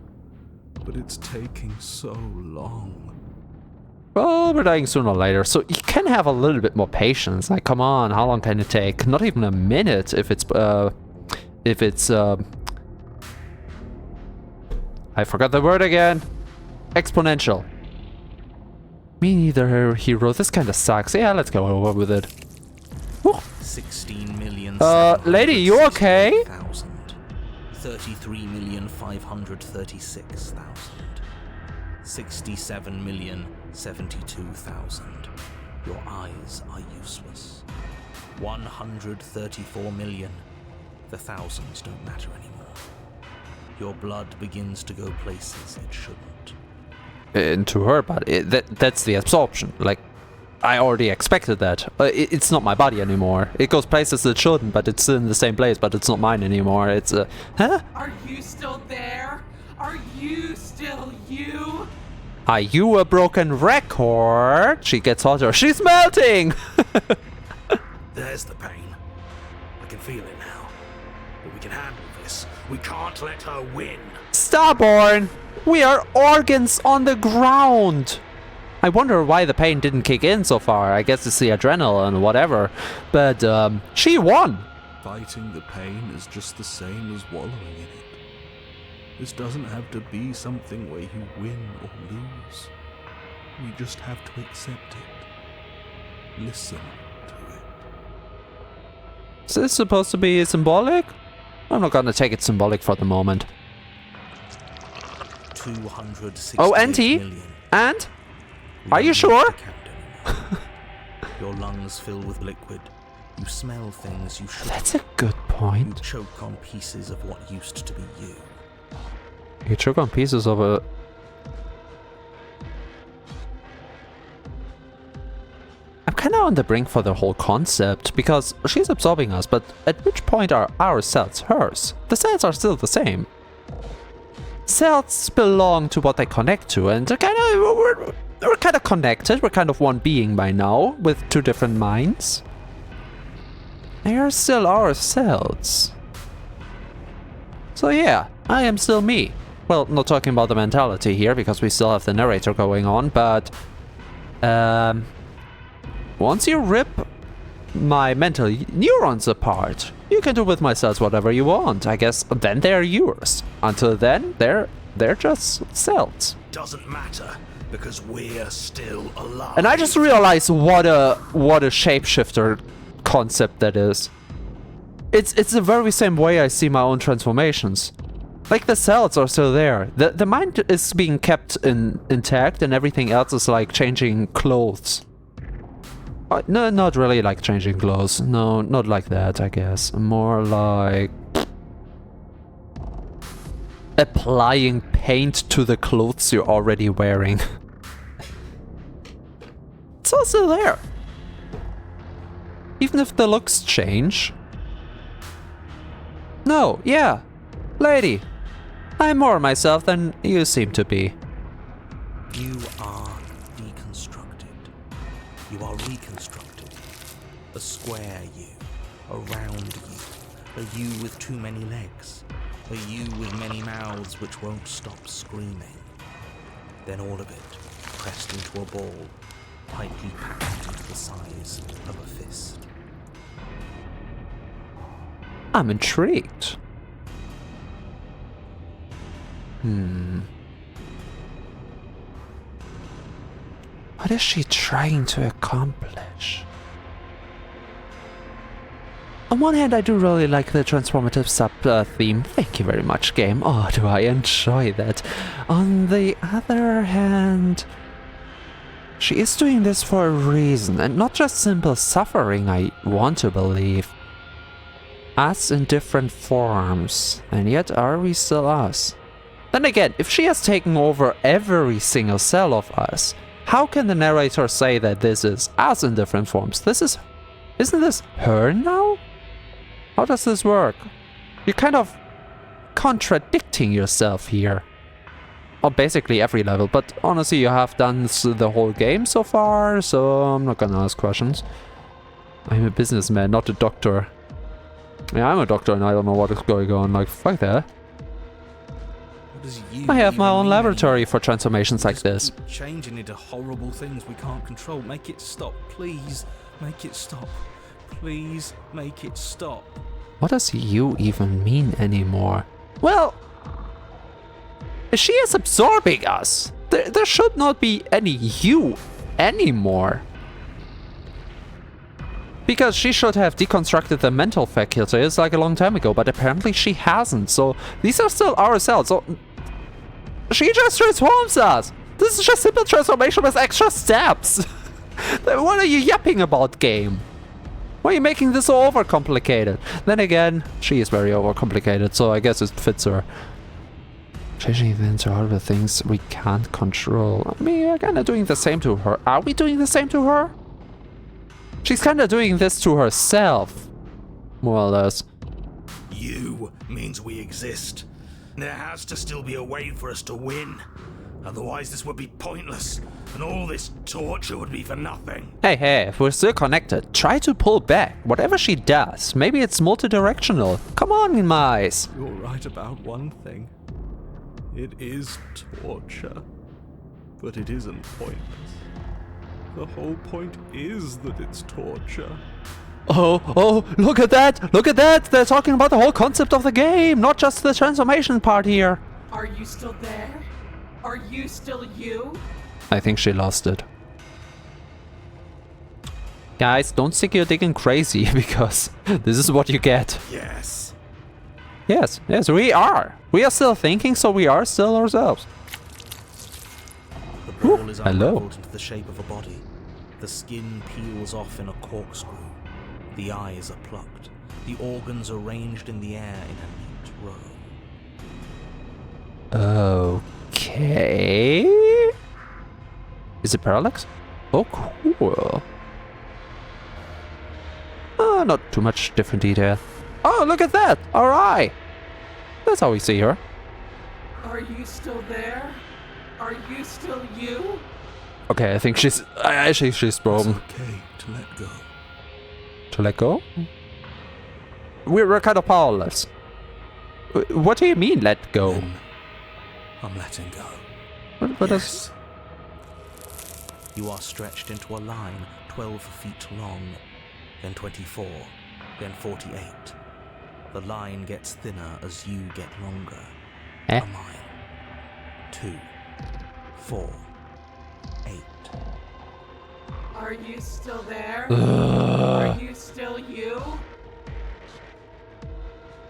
But it's taking so long. Well, we're dying sooner or later, so you can have a little bit more patience. Like, come on, how long can it take? Not even a minute if it's, I forgot the word again. Exponential. Me neither, hero. This kind of sucks. Yeah, let's go over with it. Woo. 16 million. Lady, you okay? 33,536,000. 67,072,000. Your eyes are useless. 134 million. The thousands don't matter anymore. Your blood begins to go places it shouldn't. Into her body. That's the absorption. Like, I already expected that. It's not my body anymore. It goes places it shouldn't, but it's in the same place, but it's not mine anymore. It's, huh? Are you still there? Are you still you? Are you a broken record? She gets hotter. She's melting! There's the pain. I can feel it now. But we can handle this. We can't let her win. Starborn! We are organs on the ground! I wonder why the pain didn't kick in so far. I guess it's the adrenaline, whatever. But, she won! Fighting the pain is just the same as wallowing in it. This doesn't have to be something where you win or lose. You just have to accept it. Listen to it. Is this supposed to be symbolic? I'm not gonna take it symbolic for the moment. 260 Oh, Auntie? million. And? We Are you don't sure? need to count anymore. Your lungs fill with liquid. You smell things you shouldn't. That's a good You point. choke on pieces of what used to be you. You choke on pieces of a... I'm kinda on the brink for the whole concept, because she's absorbing us, but at which point are our cells hers? The cells are still the same. Cells belong to what they connect to, and we're kind of connected. We're kind of one being by now, with two different minds. They are still our cells. So yeah, I am still me. Well, not talking about the mentality here, because we still have the narrator going on, but... once you rip my mental neurons apart. You can do with my cells whatever you want. I guess then they're yours. Until then, they're just cells. Doesn't matter, because we're still alive. And I just realized what a shapeshifter concept that is. It's the very same way I see my own transformations. Like, the cells are still there. The mind is being kept intact, and everything else is like changing clothes. No, not really like changing clothes. No, not like that, I guess. More like applying paint to the clothes you're already wearing. It's all still there. Even if the looks change. No, yeah. Lady, I'm more myself than you seem to be. You are deconstructed. You are reconstructed. A square you. A round you. A you with too many legs. A you with many mouths which won't stop screaming. Then all of it pressed into a ball, tightly packed into the size of a fist. I'm intrigued. What is she trying to accomplish? On one hand, I do really like the transformative sub-theme. Thank you very much, game. Oh, do I enjoy that. On the other hand, she is doing this for a reason, and not just simple suffering, I want to believe. Us in different forms, and yet are we still us? Then again, if she has taken over every single cell of us, how can the narrator say that this is us in different forms? Isn't this her now? How does this work? You're kind of contradicting yourself here. Or basically every level, but honestly you have done the whole game so far, so I'm not gonna ask questions. I'm a businessman, not a doctor. Yeah, I'm a doctor and I don't know what is going on, like, fuck that. I have my own laboratory for transformations like this. Changing into horrible things we can't control. Make it stop, please. Make it stop. Please make it stop. What does you even mean anymore? Well, she is absorbing us. There should not be any you anymore. Because she should have deconstructed the mental faculties like a long time ago, but apparently she hasn't. So these are still our cells. So she just transforms us. This is just simple transformation with extra steps. What are you yapping about, game? Why are you making this so overcomplicated? Then again, she is very overcomplicated, so I guess it fits her. Changing into horrible things we can't control. I mean, we're kinda doing the same to her. Are we doing the same to her? She's kinda doing this to herself. More or less. You means we exist. There has to still be a way for us to win. Otherwise this would be pointless, and all this torture would be for nothing. Hey, if we're still connected, try to pull back. Whatever she does, maybe it's multi-directional. Come on, my eyes. You're right about one thing. It is torture. But it isn't pointless. The whole point is that it's torture. Oh, look at that! Look at that! They're talking about the whole concept of the game, not just the transformation part here. Are you still there? Are you still you? I think she lost it. Guys, don't think you're digging crazy, because this is what you get. Yes. Yes, we are. We are still thinking, so we are still ourselves. The ball is hello. unraveled into the shape of a body. The skin peels off in a corkscrew. The eyes are plucked. The organs arranged in the air in a neat row. Okay. Is it parallax? Oh, cool. Not too much different detail. Oh, look at that! Alright! That's how we see her. Are you still there? Are you still you? Okay, I think she's broken. It's okay to let go. To let go? We're kind of powerless. What do you mean, let go? Then I'm letting go. What Yes. You are stretched into a line 12 feet long. then 24, then 48. The line gets thinner as you get longer. Eh? A mile. 2, 4, 8. Are you still there? Are you still you?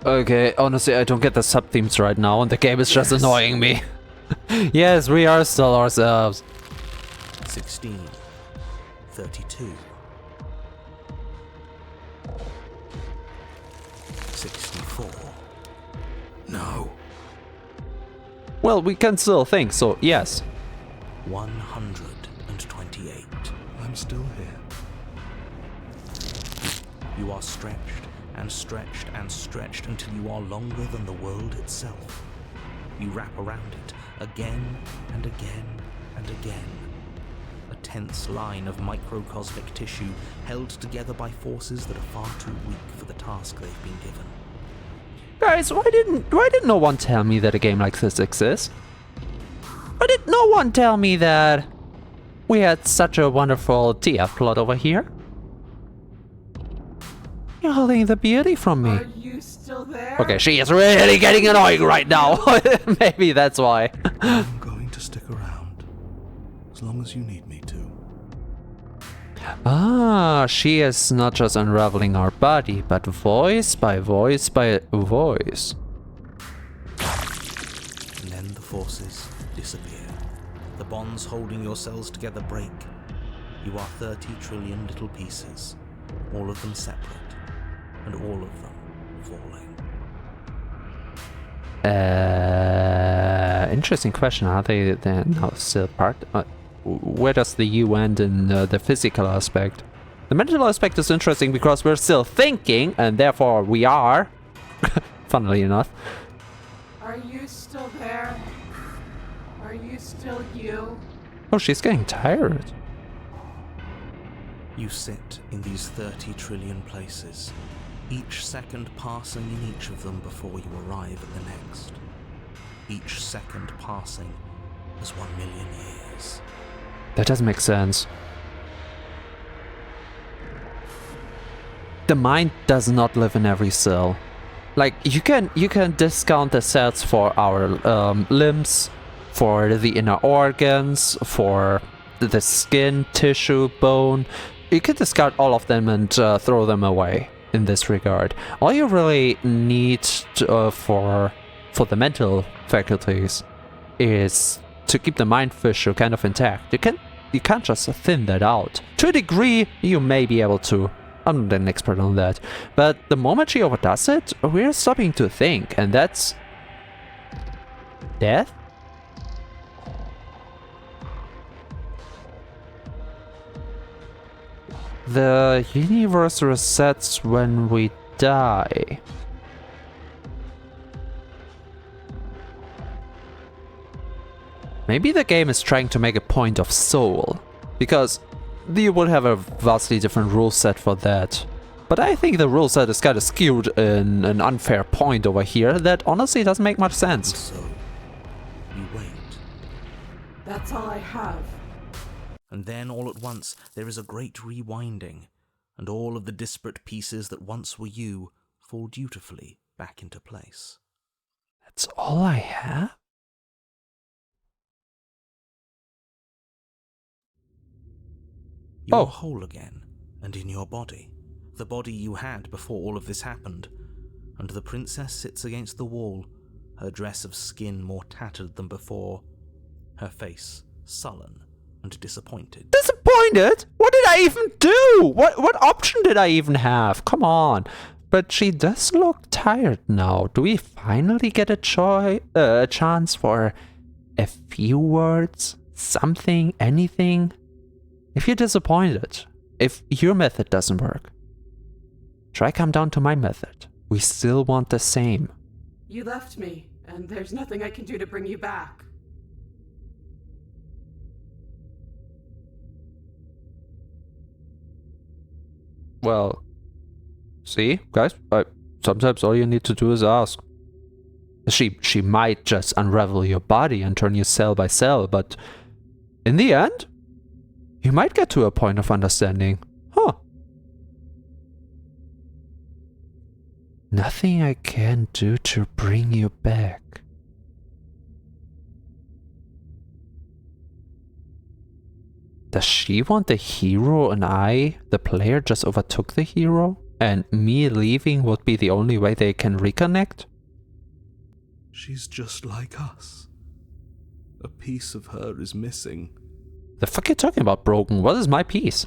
Okay, honestly, I don't get the sub-themes right now, and the game is just annoying me. Yes, we are still ourselves. 16, 32, 64. No. Well, we can still think, so yes. 128. I'm still here. You are stretched and stretched and stretched until you are longer than the world itself. You wrap around it again and again and again. A tense line of microcosmic tissue held together by forces that are far too weak for the task they've been given. Guys, why did no one tell me that a game like this exists? Why did no one tell me that we had such a wonderful TF plot over here? You're holding the beauty from me. Are you still there? Okay, she is really getting annoying right now. Maybe that's why. I'm going to stick around. As long as you need me to. Ah, she is not just unraveling our body, but voice by voice by voice. And then the forces disappear. The bonds holding your cells together break. You are 30 trillion little pieces, all of them separate, and all of them falling. Interesting question. Are they then now still part? Where does the U end in the physical aspect? The mental aspect is interesting because we're still thinking, and therefore we are. Funnily enough. Are you still there? Are you still you? Oh, she's getting tired. You sit in these 30 trillion places, each second passing in each of them before you arrive at the next. Each second passing as 1 million years. That doesn't make sense. The mind does not live in every cell. Like, you can discount the cells for our limbs, for the inner organs, for the skin, tissue, bone. You can discard all of them and throw them away in this regard. All you really need for the mental faculties is to keep the mind tissue kind of intact. You can't just thin that out. To a degree, you may be able to. I'm not an expert on that. But the moment she overdoes it, we're stopping to think, and that's death? The universe resets when we die. Maybe the game is trying to make a point of soul, because you would have a vastly different rule set for that. But I think the rule set is kind of skewed in an unfair point over here that honestly doesn't make much And sense. so, you wait. That's all I have. And then all at once there is a great rewinding, and all of the disparate pieces that once were you fall dutifully back into place. That's all I have? You're Oh. whole again, and in your body, the body you had before all of this happened, and the princess sits against the wall, her dress of skin more tattered than before, her face sullen and disappointed. Disappointed? What did I even do? What option did I even have? Come on. But she does look tired now. Do we finally get a chance for a few words? Something? Anything? If you're disappointed, if your method doesn't work, try come down to my method. We still want the same. You left me, and there's nothing I can do to bring you back. Well, see, guys, sometimes all you need to do is ask. She might just unravel your body and turn you cell by cell, but in the end, you might get to a point of understanding. Huh. Nothing I can do to bring you back. Does she want the hero and I, the player, just overtook the hero? And me leaving would be the only way they can reconnect? She's just like us. A piece of her is missing. The fuck are you talking about, Broken? What is my piece?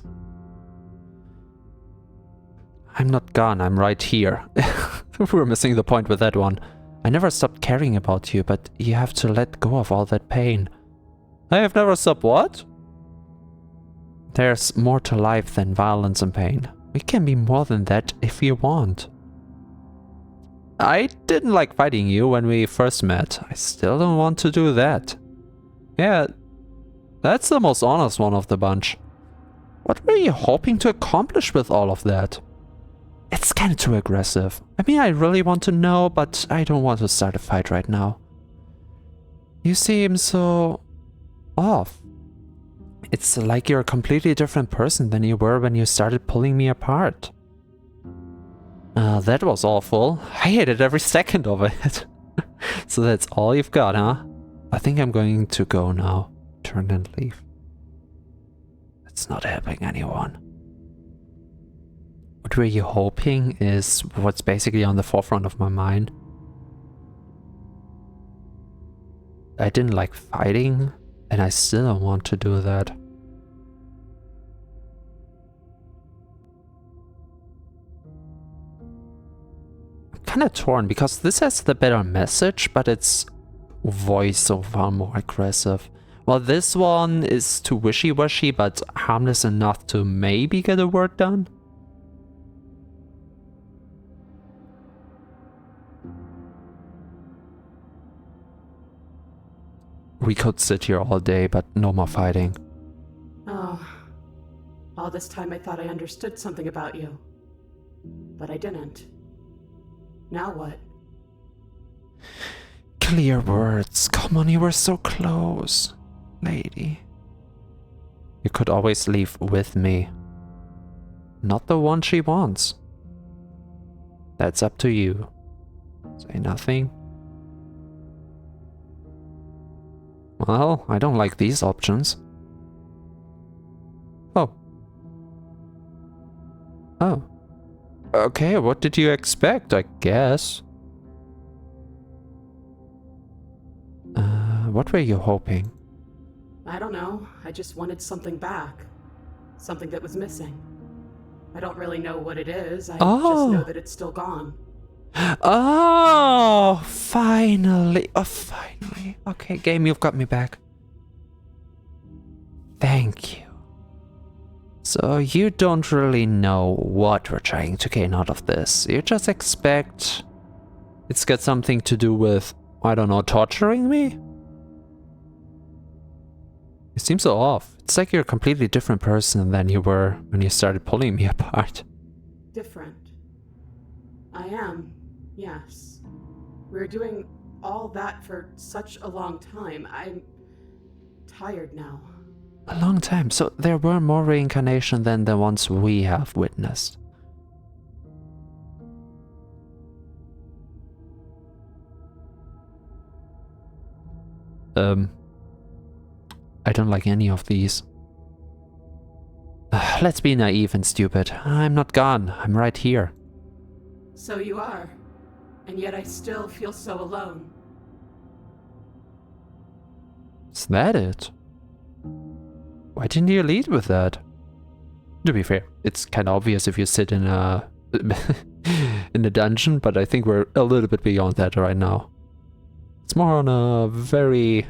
I'm not gone, I'm right here. We're missing the point with that one. I never stopped caring about you, but you have to let go of all that pain. I have never stopped what? There's more to life than violence and pain. We can be more than that if you want. I didn't like fighting you when we first met. I still don't want to do that. Yeah, that's the most honest one of the bunch. What were you hoping to accomplish with all of that? It's kinda too aggressive. I mean, I really want to know, but I don't want to start a fight right now. You seem so off. It's like you're a completely different person than you were when you started pulling me apart. That was awful. I hated every second of it. So that's all you've got, huh? I think I'm going to go now. Turn and leave. It's not helping anyone. What were you hoping is what's basically on the forefront of my mind. I didn't like fighting, and I still don't want to do that. I'm kinda torn because this has the better message, but its voice so far more aggressive. Well, this one is too wishy-washy, but harmless enough to maybe get a word done. We could sit here all day, but no more fighting. Oh, all this time I thought I understood something about you. But I didn't. Now what? Clear words. Come on, you were so close, lady. You could always leave with me. Not the one she wants. That's up to you. Say nothing. Well, I don't like these options. Oh. Oh. Okay, what did you expect, I guess? What were you hoping? I don't know. I just wanted something back. Something that was missing. I don't really know what it is. I just know that it's still gone. Oh, finally. Oh, finally. Okay, game, you've got me back. Thank you. So you don't really know what we're trying to gain out of this. You just expect it's got something to do with, I don't know, torturing me? You seem so off. It's like you're a completely different person than you were when you started pulling me apart. Different. I am, yes. We're doing all that for such a long time. I'm tired now. A long time, so there were more reincarnation than the ones we have witnessed. I don't like any of these. Let's be naive and stupid. I'm not gone. I'm right here. So you are. And yet I still feel so alone. Is that it? Why didn't you lead with that? To be fair, it's kind of obvious if you sit in a in a dungeon, but I think we're a little bit beyond that right now. It's more on a very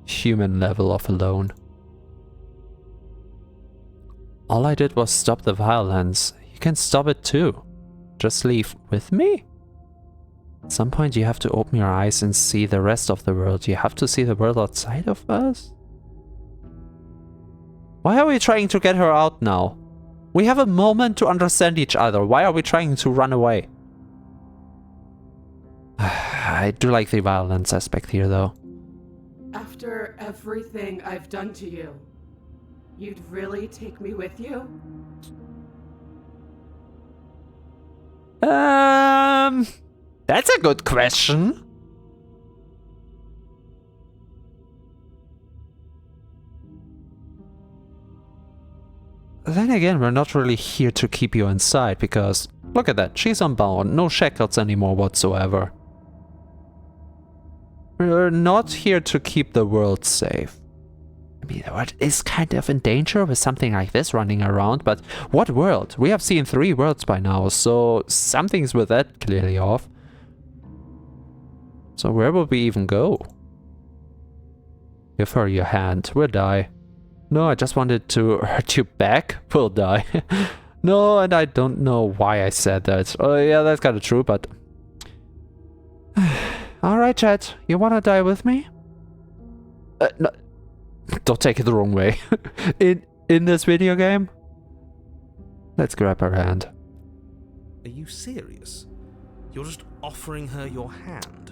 human level of alone. All I did was stop the violence. You can stop it too. Just leave with me? At some point you have to open your eyes and see the rest of the world. You have to see the world outside of us? Why are we trying to get her out now? We have a moment to understand each other. Why are we trying to run away? I do like the violence aspect here though. After everything I've done to you, you'd really take me with you? That's a good question. Then again, we're not really here to keep you inside, because look at that, she's unbound, no shackles anymore whatsoever. We're not here to keep the world safe. I mean, the world is kind of in danger with something like this running around, but what world? We have seen 3 worlds by now, so something's with that clearly off. So where will we even go? Give her your hand, we'll die. No, I just wanted to hurt you back, we'll die. No, and I don't know why I said that. Oh yeah, that's kind of true, but... Alright, chat, you wanna die with me? No. Don't take it the wrong way. in this video game? Let's grab her hand. Are you serious? You're just offering her your hand?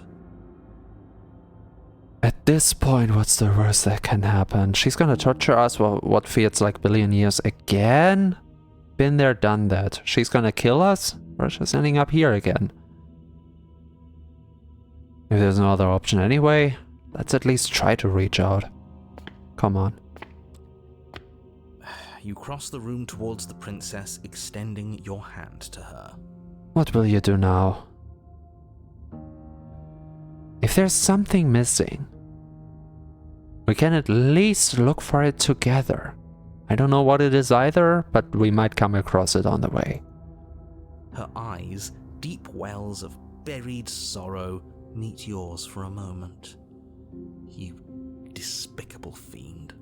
At this point, what's the worst that can happen? She's gonna torture us for what feels like a billion years again? Been there, done that. She's gonna kill us? We're just ending up here again. If there's no other option anyway, let's at least try to reach out. Come on. You cross the room towards the princess, extending your hand to her. What will you do now? If there's something missing, we can at least look for it together. I don't know what it is either, but we might come across it on the way. Her eyes, deep wells of buried sorrow, meet yours for a moment. You despicable fiend.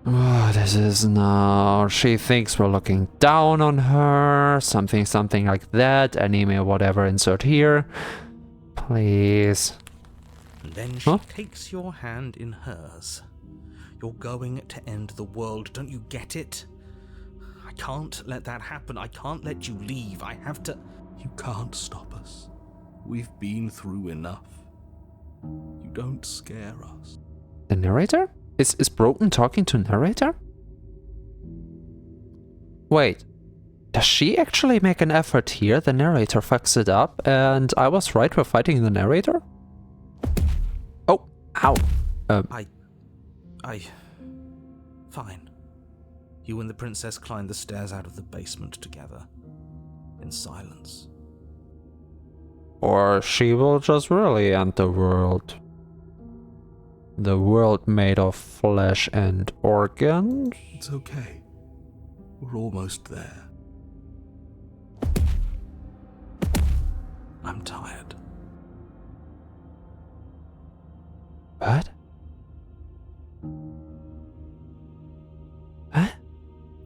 Oh, this is now... She thinks we're looking down on her, something like that, anime or whatever, insert here. Please. And then she takes your hand in hers. You're going to end the world, don't you get it? I can't let that happen, I can't let you leave, I have to... You can't stop us. We've been through enough. You don't scare us. The narrator? Is Broken talking to narrator? Wait. Does she actually make an effort here? The narrator fucks it up, and I was right for fighting the narrator? Oh, ow. Fine. You and the princess climb the stairs out of the basement together. In silence. Or she will just really end the world. The world made of flesh and organs? It's okay. We're almost there. I'm tired. What? What?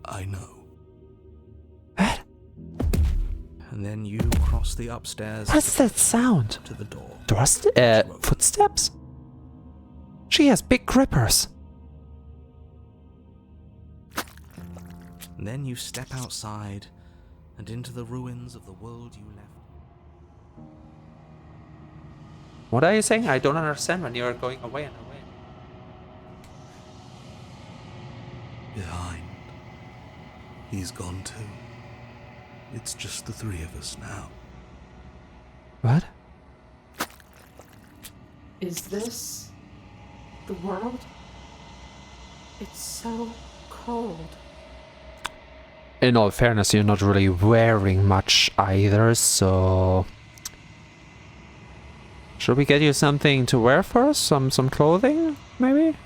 I know. What? And then you cross the upstairs. What's that sound? To the door. Footsteps? She has big grippers. And then you step outside and into the ruins of the world you left. What are you saying? I don't understand when you're going away and away. Behind. He's gone too. It's just the 3 of us now. What? Is this the world? It's so cold. In all fairness, you're not really wearing much either, so... Should we get you something to wear first? Some clothing, maybe?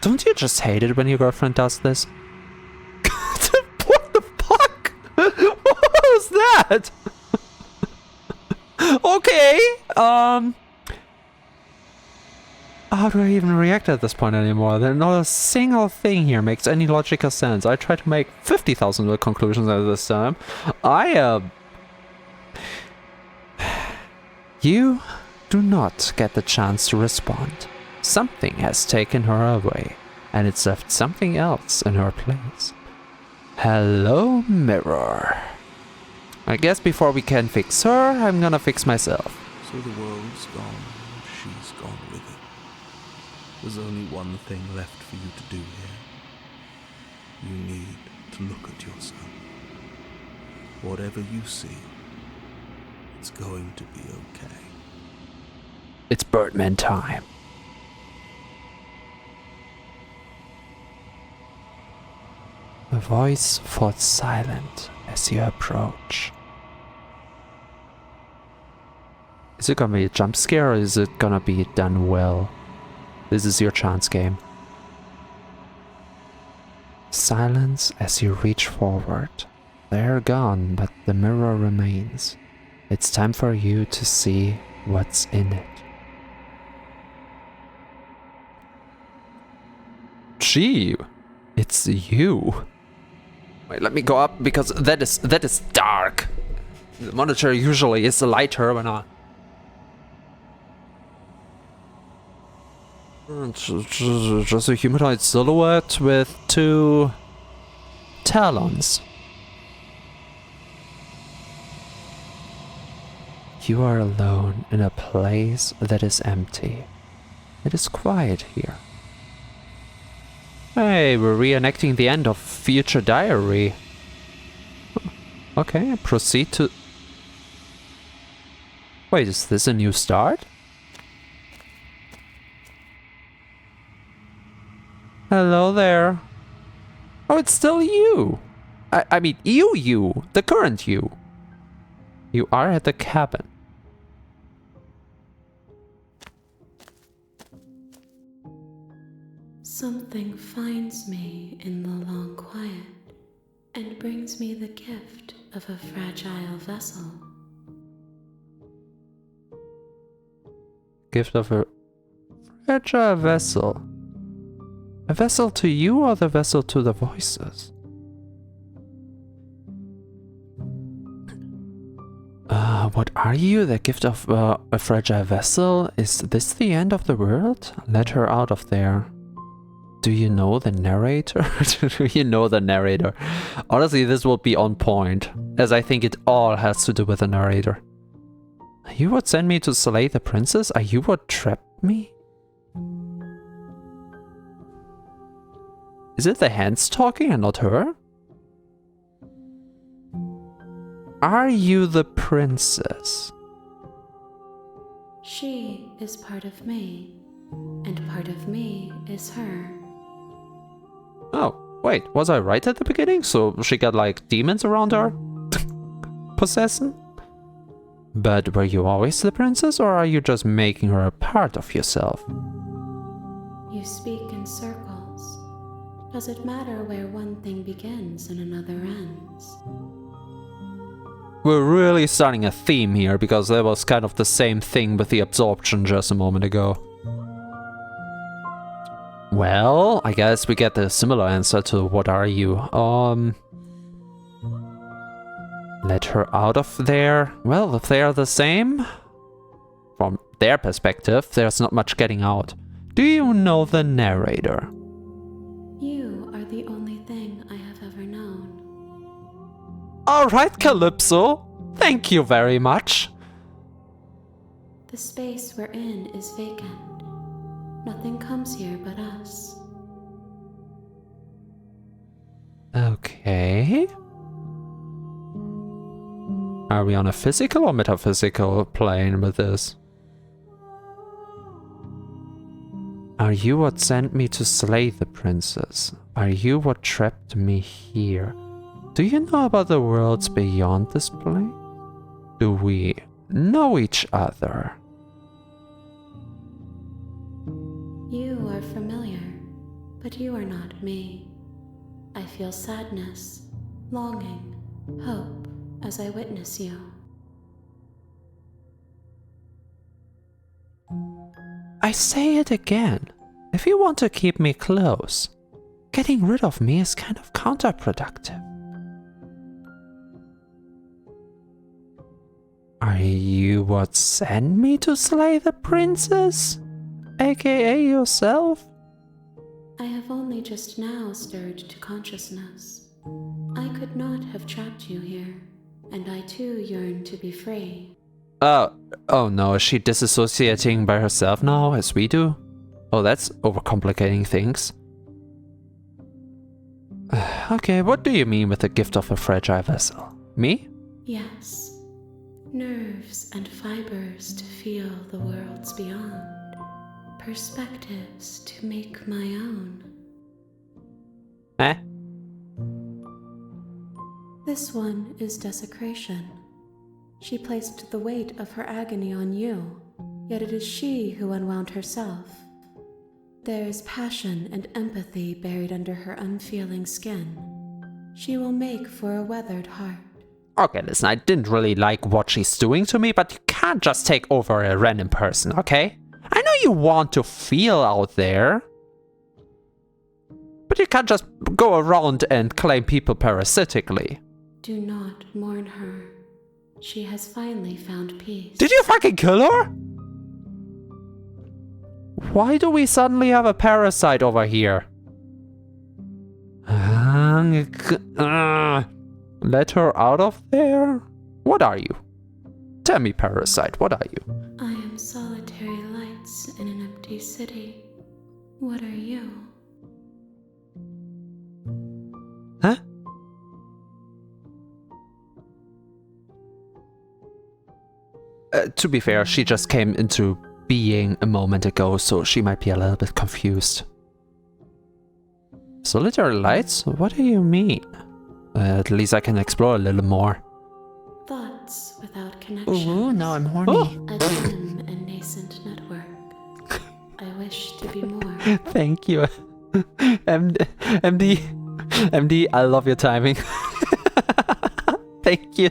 Don't you just hate it when your girlfriend does this? What the fuck? What was that? Okay, how do I even react at this point anymore? There's not a single thing here makes any logical sense. I try to make 50,000 conclusions at this time. You do not get the chance to respond. Something has taken her away, and it's left something else in her place. Hello, mirror. I guess before we can fix her, I'm gonna fix myself. So the world's gone, and she's gone with it. There's only one thing left for you to do here. You need to look at your son. Whatever you see, it's going to be okay. It's Birdman time. The voice falls silent as you approach. Is it gonna be a jump scare or is it gonna be done well? This is your chance, game. Silence as you reach forward. They're gone, but the mirror remains. It's time for you to see what's in it. Gee, it's you. Wait, let me go up because that is dark. The monitor usually is lighter when I... Just a humanoid silhouette with 2 talons. You are alone in a place that is empty. It is quiet here. Hey, we're reenacting the end of Future Diary. Okay, proceed to... Wait, is this a new start? Hello there. Oh, it's still you. I mean, you, the current you. You are at the cabin. Something finds me in the long quiet and brings me the gift of a fragile vessel. Gift of a fragile vessel. A vessel to you or the vessel to the voices? What are you? The gift of a fragile vessel? Is this the end of the world? Let her out of there. Do you know the narrator? Do you know the narrator? Honestly, this will be on point, as I think it all has to do with the narrator. Are you what sent me to slay the princess? Are you what trapped me? Is it the hands talking and not her? Are you the princess? She is part of me, and part of me is her. Oh, wait, was I right at the beginning? So she got like demons around her? Possessing? But were you always the princess, or are you just making her a part of yourself? You speak in circles. Does it matter where one thing begins and another ends? We're really starting a theme here, because there was kind of the same thing with the absorption just a moment ago. Well, I guess we get a similar answer to what are you. Let her out of there. Well, if they are the same, from their perspective, there's not much getting out. Do you know the narrator? You are the only thing I have ever known. Alright, Calypso. Thank you very much. The space we're in is vacant. Nothing comes here but us. Okay. Are we on a physical or metaphysical plane with this? Are you what sent me to slay the princess? Are you what trapped me here? Do you know about the worlds beyond this plane? Do we know each other? You are familiar, but you are not me. I feel sadness, longing, hope as I witness you. I say it again. If you want to keep me close, getting rid of me is kind of counterproductive. Are you what sent me to slay the princess? AKA yourself? I have only just now stirred to consciousness. I could not have trapped you here, and I too yearn to be free. Oh no, is she disassociating by herself now, as we do? Oh, that's overcomplicating things. Okay, what do you mean with the gift of a fragile vessel? Me? Yes. Nerves and fibers to feel the worlds beyond. Perspectives to make my own. Eh? This one is desecration. She placed the weight of her agony on you, yet it is she who unwound herself. There is passion and empathy buried under her unfeeling skin. She will make for a weathered heart. Okay, listen, I didn't really like what she's doing to me, but you can't just take over a random person, okay? I know you want to feel out there, but you can't just go around and claim people parasitically. Do not mourn her. She has finally found peace. Did you fucking kill her? Why do we suddenly have a parasite over here? Let her out of there? What are you? Tell me, parasite, what are you? I am solitary lights in an empty city. What are you? Huh? To be fair, she just came into being a moment ago, so she might be a little bit confused. Solitary lights? What do you mean? At least I can explore a little more. Thoughts without connection. Ooh, now I'm horny. Oh. A dim and nascent network. I wish to be more. Thank you. MD, I love your timing. Thank you.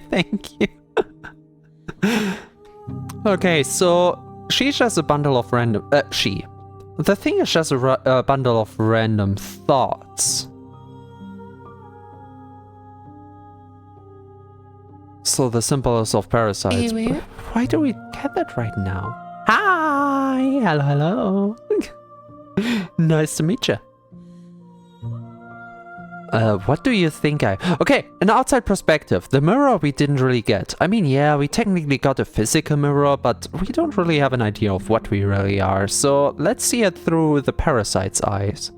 Okay, so she's just a bundle of random... The thing is just a bundle of random thoughts. So the symbols of parasites. Anyway. Why do we get that right now? Hi! Hello. Nice to meet you. What do you think Okay, an outside perspective. The mirror we didn't really get. I mean, yeah, we technically got a physical mirror, but we don't really have an idea of what we really are. So let's see it through the parasite's eyes.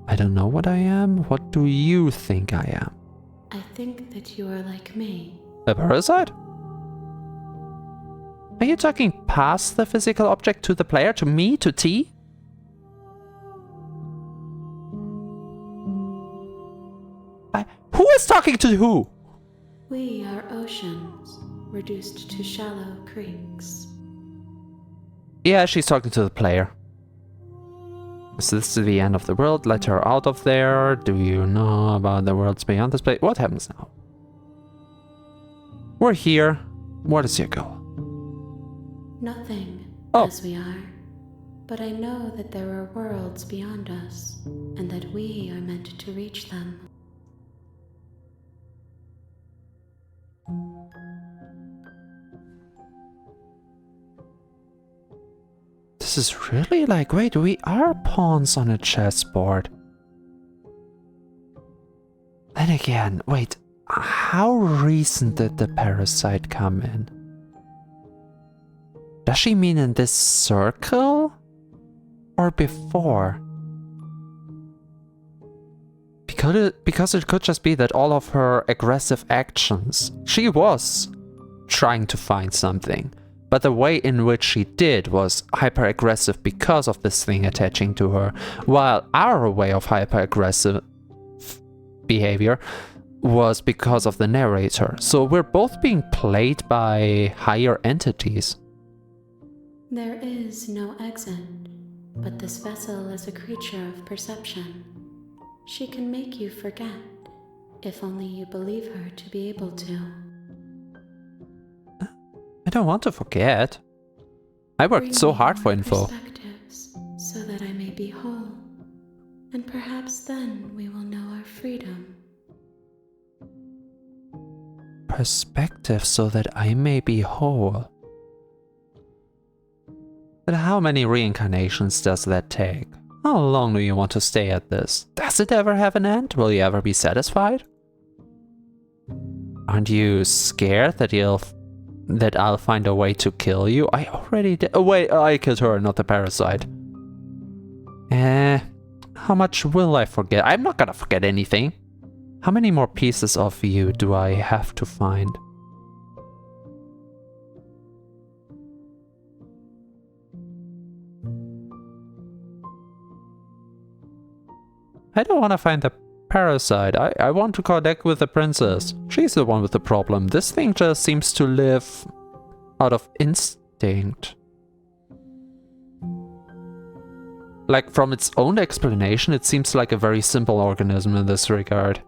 I don't know what I am. What do you think I am? I think that you are like me. A parasite? Are you talking past the physical object to the player, to me, to T? Who is talking to who? We are oceans, reduced to shallow creeks. Yeah, she's talking to the player. Is this the end of the world? Let her out of there. Do you know about the worlds beyond this place? What happens now? We're here. What is your goal? Nothing, Oh. as we are. But I know that there are worlds beyond us, and that we are meant to reach them. This is really like, wait, we are pawns on a chessboard. Then again, wait, how recent did the parasite come in? Does she mean in this circle? Or before? Because it could just be that all of her aggressive actions, she was trying to find something. But the way in which she did was hyper-aggressive because of this thing attaching to her, while our way of hyper-aggressive behavior was because of the narrator. So we're both being played by higher entities. There is no exit, but this vessel is a creature of perception. She can make you forget, if only you believe her to be able to. I don't want to forget. I worked Bring so me hard for more info. Perspectives, so that I may be whole, and perhaps then we will know our freedom. Perspective so that I may be whole. But how many reincarnations does that take? How long do you want to stay at this? Does it ever have an end? Will you ever be satisfied? Aren't you scared that you'll that I'll find a way to kill you? I already did. Oh wait, I killed her, not the parasite. How much will I forget? I'm not gonna forget anything. How many more pieces of you do I have to find? I don't want to find the parasite. I want to connect with the princess. She's the one with the problem. This thing just seems to live out of instinct. Like, from its own explanation, it seems like a very simple organism in this regard.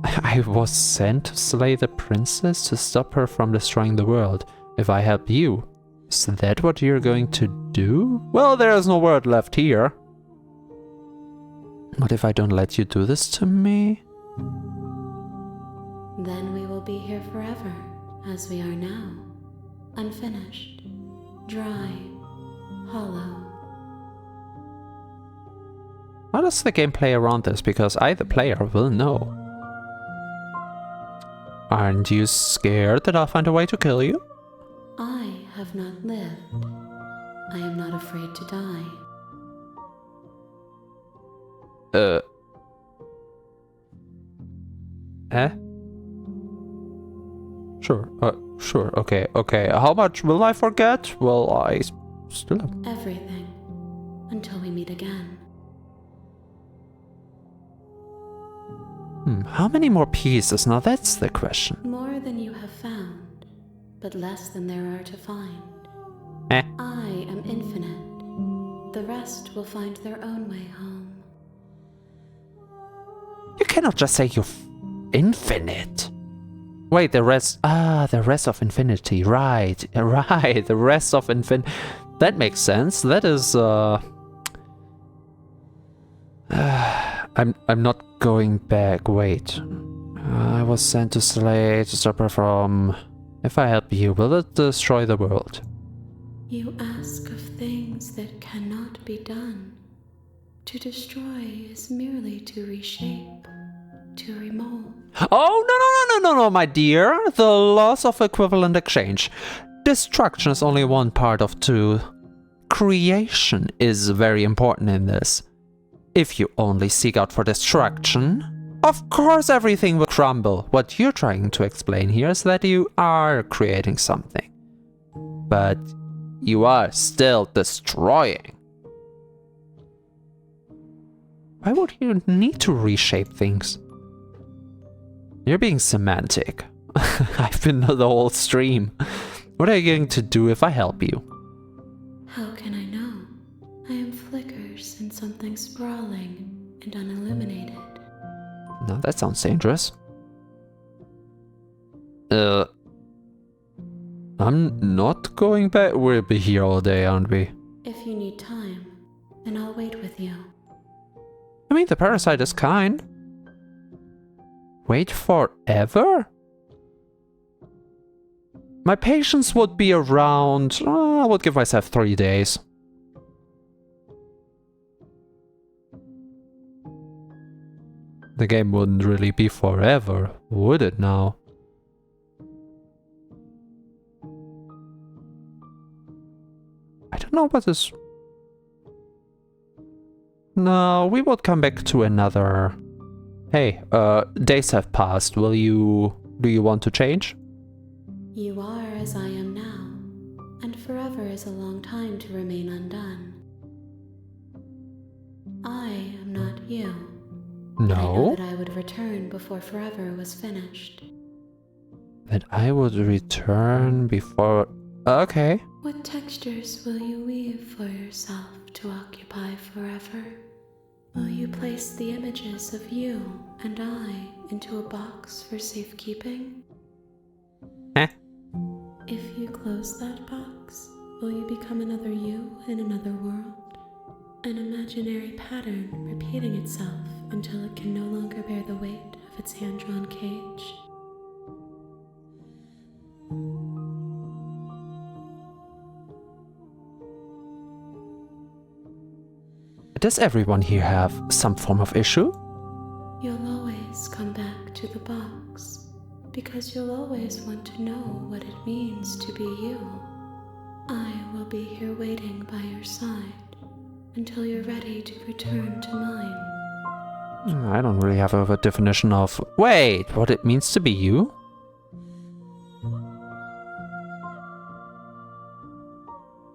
I was sent to slay the princess to stop her from destroying the world. If I help you, is that what you're going to do? Well, there's no word left here. What if I don't let you do this to me? Then we will be here forever, as we are now. Unfinished, dry, hollow. How does the game play around this? Because I, the player, will know. Aren't you scared that I'll find a way to kill you? I have not lived. I am not afraid to die. Sure, okay. How much will I forget? Well, I still have... Everything. Until we meet again. How many more pieces? Now that's the question. More than you have found, but less than there are to find. Eh? I am infinite. The rest will find their own way home. You cannot just say you're infinite. Wait, the rest... Ah, the rest of infinity. Right, the rest of infinity. That makes sense. That is, I'm not going back. Wait. I was sent to slay to stop her from... If I help you, will it destroy the world? You ask of things that cannot be done. To destroy is merely to reshape, to remold. Oh, no, my dear. The laws of equivalent exchange. Destruction is only one part of two. Creation is very important in this. If you only seek out for destruction, of course everything will crumble. What you're trying to explain here is that you are creating something. But you are still destroying. Why would you need to reshape things? You're being semantic. I've been the whole stream. What are you going to do if I help you? How can I know? I am flickers in something sprawling and unilluminated. No, that sounds dangerous. I'm not going back. We'll be here all day, aren't we? If you need time, then I'll wait with you. I mean, the parasite is kind. Wait forever? My patience would be around... I would give myself 3 days. The game wouldn't really be forever, would it now? I don't know what is... No, we would come back to another... Hey, days have passed. Do you want to change? You are as I am now, and forever is a long time to remain undone. I am not you. But I know No. that I would return before forever was finished. That I would return before... Okay. What textures will you weave for yourself to occupy forever? Will you place the images of you and I into a box for safekeeping? If you close that box, will you become another you in another world? An imaginary pattern repeating itself until it can no longer bear the weight of its hand-drawn cage. Does everyone here have some form of issue? You'll always come back to the box, because you'll always want to know what it means to be you. I will be here waiting by your side until you're ready to return to mine. I don't really have a definition of... Wait, what it means to be you?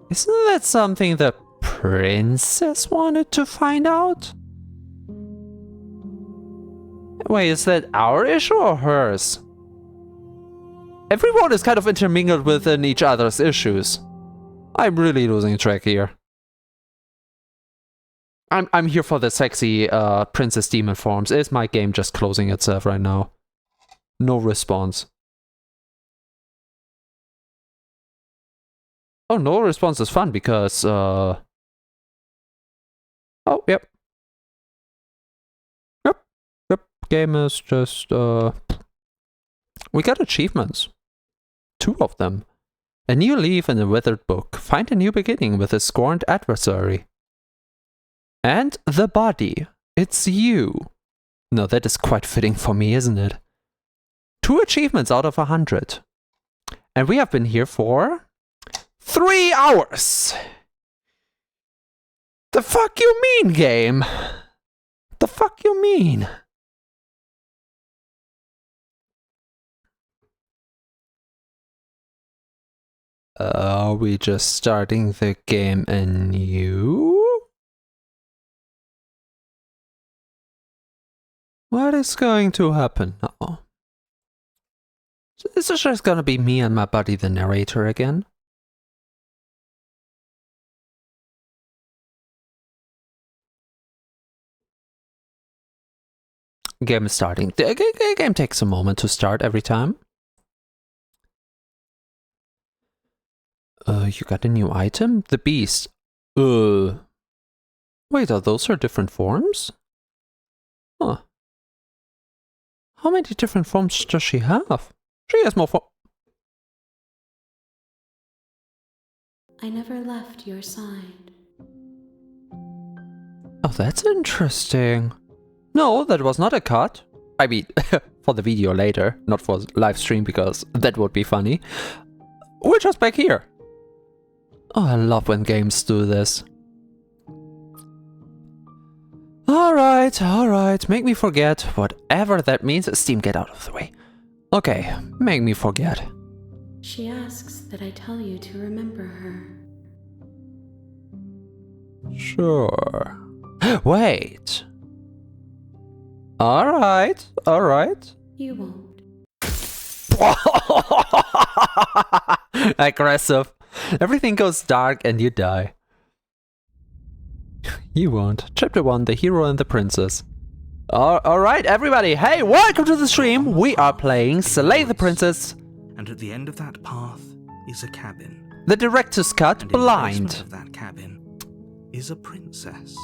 Isn't that something the princess wanted to find out? Wait, is that our issue or hers? Everyone is kind of intermingled within each other's issues. I'm really losing track here. I'm here for the sexy princess demon forms. Is my game just closing itself right now? No response. Oh, no response is fun because oh, yep. Yep. Game is just we got achievements. 2 of them. A new leaf in a withered book. Find a new beginning with a scorned adversary. And the body. It's you. No, that is quite fitting for me, isn't it? 2 achievements out of 100. And we have been here for 3 hours. The fuck you mean, game? The fuck you mean? Are we just starting the game anew? What is going to happen now? Is this just gonna be me and my buddy the narrator again? Game is starting. The game takes a moment to start every time. You got a new item? The beast. Wait, are those her different forms? Huh. How many different forms does she have? She has more forms. I never left your side. Oh, that's interesting. No, that was not a cut. I mean, for the video later, not for live stream, because that would be funny. We're just back here. Oh, I love when games do this. Alright, make me forget whatever that means. Steam, get out of the way. Okay, make me forget. She asks that I tell you to remember her. Sure. Wait. Alright. You won't. Aggressive. Everything goes dark and you die. You won't. Chapter 1, The Hero and the Princess. Alright, everybody. Hey, welcome to the stream. We are playing Slay the Princess. And at the end of that path is a cabin. The director's cut, And in the blind. basement of that cabin is a princess.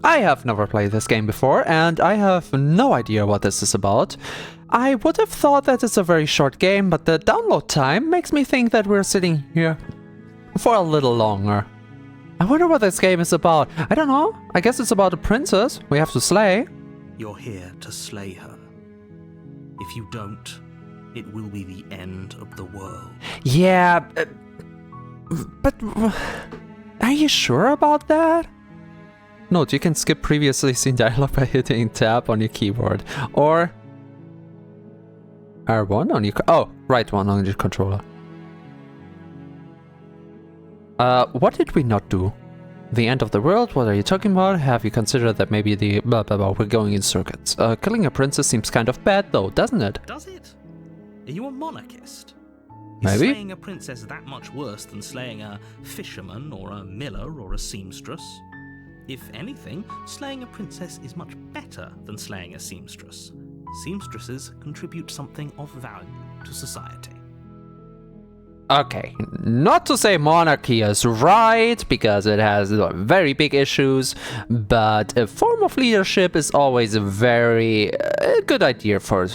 I have never played this game before, and I have no idea what this is about. I would have thought that it's a very short game, but the download time makes me think that we're sitting here for a little longer. I wonder what this game is about. I don't know. I guess it's about a princess we have to slay. You're here to slay her. If you don't, it will be the end of the world. Yeah, but are you sure about that? Note, you can skip previously seen dialogue by hitting tab on your keyboard, or R1 on your right one on your controller. What did we not do? The end of the world? What are you talking about? Have you considered that maybe the blah blah blah, we're going in circuits? Killing a princess seems kind of bad though, doesn't it? Does it? Are you a monarchist? Is Maybe. slaying a princess that much worse than slaying a fisherman or a miller or a seamstress? If anything, slaying a princess is much better than slaying a seamstress. Seamstresses contribute something of value to society. Okay, not to say monarchy is right, because it has very big issues, but a form of leadership is always a very good idea for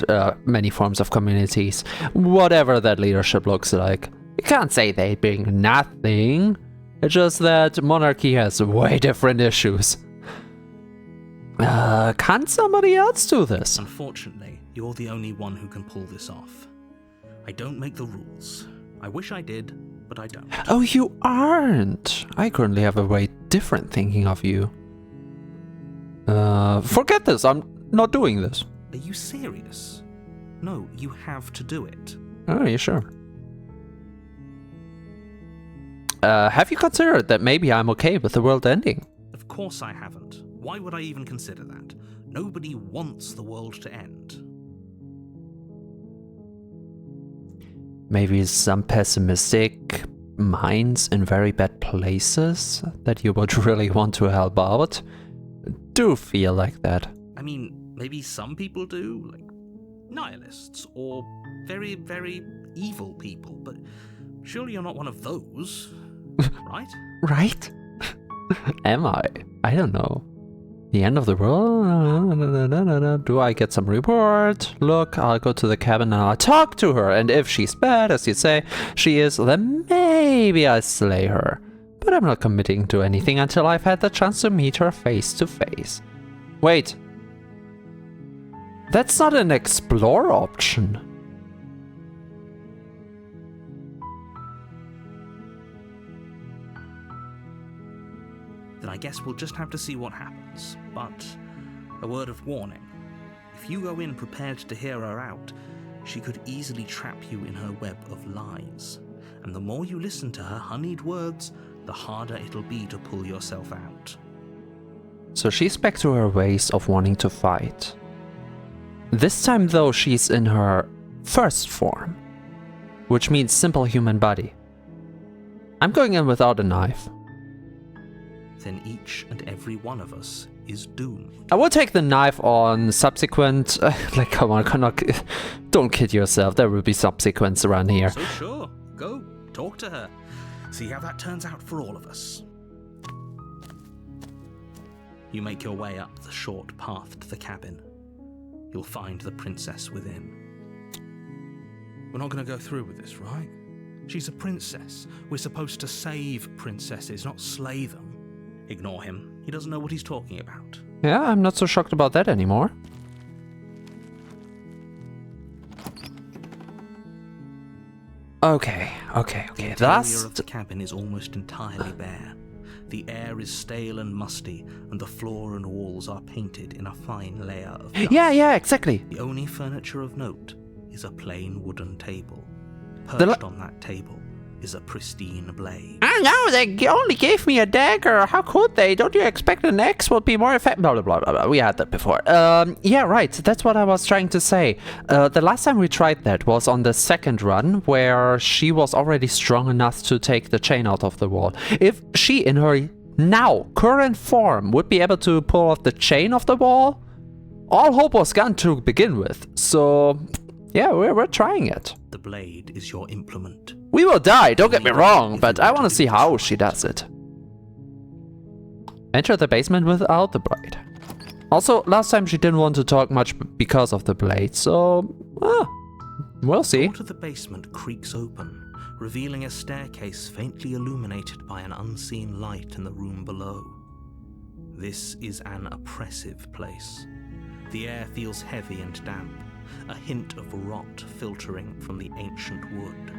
many forms of communities, whatever that leadership looks like. You can't say they bring nothing, it's just that monarchy has way different issues. Can't somebody else do this? Unfortunately, you're the only one who can pull this off. I don't make the rules. I wish I did, but I don't. Oh, you aren't. I currently have a way different thinking of you. Forget this. I'm not doing this. Are you serious? No, you have to do it. Oh, you sure? Have you considered that maybe I'm okay with the world ending? Of course I haven't. Why would I even consider that? Nobody wants the world to end. Maybe some pessimistic minds in very bad places that you would really want to help out do feel like that. I mean, maybe some people do, like nihilists or very, very evil people, but surely you're not one of those, right? Right? Am I? I don't know. The end of the world? Do I get some reward? Look, I'll go to the cabin and I'll talk to her, and if she's bad, as you say, she is, then maybe I'll slay her. But I'm not committing to anything until I've had the chance to meet her face to face. Wait. That's not an explore option. Then I guess we'll just have to see what happens. But a word of warning. If you go in prepared to hear her out, she could easily trap you in her web of lies. And the more you listen to her honeyed words, the harder it'll be to pull yourself out. So she's back to her ways of wanting to fight. This time though, she's in her first form, which means simple human body. I'm going in without a knife. Then each and every one of us is doomed. I will take the knife on subsequent... like, come on, don't kid yourself, there will be subsequents around here. So sure, go, talk to her. See how that turns out for all of us. You make your way up the short path to the cabin. You'll find the princess within. We're not going to go through with this, right? She's a princess. We're supposed to save princesses, not slay them. Ignore him. He doesn't know what he's talking about. Yeah, I'm not so shocked about that anymore. Okay. The interior of the cabin is almost entirely bare. The air is stale and musty, and the floor and walls are painted in a fine layer of dust. Yeah, exactly. The only furniture of note is a plain wooden table. Perched on that table is a pristine blade. I know, they only gave me a dagger. How could they? Don't you expect an axe would be more effective? Blah, blah, blah, blah, blah. We had that before. Yeah, right. That's what I was trying to say. The last time we tried that was on the second run, where she was already strong enough to take the chain out of the wall. If she, in her now current form, would be able to pull off the chain of the wall, all hope was gone to begin with. So, yeah, we're trying it. The blade is your implement. We will die, don't get me wrong, but I want to see how she does it. Enter the basement without the blade. Also, last time she didn't want to talk much because of the blade, so... we'll see. The door to the basement creaks open, revealing a staircase faintly illuminated by an unseen light in the room below. This is an oppressive place. The air feels heavy and damp, a hint of rot filtering from the ancient wood.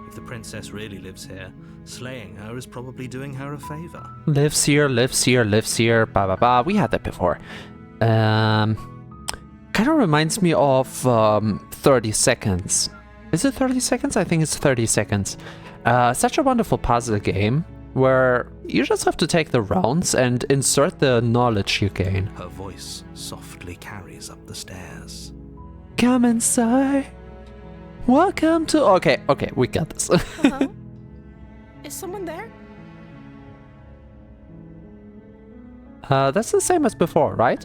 If the princess really lives here, slaying her is probably doing her a favor. Lives here, blah blah blah. We had that before. Kind of reminds me of 30 Seconds. Is it 30 Seconds? I think it's 30 Seconds. Such a wonderful puzzle game where you just have to take the rounds and insert the knowledge you gain. Her voice softly carries up the stairs. Come inside. Welcome to... Okay, we got this. Hello? Is someone there? That's the same as before, right?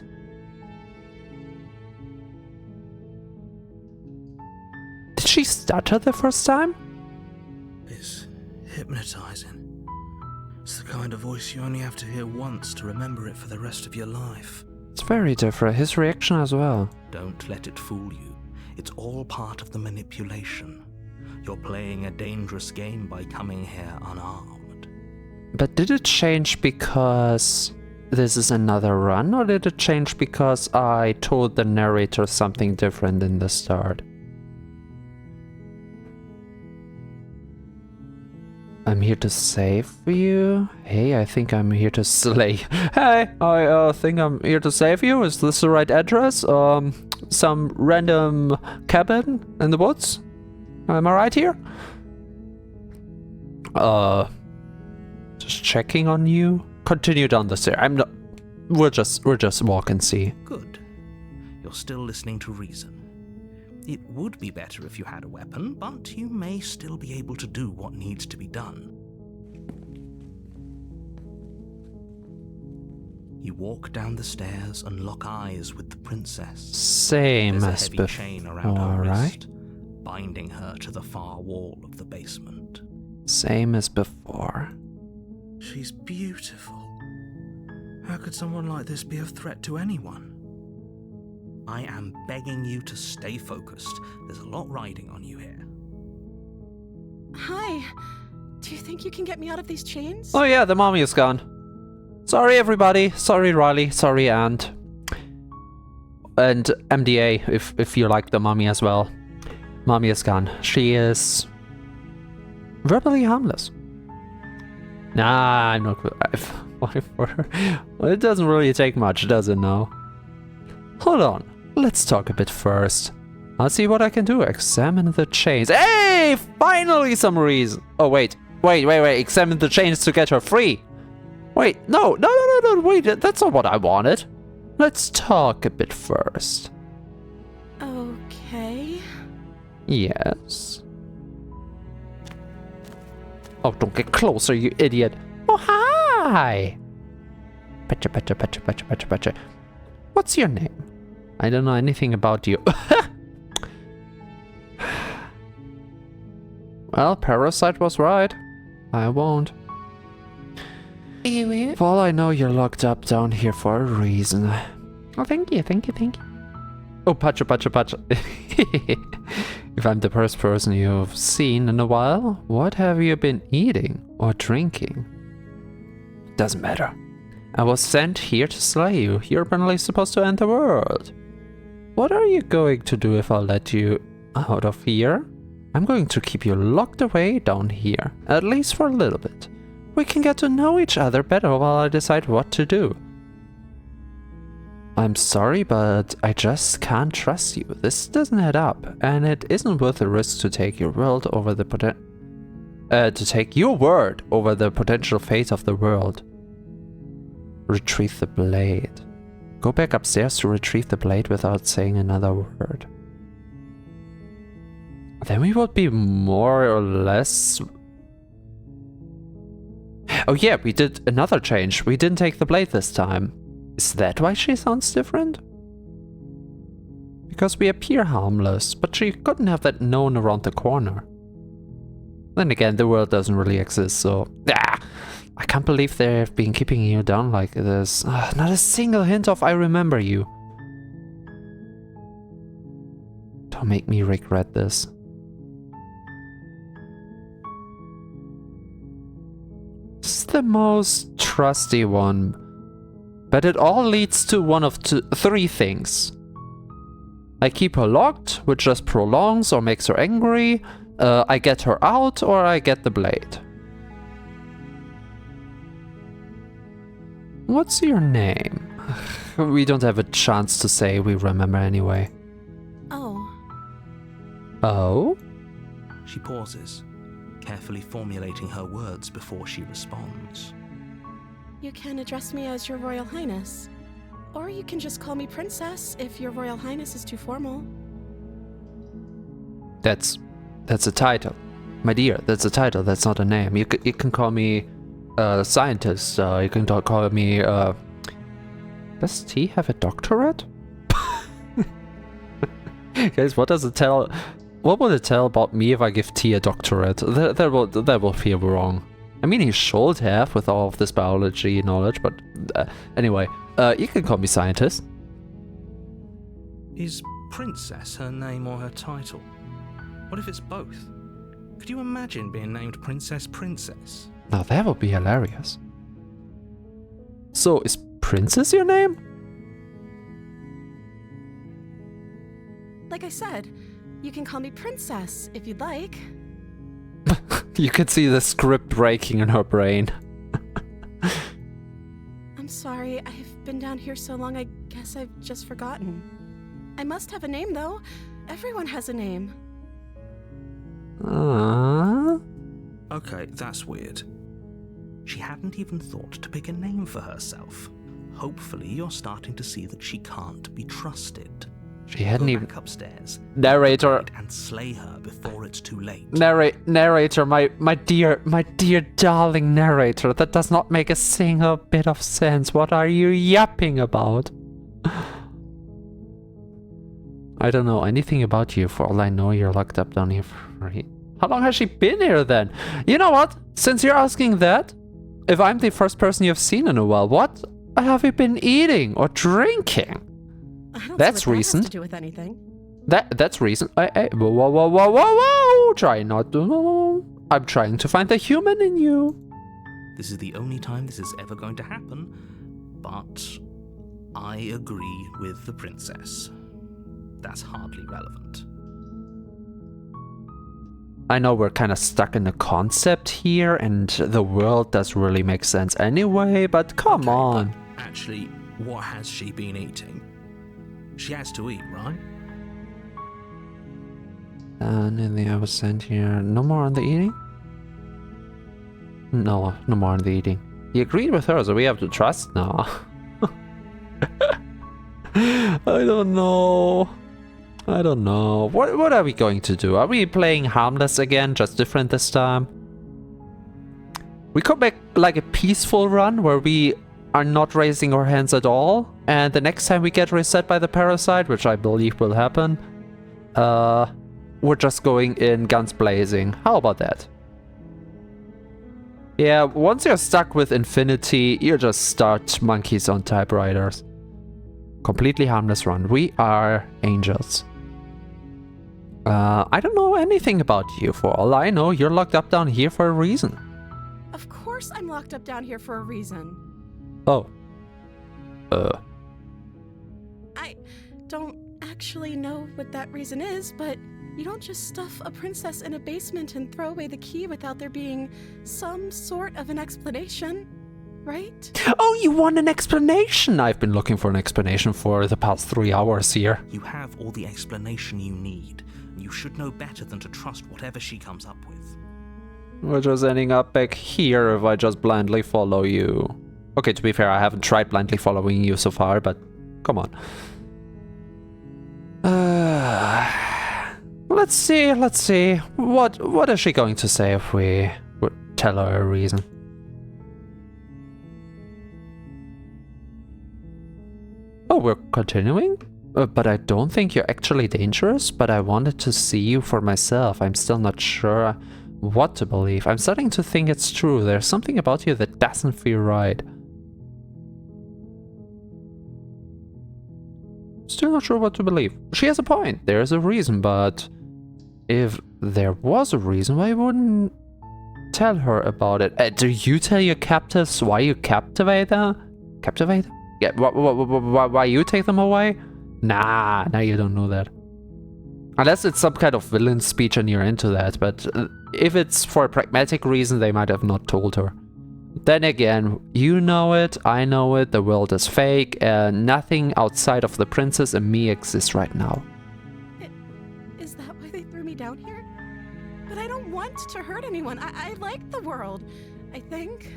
Did she stutter the first time? It's hypnotizing. It's the kind of voice you only have to hear once to remember it for the rest of your life. It's very different. His reaction as well. Don't let it fool you. It's all part of the manipulation. You're playing a dangerous game by coming here unarmed. But did it change because this is another run, or did it change because I told the narrator something different in the start? I'm here to save you. Hey, I think I'm here to slay. Hey, I think I'm here to save you. Is this the right address? Some random cabin in the woods? Am I right here? Just checking on you. Continue down the stair. I'm not. We'll just walk and see. Good. You're still listening to reason. It would be better if you had a weapon, but you may still be able to do what needs to be done. You walk down the stairs and lock eyes with the princess. Same There's as a heavy chain around her before, wrist, binding her to the far wall of the basement. Same as before. She's beautiful. How could someone like this be a threat to anyone? I am begging you to stay focused. There's a lot riding on you here. Hi. Do you think you can get me out of these chains? Oh yeah, the mommy is gone. Sorry everybody. Sorry Riley. Sorry Ant. And MDA, if you like the mommy as well. Mommy is gone. She is verbally harmless. Nah, I'm not good. Well, it doesn't really take much, does it now? Hold on. Let's talk a bit first. I'll see what I can do. Examine the chains. Hey! Finally some reason. Oh, wait. Examine the chains to get her free. Wait, no. Wait, that's not what I wanted. Let's talk a bit first. Okay. Yes. Oh, don't get closer, you idiot. Oh, hi. Petcha. What's your name? I don't know anything about you. Well, Parasite was right. I won't. For all I know, you're locked up down here for a reason. Oh, thank you. Oh, Pacha. If I'm the first person you've seen in a while, what have you been eating or drinking? Doesn't matter. I was sent here to slay you. You're apparently supposed to end the world. What are you going to do if I let you out of here? I'm going to keep you locked away down here, at least for a little bit. We can get to know each other better while I decide what to do. I'm sorry, but I just can't trust you. This doesn't add up, and it isn't worth the risk to take your word over the potential fate of the world. Retrieve the blade. Go back upstairs to retrieve the blade without saying another word. Then we would be more or less... Oh yeah, we did another change. We didn't take the blade this time. Is that why she sounds different? Because we appear harmless, but she couldn't have that known around the corner. Then again, the world doesn't really exist, so... I can't believe they've been keeping you down like this. Not a single hint of I remember you. Don't make me regret this. This is the most trusty one. But it all leads to one of three things. I keep her locked, which just prolongs or makes her angry. I get her out, or I get the blade. What's your name? We don't have a chance to say we remember anyway. Oh? She pauses, carefully formulating her words before she responds. You can address me as Your Royal Highness. Or you can just call me Princess if Your Royal Highness is too formal. That's a title. My dear, that's a title, that's not a name. You can call me scientist, you can call me does T have a doctorate? Guys, what would it tell about me if I give T a doctorate? That will feel wrong. I mean, he should have with all of this biology knowledge, but anyway, you can call me scientist. Is Princess her name or her title? What if it's both? Could you imagine being named Princess? Now that would be hilarious. So, is Prince is your name? Like I said, you can call me Princess if you'd like. You could see the script breaking in her brain. I'm sorry, I've been down here so long I guess I've just forgotten. I must have a name though. Everyone has a name. Okay, that's weird. She hadn't even thought to pick a name for herself. Hopefully you're starting to see that she can't be trusted. She hadn't Go even... back upstairs. Narrator... And slay her before it's too late. Narrator, my dear darling narrator, that does not make a single bit of sense. What are you yapping about? I don't know anything about you. For all I know, you're locked up down here for... How long has she been here then? You know what? Since you're asking that, if I'm the first person you've seen in a while, what have you been eating or drinking? I don't That's see what that recent. has to do with anything. That's recent. Whoa. Try not to... I'm trying to find the human in you. This is the only time this is ever going to happen, but I agree with the princess. That's hardly relevant. I know we're kind of stuck in the concept here, and the world does really make sense anyway, but come on. But actually, what has she been eating? She has to eat, right? Anything I was sent here. No more on the eating? No more on the eating. He agreed with her, so we have to trust now. I don't know. What are we going to do? Are we playing harmless again, just different this time? We could make like a peaceful run where we are not raising our hands at all, and the next time we get reset by the parasite, which I believe will happen, we're just going in guns blazing. How about that? Yeah, once you're stuck with infinity, you just start monkeys on typewriters. Completely harmless run. We are angels. I don't know anything about you. For all I know, you're locked up down here for a reason. Of course I'm locked up down here for a reason. Oh. I don't actually know what that reason is, but you don't just stuff a princess in a basement and throw away the key without there being some sort of an explanation, right? Oh, you want an explanation? I've been looking for an explanation for the past 3 hours here. You have all the explanation you need. You should know better than to trust whatever she comes up with. We're just ending up back here if I just blindly follow you. Okay, to be fair, I haven't tried blindly following you so far, but come on. Let's see. What is she going to say if we would tell her a reason? Oh, we're continuing? But I don't think you're actually dangerous, but I wanted to see you for myself. I'm still not sure what to believe. I'm starting to think it's true. There's something about you that doesn't feel right. Still not sure what to believe. She has a point. There's a reason, but if there was a reason, why wouldn't tell her about it? Do you tell your captives why you captivate them? Captivate them? Yeah, why you take them away? Nah, you don't know that. Unless it's some kind of villain speech and you're into that, but if it's for a pragmatic reason, they might have not told her. Then again, you know it, I know it, the world is fake, and nothing outside of the princess and me exists right now. Is that why they threw me down here? But I don't want to hurt anyone. I like the world, I think.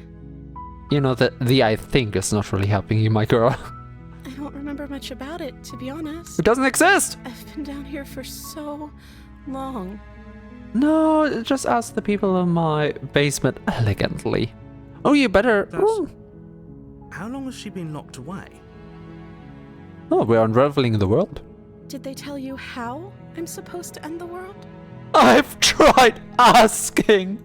You know, the I think is not really helping you, my girl. I don't remember much about it, to be honest. It doesn't exist! I've been down here for so long. No, just ask the people in my basement elegantly. Oh, you better... How long has she been locked away? Oh, we're unraveling the world. Did they tell you how I'm supposed to end the world? I've tried asking!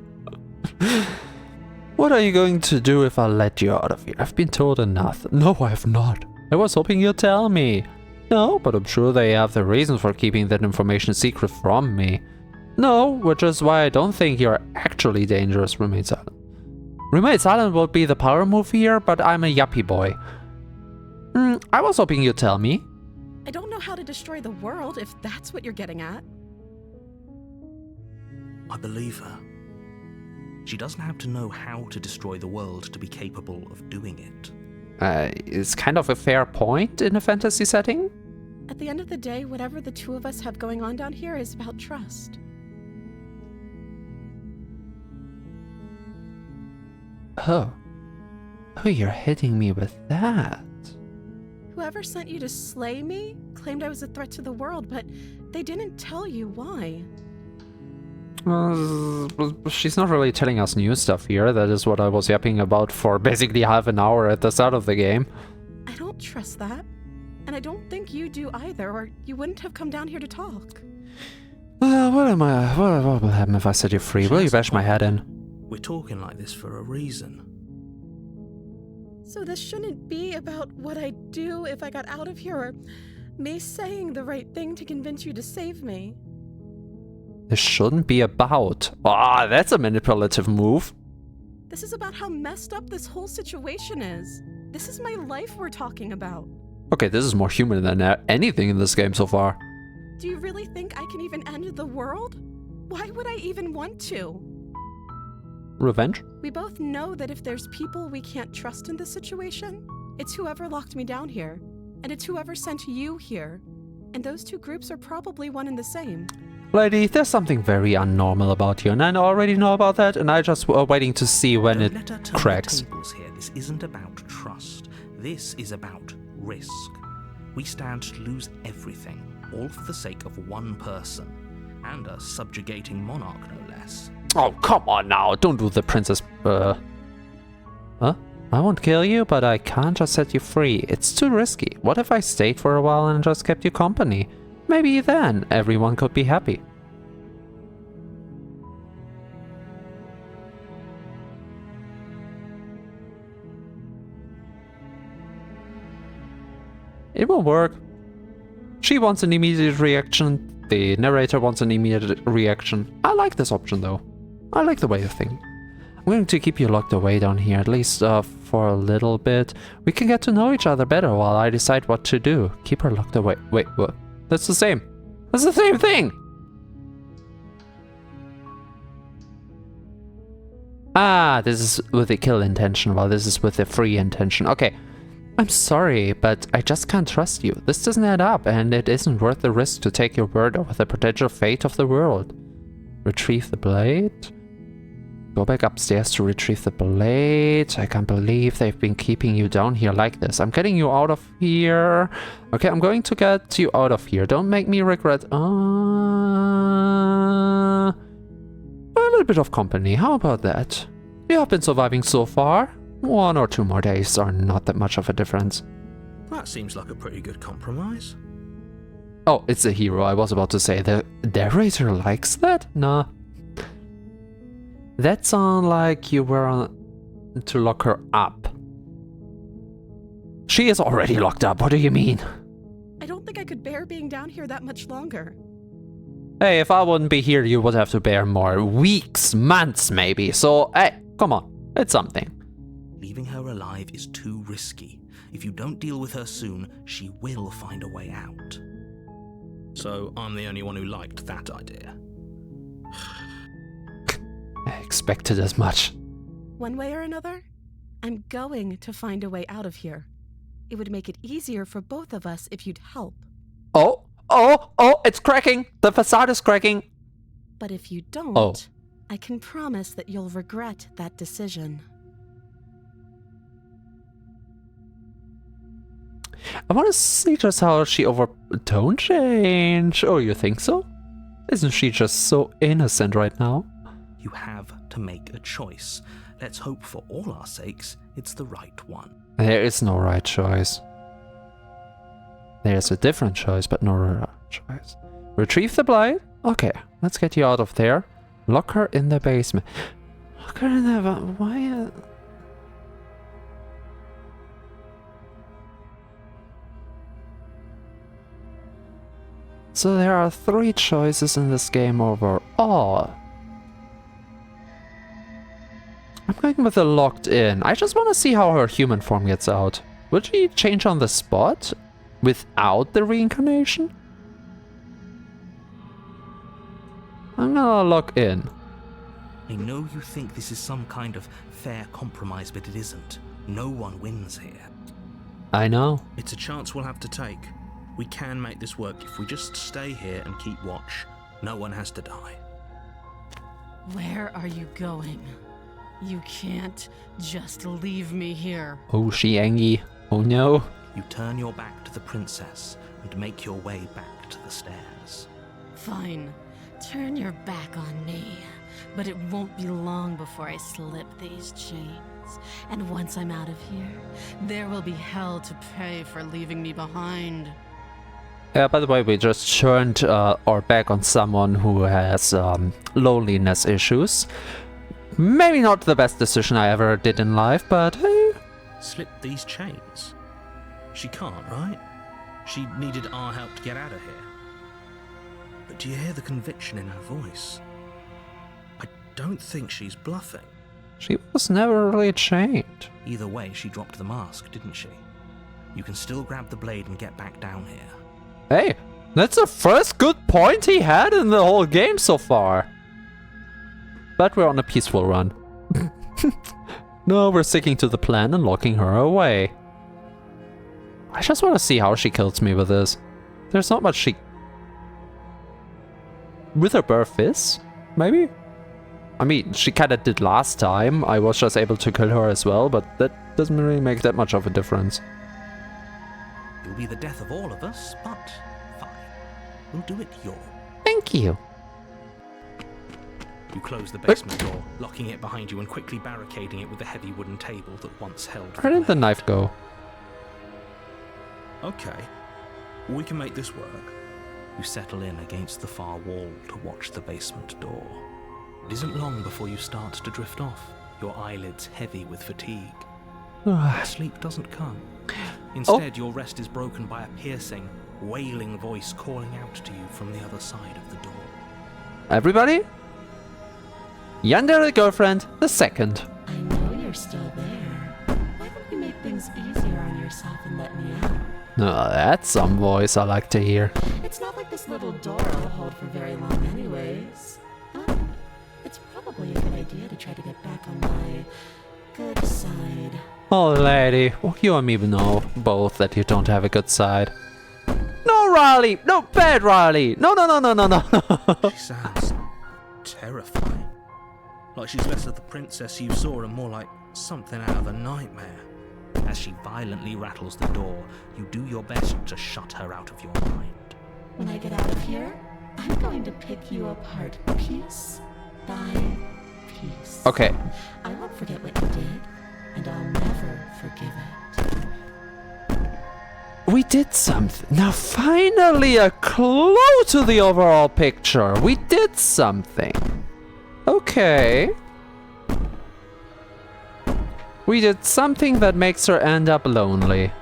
What are you going to do if I let you out of here? I've been told enough. No, I have not. I was hoping you'd tell me. No, but I'm sure they have their reasons for keeping that information secret from me. No, which is why I don't think you're actually dangerous. Remain silent. Remain silent will be the power move here, but I'm a yuppie boy. I was hoping you'd tell me. I don't know how to destroy the world, if that's what you're getting at. I believe her. She doesn't have to know how to destroy the world to be capable of doing it. It's kind of a fair point in a fantasy setting. At the end of the day, whatever the two of us have going on down here is about trust. Oh, you're hitting me with that. Whoever sent you to slay me claimed I was a threat to the world, but they didn't tell you why. She's not really telling us new stuff here. That is what I was yapping about for basically half an hour at the start of the game. I don't trust that. And I don't think you do either, or you wouldn't have come down here to talk. What will happen if I set you free? Will you bash my head in? We're talking like this for a reason. So this shouldn't be about what I'd do if I got out of here, or me saying the right thing to convince you to save me. This shouldn't be about. Ah, that's a manipulative move. This is about how messed up this whole situation is. This is my life we're talking about. Okay, this is more human than anything in this game so far. Do you really think I can even end the world? Why would I even want to? Revenge? We both know that if there's people we can't trust in this situation, it's whoever locked me down here, and it's whoever sent you here. And those two groups are probably one and the same. Lady, there's something very unnormal about you, and I already know about that, and I just waiting to see when Don't it let her turn cracks. the tables here. This isn't about trust. This is about risk. We stand to lose everything, all for the sake of one person, and a subjugating monarch, no less. Oh, come on now, don't do the princess, Huh? I won't kill you, but I can't just set you free. It's too risky. What if I stayed for a while and just kept you company? Maybe then everyone could be happy. It will work. She wants an immediate reaction. The narrator wants an immediate reaction. I like this option though. I like the way you think. I'm going to keep you locked away down here, at least for a little bit. We can get to know each other better while I decide what to do. Keep her locked away. Wait, what? That's the same. That's the same thing! Ah, this is with the kill intention, while this is with the free intention. Okay. I'm sorry, but I just can't trust you. This doesn't add up, and it isn't worth the risk to take your word over the potential fate of the world. Retrieve the blade? Go back upstairs to retrieve the blade. I can't believe they've been keeping you down here like this. I'm getting you out of here. Okay, I'm going to get you out of here. Don't make me regret. A little bit of company. How about that? You have been surviving so far. 1 or 2 more days are not that much of a difference. That seems like a pretty good compromise. Oh, it's a hero. I was about to say the narrator likes that? Nah. That sounded like you were to lock her up. She is already locked up. What do you mean? I don't think I could bear being down here that much longer. Hey, if I wouldn't be here, you would have to bear more. Weeks, months maybe. So, hey, come on. It's something. Leaving her alive is too risky. If you don't deal with her soon, she will find a way out. So I'm the only one who liked that idea. I expected as much. One way or another, I'm going to find a way out of here. It would make it easier for both of us if you'd help. Oh, it's cracking. The facade is cracking. But if you don't, I can promise that you'll regret that decision. I want to see just how she Don't change. Oh, you think so? Isn't she just so innocent right now? You have to make a choice. Let's hope for all our sakes it's the right one. There is no right choice. There's a different choice, but no right choice. Retrieve the blade? Okay, let's get you out of there. Lock her in the basement. Lock her in the... Why... So there are 3 choices in this game overall. I'm going with the locked in. I just want to see how her human form gets out. Would she change on the spot without the reincarnation? I'm gonna log in. I know you think this is some kind of fair compromise, but it isn't. No one wins here. I know. It's a chance we'll have to take. We can make this work if we just stay here and keep watch. No one has to die. Where are you going? You can't just leave me here. Oh, she angry. Oh no. You turn your back to the princess and make your way back to the stairs. Fine. Turn your back on me. But it won't be long before I slip these chains. And once I'm out of here, there will be hell to pay for leaving me behind. Yeah, by the way, we just turned our back on someone who has loneliness issues. Maybe not the best decision I ever did in life, but hey. Slip these chains? She can't, right? She needed our help to get out of here. But do you hear the conviction in her voice? I don't think she's bluffing. She was never really chained. Either way, she dropped the mask, didn't she? You can still grab the blade and get back down here. Hey, that's the first good point he had in the whole game so far. But we're on a peaceful run. No, we're sticking to the plan and locking her away. I just want to see how she kills me with this. There's not much she... With her bare fists? Maybe? I mean, she kinda did last time. I was just able to kill her as well, but that doesn't really make that much of a difference. It'll be the death of all of us, but fine. We'll do it your. Thank you. You close the basement door, locking it behind you and quickly barricading it with the heavy wooden table that once held. Where did the knife go? Okay, we can make this work. You settle in against the far wall to watch the basement door. It isn't long before you start to drift off, your eyelids heavy with fatigue. But sleep doesn't come. Instead, your rest is broken by a piercing, wailing voice calling out to you from the other side of the door. Everybody? Yandere girlfriend, the second. I know you're still there. Why don't you make things easier on yourself and let me out? Oh, that's some voice I like to hear. It's not like this little door will hold for very long anyways. But it's probably a good idea to try to get back on my good side. Oh, lady, you and me know both that you don't have a good side. No, Riley! No, bad Riley! No, no, no, no, no, no. She sounds terrifying. Like she's less of the princess you saw and more like something out of a nightmare. As she violently rattles the door, you do your best to shut her out of your mind. When I get out of here, I'm going to pick you apart piece by piece. Okay. I won't forget what you did, and I'll never forgive it. We did something. Now finally a clue to the overall picture. We did something. Okay. We did something that makes her end up lonely.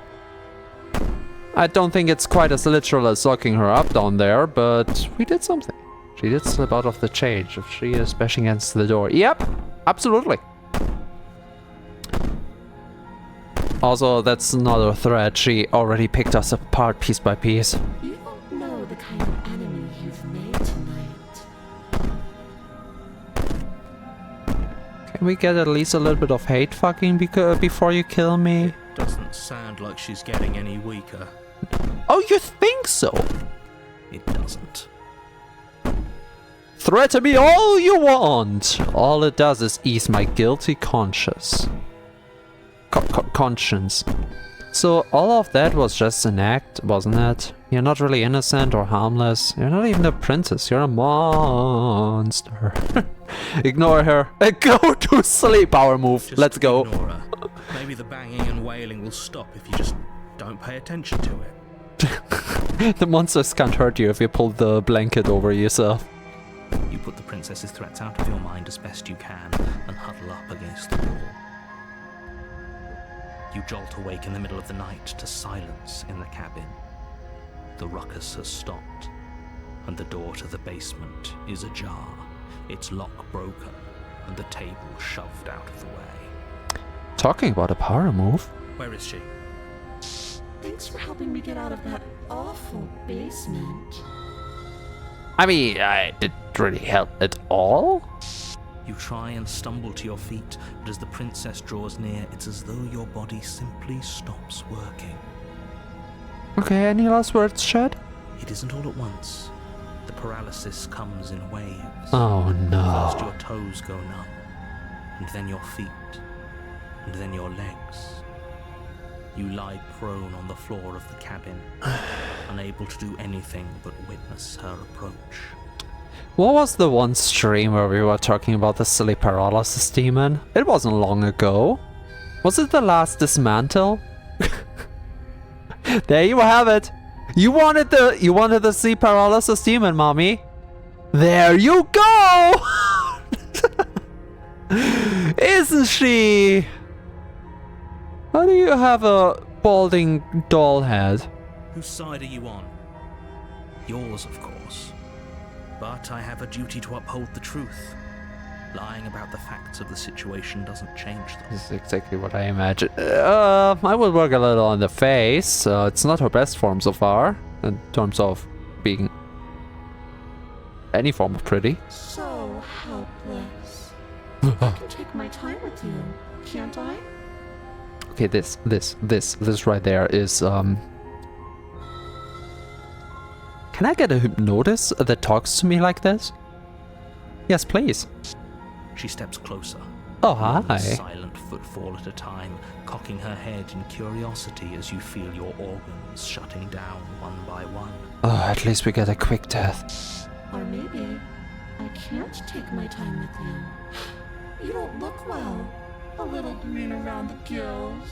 I don't think it's quite as literal as locking her up down there, but we did something. She did slip out of the cage if she is bashing against the door. Yep, absolutely. Also, that's another thread. She already picked us apart piece by piece. You don't know the kind of enemy you've made tonight. Can we get at least a little bit of hate fucking before you kill me? Doesn't sound like she's getting any weaker. Oh, you think so? It doesn't. Threaten me all you want. All it does is ease my guilty conscience. Conscience. So all of that was just an act, wasn't it? You're not really innocent or harmless. You're not even a princess. You're a monster. Ignore her. Go to sleep, power move. Just Let's go. Ignore her. Maybe the banging and wailing will stop if you just don't pay attention to it. The monsters can't hurt you if you pull the blanket over yourself. You put the princess's threats out of your mind as best you can and huddle up against the wall. You jolt awake in the middle of the night to silence in the cabin. The ruckus has stopped, and the door to the basement is ajar, its lock broken, and the table shoved out of the way. Talking about a power move. Where is she? Thanks for helping me get out of that awful basement. I mean, I didn't really help at all. You try and stumble to your feet, but as the princess draws near, it's as though your body simply stops working. Okay, any last words, Shed? It isn't all at once. The paralysis comes in waves. Oh First no. your toes go numb, and then your feet, and then your legs. You lie prone on the floor of the cabin, unable to do anything but witness her approach. What was the one stream where we were talking about the silly paralysis demon? It wasn't long ago. Was it the last dismantle? There you have it. You wanted the sea paralysis demon, mommy. There you go. Isn't she? Why do you have a balding doll head? Whose side are you on? Yours, of course. But I have a duty to uphold the truth. Lying about the facts of the situation doesn't change them. This is exactly what I imagined. I will work a little on the face. It's not her best form so far, in terms of being any form of pretty. So helpless. I can take my time with you, can't I? Okay, this right there is, Can I get a hypnosis that talks to me like this? Yes, please. She steps closer. Oh, one hi. silent footfall at a time, cocking her head in curiosity as you feel your organs shutting down one by one. Oh, at least we get a quick death. Or maybe I can't take my time with you. You don't look well. A little green around the gills.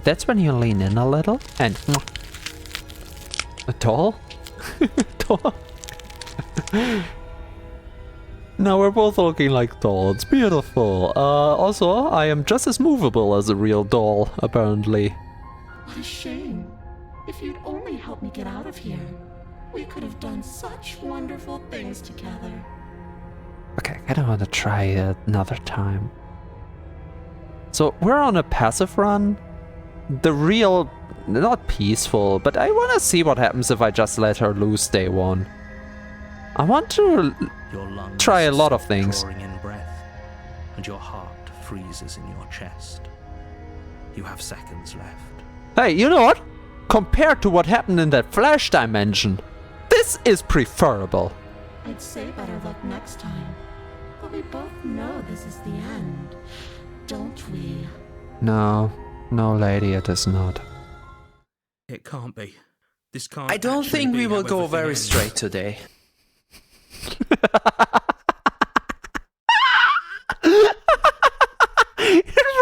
That's when you lean in a little and... A doll? Doll? No, we're both looking like dolls. Beautiful. Also, I am just as movable as a real doll, apparently. What a shame. If you'd only helped me get out of here, we could have done such wonderful things together. Okay, I don't want to try it another time. So, we're on a passive run. The real... Not peaceful, but I want to see what happens if I just let her loose day one. I want to Your lungs try a lot of stop things. drawing in breath, and your heart freezes in your chest. You have seconds left. Hey, you know what? Compared to what happened in that Flash dimension, this is preferable. I'd say better luck next time. But we both know this is the end, don't we? No, lady, it is not. It can't be. This can't. I don't actually think be we will how go everything very ends. straight today.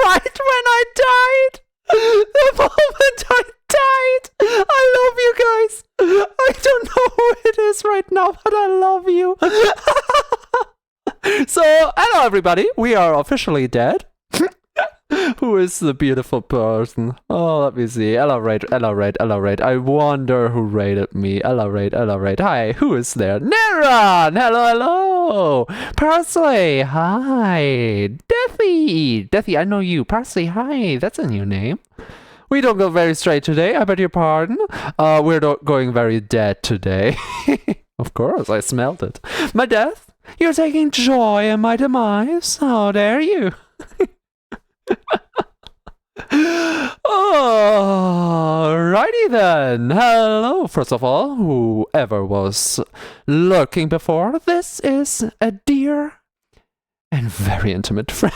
Right when I died! The moment I died! I love you guys! I don't know who it is right now, but I love you! So, hello everybody, we are officially dead. Who is the beautiful person? Oh, let me see. Ella Raid. I wonder who raided me. Ella Raid. Hi, who is there? Neron! Hello! Parsley, hi! Deathy, I know you. Parsley, hi. That's a new name. We don't go very straight today, I beg your pardon. We're not going very dead today. Of course, I smelled it. My death? You're taking joy in my demise? How dare you? Alrighty then. Hello, first of all, whoever was lurking before. This is a dear and very intimate friend.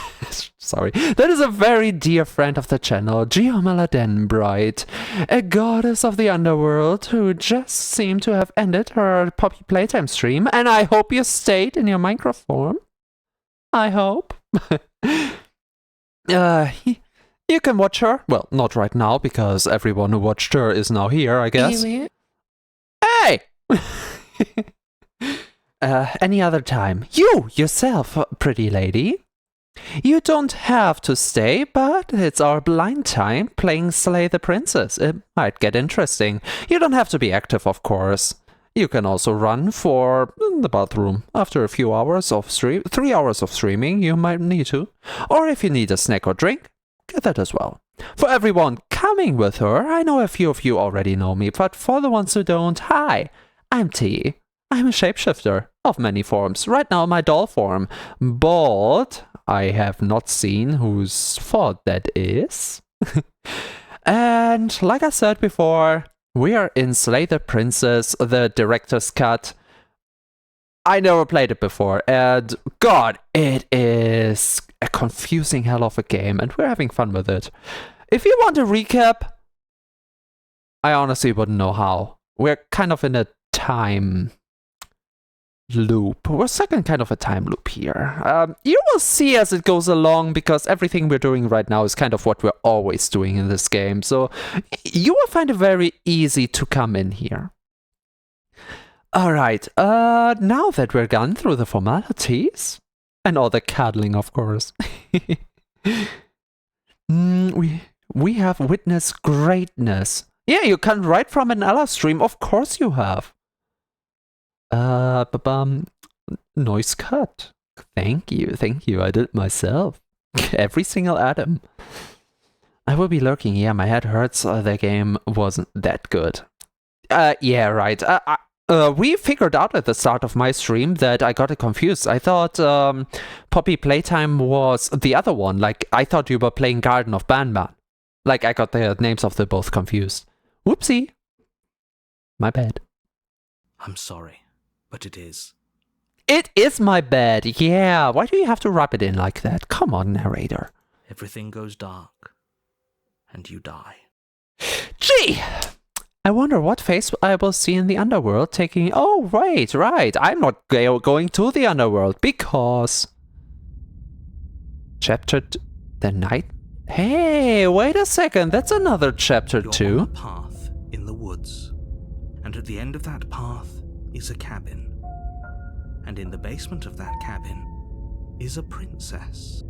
Sorry. That is a very dear friend of the channel, Giomala Denbright, a goddess of the underworld who just seemed to have ended her Poppy Playtime stream, and I hope you stayed in your Minecraft form. I hope. You can watch her. Well, not right now, because everyone who watched her is now here, I guess. Hey! Any other time. You, yourself, pretty lady. You don't have to stay, but it's our blind time playing Slay the Princess. It might get interesting. You don't have to be active, of course. You can also run for the bathroom. After a few hours of 3 hours of streaming, you might need to. Or if you need a snack or drink, get that as well. For everyone coming with her. I know a few of you already know me, but for the ones who don't, hi, I'm T. I'm a shapeshifter of many forms. Right now, my doll form. But I have not seen whose fault that is. And like I said before, we are in Slay the Princess, the director's cut. I never played it before, and God, it is a confusing hell of a game, and we're having fun with it. If you want a recap, I honestly wouldn't know how. We're kind of in a time loop. We're stuck in kind of a time loop here. You will see as it goes along, because everything we're doing right now is kind of what we're always doing in this game, so you will find it very easy to come in here. Alright, now that we're gone through the formalities, and all the cuddling, of course, we have witnessed greatness. Yeah, you can write from an Ella stream, of course you have. Noise cut. Thank you, I did it myself. Every single atom. I will be lurking, yeah, my head hurts, the game wasn't that good. Yeah, right, we figured out at the start of my stream that I got it confused. I thought Poppy Playtime was the other one. Like, I thought you were playing Garden of Banban. Like, I got the names of them both confused. Whoopsie. My bad. I'm sorry, but it is. It is my bad, yeah. Why do you have to rub it in like that? Come on, narrator. Everything goes dark, and you die. Gee! I wonder what face I will see in the underworld taking... Oh, right. I'm not going to the underworld because... Chapter... The night... Hey, wait a second. That's another chapter 2. You're on a path in the woods. And at the end of that path is a cabin. And in the basement of that cabin is a princess.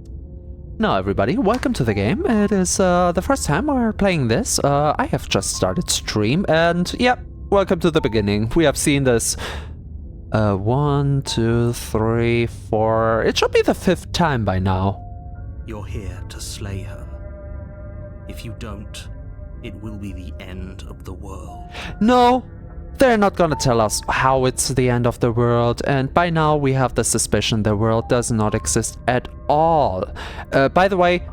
Now everybody, welcome to the game. It is the first time we're playing this. I have just started stream, and yep, welcome to the beginning. We have seen this 1, 2, 3, 4. It should be the 5th time by now. You're here to slay her. If you don't, it will be the end of the world. No, they're not gonna tell us how it's the end of the world, and by now we have the suspicion the world does not exist at all. By the way,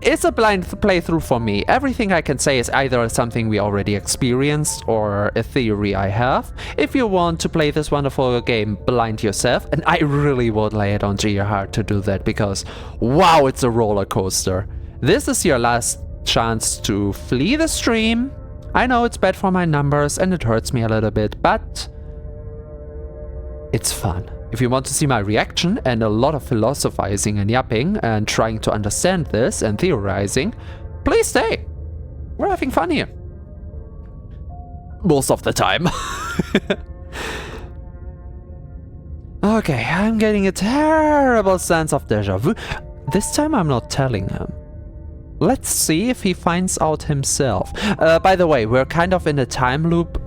it's a blind playthrough for me. Everything I can say is either something we already experienced or a theory I have. If you want to play this wonderful game blind yourself, and I really would lay it onto your heart to do that, because wow, it's a roller coaster. This is your last chance to flee the stream. I know it's bad for my numbers and it hurts me a little bit, but it's fun. If you want to see my reaction and a lot of philosophizing and yapping and trying to understand this and theorizing, please stay. We're having fun here. Most of the time. Okay, I'm getting a terrible sense of déjà vu. This time I'm not telling him. Let's see if he finds out himself. By the way, we're kind of in a time loop.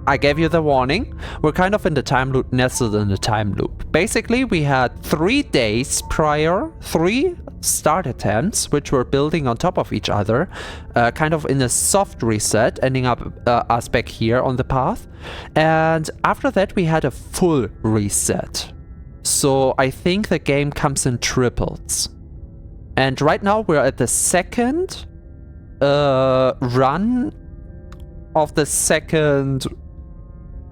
I gave you the warning. We're kind of in the time loop, nestled in the time loop. Basically, we had 3 days prior, 3 start attempts, which were building on top of each other, kind of in a soft reset, ending up us back here on the path. And after that, we had a full reset. So I think the game comes in triples. And right now we're at the second run of the second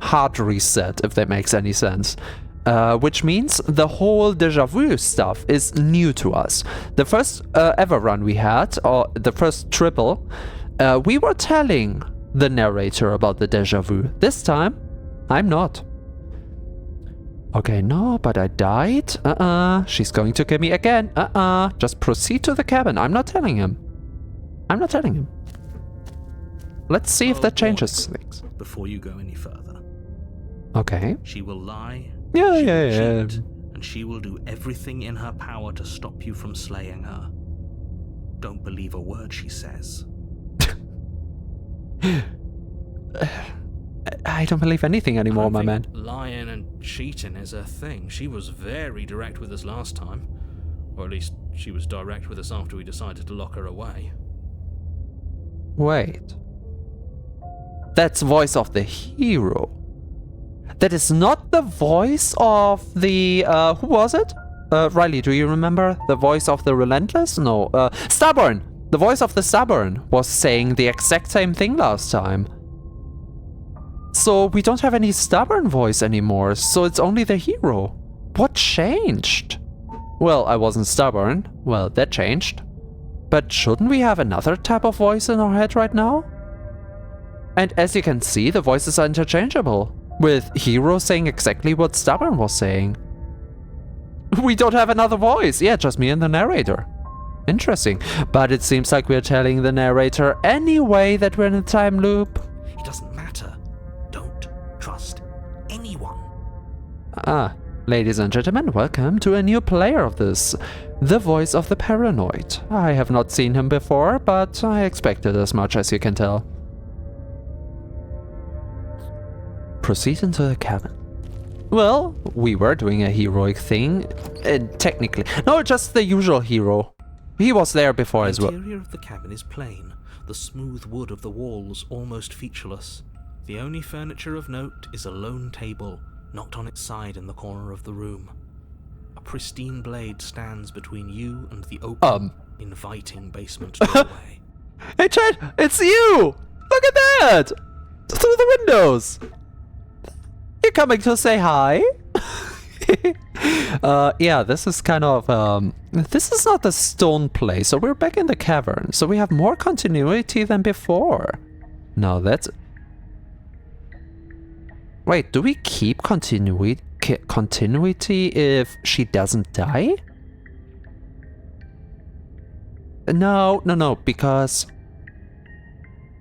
hard reset, if that makes any sense. Which means the whole déjà vu stuff is new to us. The first ever run we had, or the first triple, we were telling the narrator about the déjà vu. This time, I'm not. Okay, no, but I died. She's going to kill me again. Just proceed to the cabin. I'm not telling him. Let's see if that changes things. Before you go any further. Okay. She will lie. Yeah. Cheat, and she will do everything in her power to stop you from slaying her. Don't believe a word she says. I don't believe anything anymore, my man. Lying and cheating is her thing. She was very direct with us last time. Or at least she was direct with us after we decided to lock her away. Wait. That's voice of the hero. That is not the voice of the... who was it? Riley, do you remember? The voice of the Relentless? No. Stubborn! The voice of the Stubborn was saying the exact same thing last time. So we don't have any Stubborn voice anymore, so it's only the hero. What changed? Well, I wasn't stubborn. Well, that changed. But shouldn't we have another type of voice in our head right now? And as you can see, the voices are interchangeable, with hero saying exactly what Stubborn was saying. We don't have another voice. Yeah, just me and the narrator. Interesting. But it seems like we're telling the narrator anyway that we're in a time loop. It doesn't matter. Don't trust anyone. Ah, ladies and gentlemen, welcome to a new player of this. The voice of the Paranoid. I have not seen him before, but I expected as much, as you can tell. Proceed into the cabin. Well, we were doing a heroic thing, technically. No, just the usual hero. He was there before as well. The interior of the cabin is plain, the smooth wood of the walls almost featureless. The only furniture of note is a lone table, knocked on its side in the corner of the room. A pristine blade stands between you and the open, inviting basement doorway. Hey Chad, it's you! Look at that! Through the windows! You're coming to say hi? Yeah, this is kind of, this is not the stone place, so we're back in the cavern, so we have more continuity than before. Now that's... Wait, do we keep continuity if she doesn't die? No, because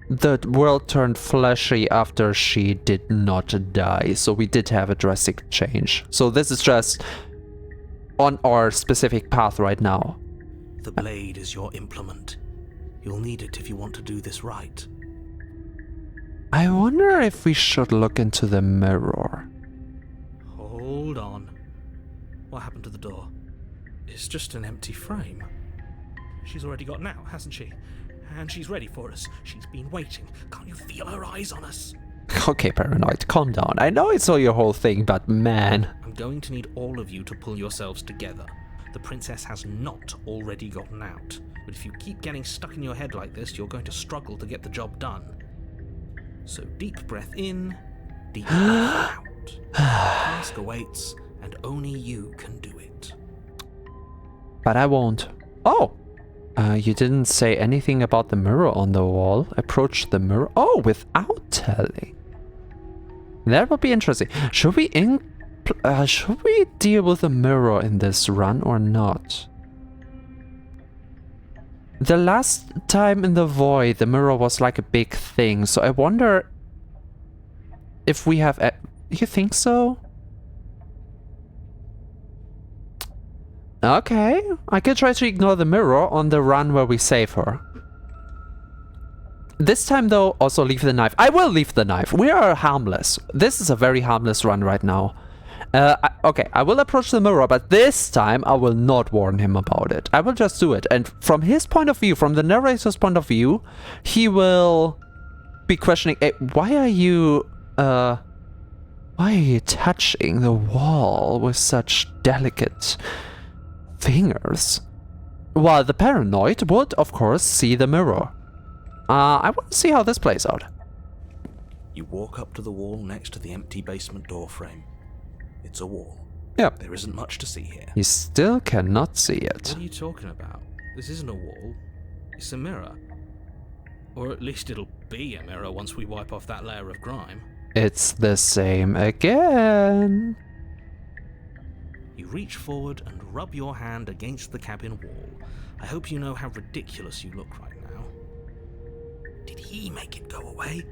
the world turned fleshy after she did not die, so we did have a drastic change. So this is just on our specific path right now. The blade is your implement. You'll need it if you want to do this right. I wonder if we should look into the mirror. Hold on. What happened to the door? It's just an empty frame. She's already gotten out, hasn't she? And she's ready for us. She's been waiting. Can't you feel her eyes on us? Okay, Paranoid, calm down. I know I saw your whole thing, but man... I'm going to need all of you to pull yourselves together. The princess has not already gotten out. But if you keep getting stuck in your head like this, you're going to struggle to get the job done. So deep breath in, deep breath out. The task awaits, and only you can do it. But I won't. Oh! You didn't say anything about the mirror on the wall. Approach the mirror. Oh, without telling. That would be interesting. Should we deal with the mirror in this run or not? The last time in the void, the mirror was like a big thing, so I wonder if we have... You think so? Okay, I can try to ignore the mirror on the run where we save her. This time though, also leave the knife. I will leave the knife. We are harmless. This is a very harmless run right now. Okay, I will approach the mirror, but this time I will not warn him about it. I will just do it. And from his point of view, from the narrator's point of view, he will be questioning, hey, why are you touching the wall with such delicate fingers? While the Paranoid would, of course, see the mirror. I want to see how this plays out. You walk up to the wall next to the empty basement doorframe. It's a wall. Yep. There isn't much to see here. You still cannot see it. What are you talking about? This isn't a wall. It's a mirror. Or at least it'll be a mirror once we wipe off that layer of grime. It's the same again. You reach forward and rub your hand against the cabin wall. I hope you know how ridiculous you look right now. Did he make it go away?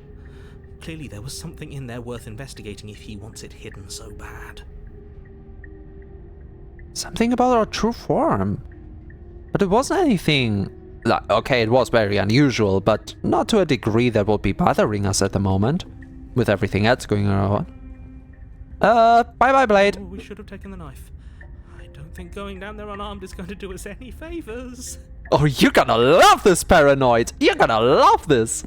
Clearly there was something in there worth investigating if he wants it hidden so bad. Something about our true form. But it wasn't anything... Like, okay, it was very unusual, but not to a degree that would be bothering us at the moment. With everything else going on. Bye-bye, Blade. Oh, we should have taken the knife. I don't think going down there unarmed is going to do us any favors. Oh, you're gonna love this, Paranoid! You're gonna love this!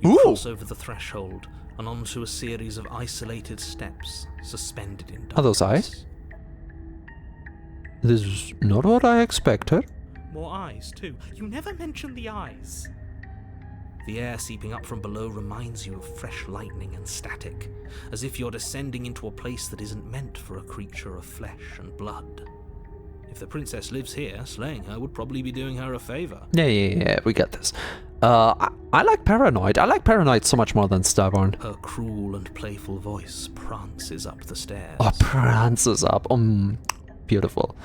You Ooh. cross over the threshold and onto a series of isolated steps suspended in darkness. Are those eyes? This is not what I expected. More eyes, too. You never mention the eyes. The air seeping up from below reminds you of fresh lightning and static, as if you're descending into a place that isn't meant for a creature of flesh and blood. If the princess lives here, slaying her would probably be doing her a favor. Yeah, we get this. I like Paranoid. I like Paranoid so much more than Stubborn. Her cruel and playful voice prances up the stairs. Oh, prances up. Beautiful.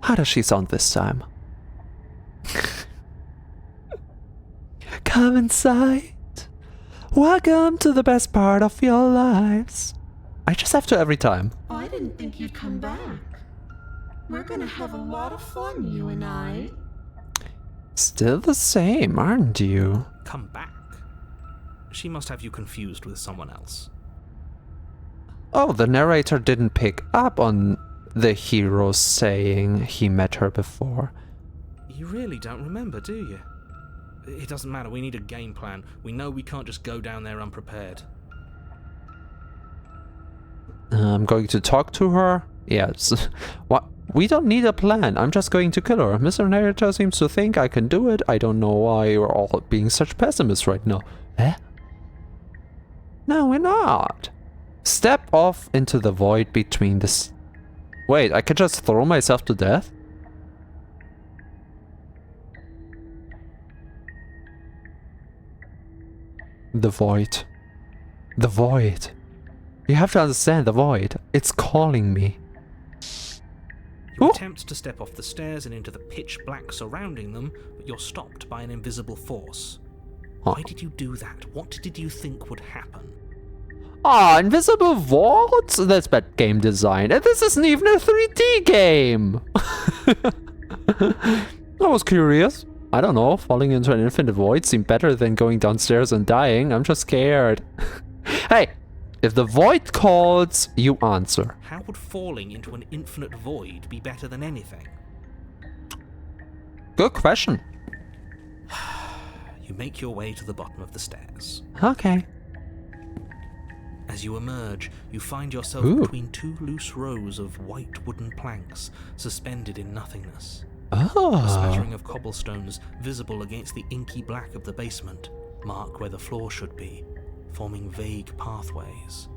How does she sound this time? Come inside. Welcome to the best part of your lives. I just have to every time. I didn't think you'd come back. We're gonna have a lot of fun, you and I. Still the same, aren't you? Come back. She must have you confused with someone else. Oh, the narrator didn't pick up on the hero saying he met her before. You really don't remember, do you? It doesn't matter, we need a game plan. We know we can't just go down there unprepared. I'm going to talk to her? Yes. What? We don't need a plan. I'm just going to kill her. Mr. Narrator seems to think I can do it. I don't know why you're all being such pessimists right now. Eh? No, we're not. Step off into the void between the... Wait, I could just throw myself to death? The void. The void. You have to understand the void. It's calling me. You Ooh. attempt to step off the stairs and into the pitch black surrounding them, but you're stopped by an invisible force. Why did you do that? What did you think would happen? Ah, invisible vaults? That's bad game design. And this isn't even a 3D game. I was curious. I don't know, falling into an infinite void seemed better than going downstairs and dying. I'm just scared. Hey, if the void calls, you answer. How would falling into an infinite void be better than anything? Good question. You make your way to the bottom of the stairs. Okay. As you emerge, you find yourself Ooh. between two loose rows of white wooden planks suspended in nothingness. A Oh. smattering of cobblestones visible against the inky black of the basement mark where the floor should be, forming vague pathways.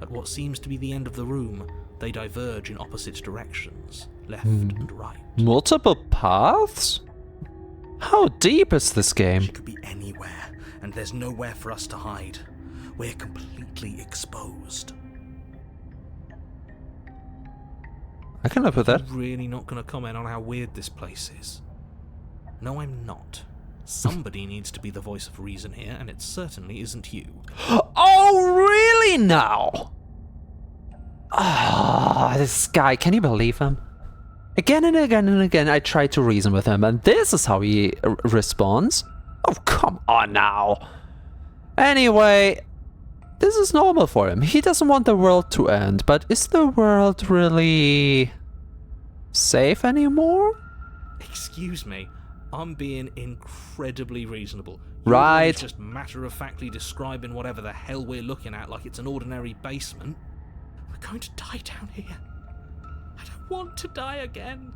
At what seems to be the end of the room, they diverge in opposite directions, left and right. Multiple paths? How deep is this game? She could be anywhere, and there's nowhere for us to hide. We're completely exposed. I can live with that. I'm really not going to comment on how weird this place is. No, I'm not. Somebody needs to be the voice of reason here, and it certainly isn't you. Oh, really now? Ah, this guy, can you believe him? Again and again and again, I try to reason with him, and this is how he responds. Oh, come on now. Anyway, this is normal for him. He doesn't want the world to end, but is the world really safe anymore? Excuse me, I'm being incredibly reasonable. Right. You're just matter-of-factly describing whatever the hell we're looking at like it's an ordinary basement. We're going to die down here. I don't want to die again.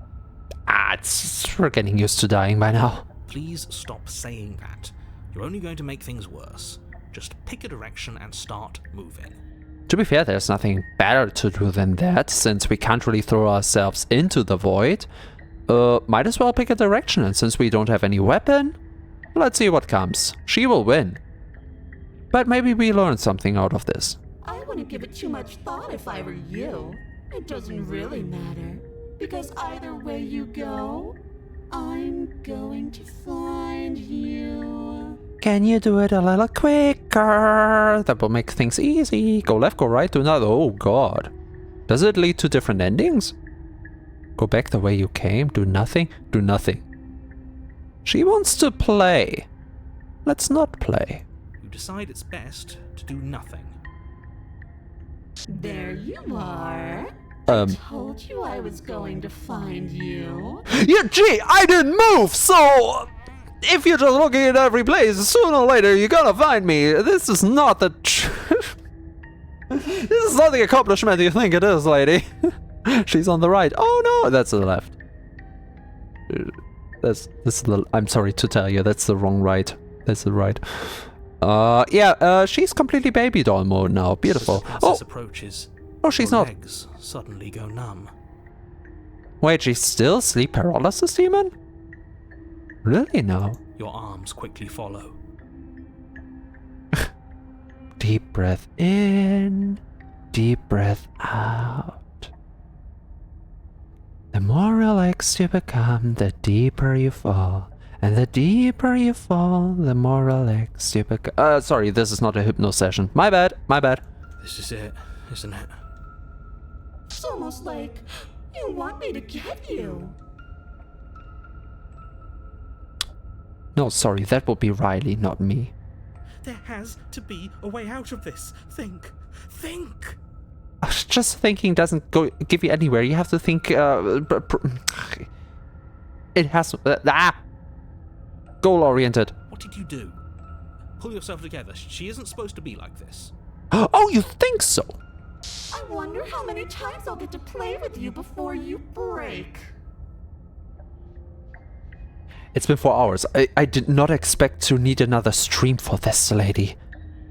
We're getting used to dying by now. Please stop saying that. You're only going to make things worse. Just pick a direction and start moving. To be fair, there's nothing better to do than that, since we can't really throw ourselves into the void. Might as well pick a direction, and since we don't have any weapon, let's see what comes. She will win. But maybe we learn something out of this. I wouldn't give it too much thought if I were you. It doesn't really matter, because either way you go, I'm going to find you. Can you do it a little quicker? That will make things easy. Go left, go right, do not. Oh god. Does it lead to different endings? Go back the way you came, do nothing, do nothing. She wants to play. Let's not play. You decide it's best to do nothing. There you are. I told you I was going to find you. Yeah, gee, I didn't move, so if you're just looking at every place, sooner or later you're gonna find me. This is not the this is not the accomplishment you think it is, lady. She's on the right. Oh no, that's the left. That's the. I'm sorry to tell you, that's the wrong right. That's the right. Yeah. She's completely baby doll mode now. Beautiful. As the princess approaches, Oh, she's your not. legs suddenly go numb. Wait, she's still sleep paralysis demon? Really now? Your arms quickly follow. Deep breath in, deep breath out. The more relaxed you become, the deeper you fall. And the deeper you fall, the more relaxed you become. Sorry, this is not a hypno session. My bad, my bad. This is it, isn't it? It's almost like you want me to get you. No, sorry, that would be Riley, not me. There has to be a way out of this. Think. Think! Just thinking doesn't give you anywhere. You have to think. It has. Goal oriented. What did you do? Pull yourself together. She isn't supposed to be like this. Oh, you think so? I wonder how many times I'll get to play with you before you break. It's been 4 hours. I did not expect to need another stream for this, lady.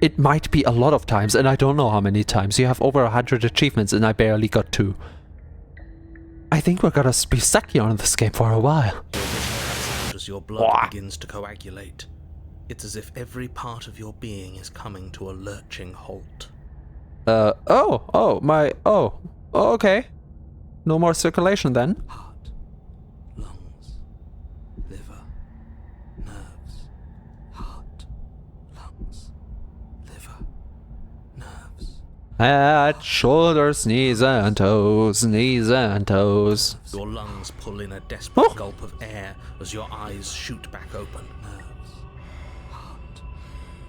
It might be a lot of times, and I don't know how many times. You have over 100 achievements, and I barely got 2. I think we're gonna be stuck here on this game for a while. As your blood begins to coagulate, it's as if every part of your being is coming to a lurching halt. Okay. No more circulation then. Heart, lungs, liver, nerves. Heart, lungs, liver, nerves. Head, shoulders, knees and toes, knees and toes. Your lungs pull in a desperate gulp of air as your eyes shoot back open. Nerves, heart.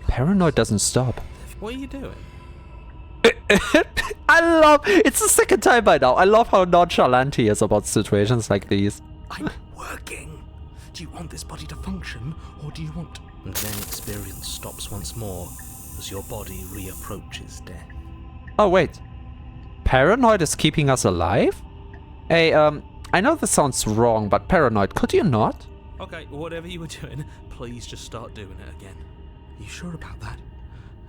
Paranoid doesn't stop. What are you doing? I love. It's the second time by now. I love how nonchalant he is about situations like these. I'm working. Do you want this body to function, or do you want... And then experience stops once more as your body reapproaches death. Oh wait, Paranoid is keeping us alive? Hey, I know this sounds wrong, but Paranoid, could you not? Okay, whatever you were doing, please just start doing it again. Are you sure about that?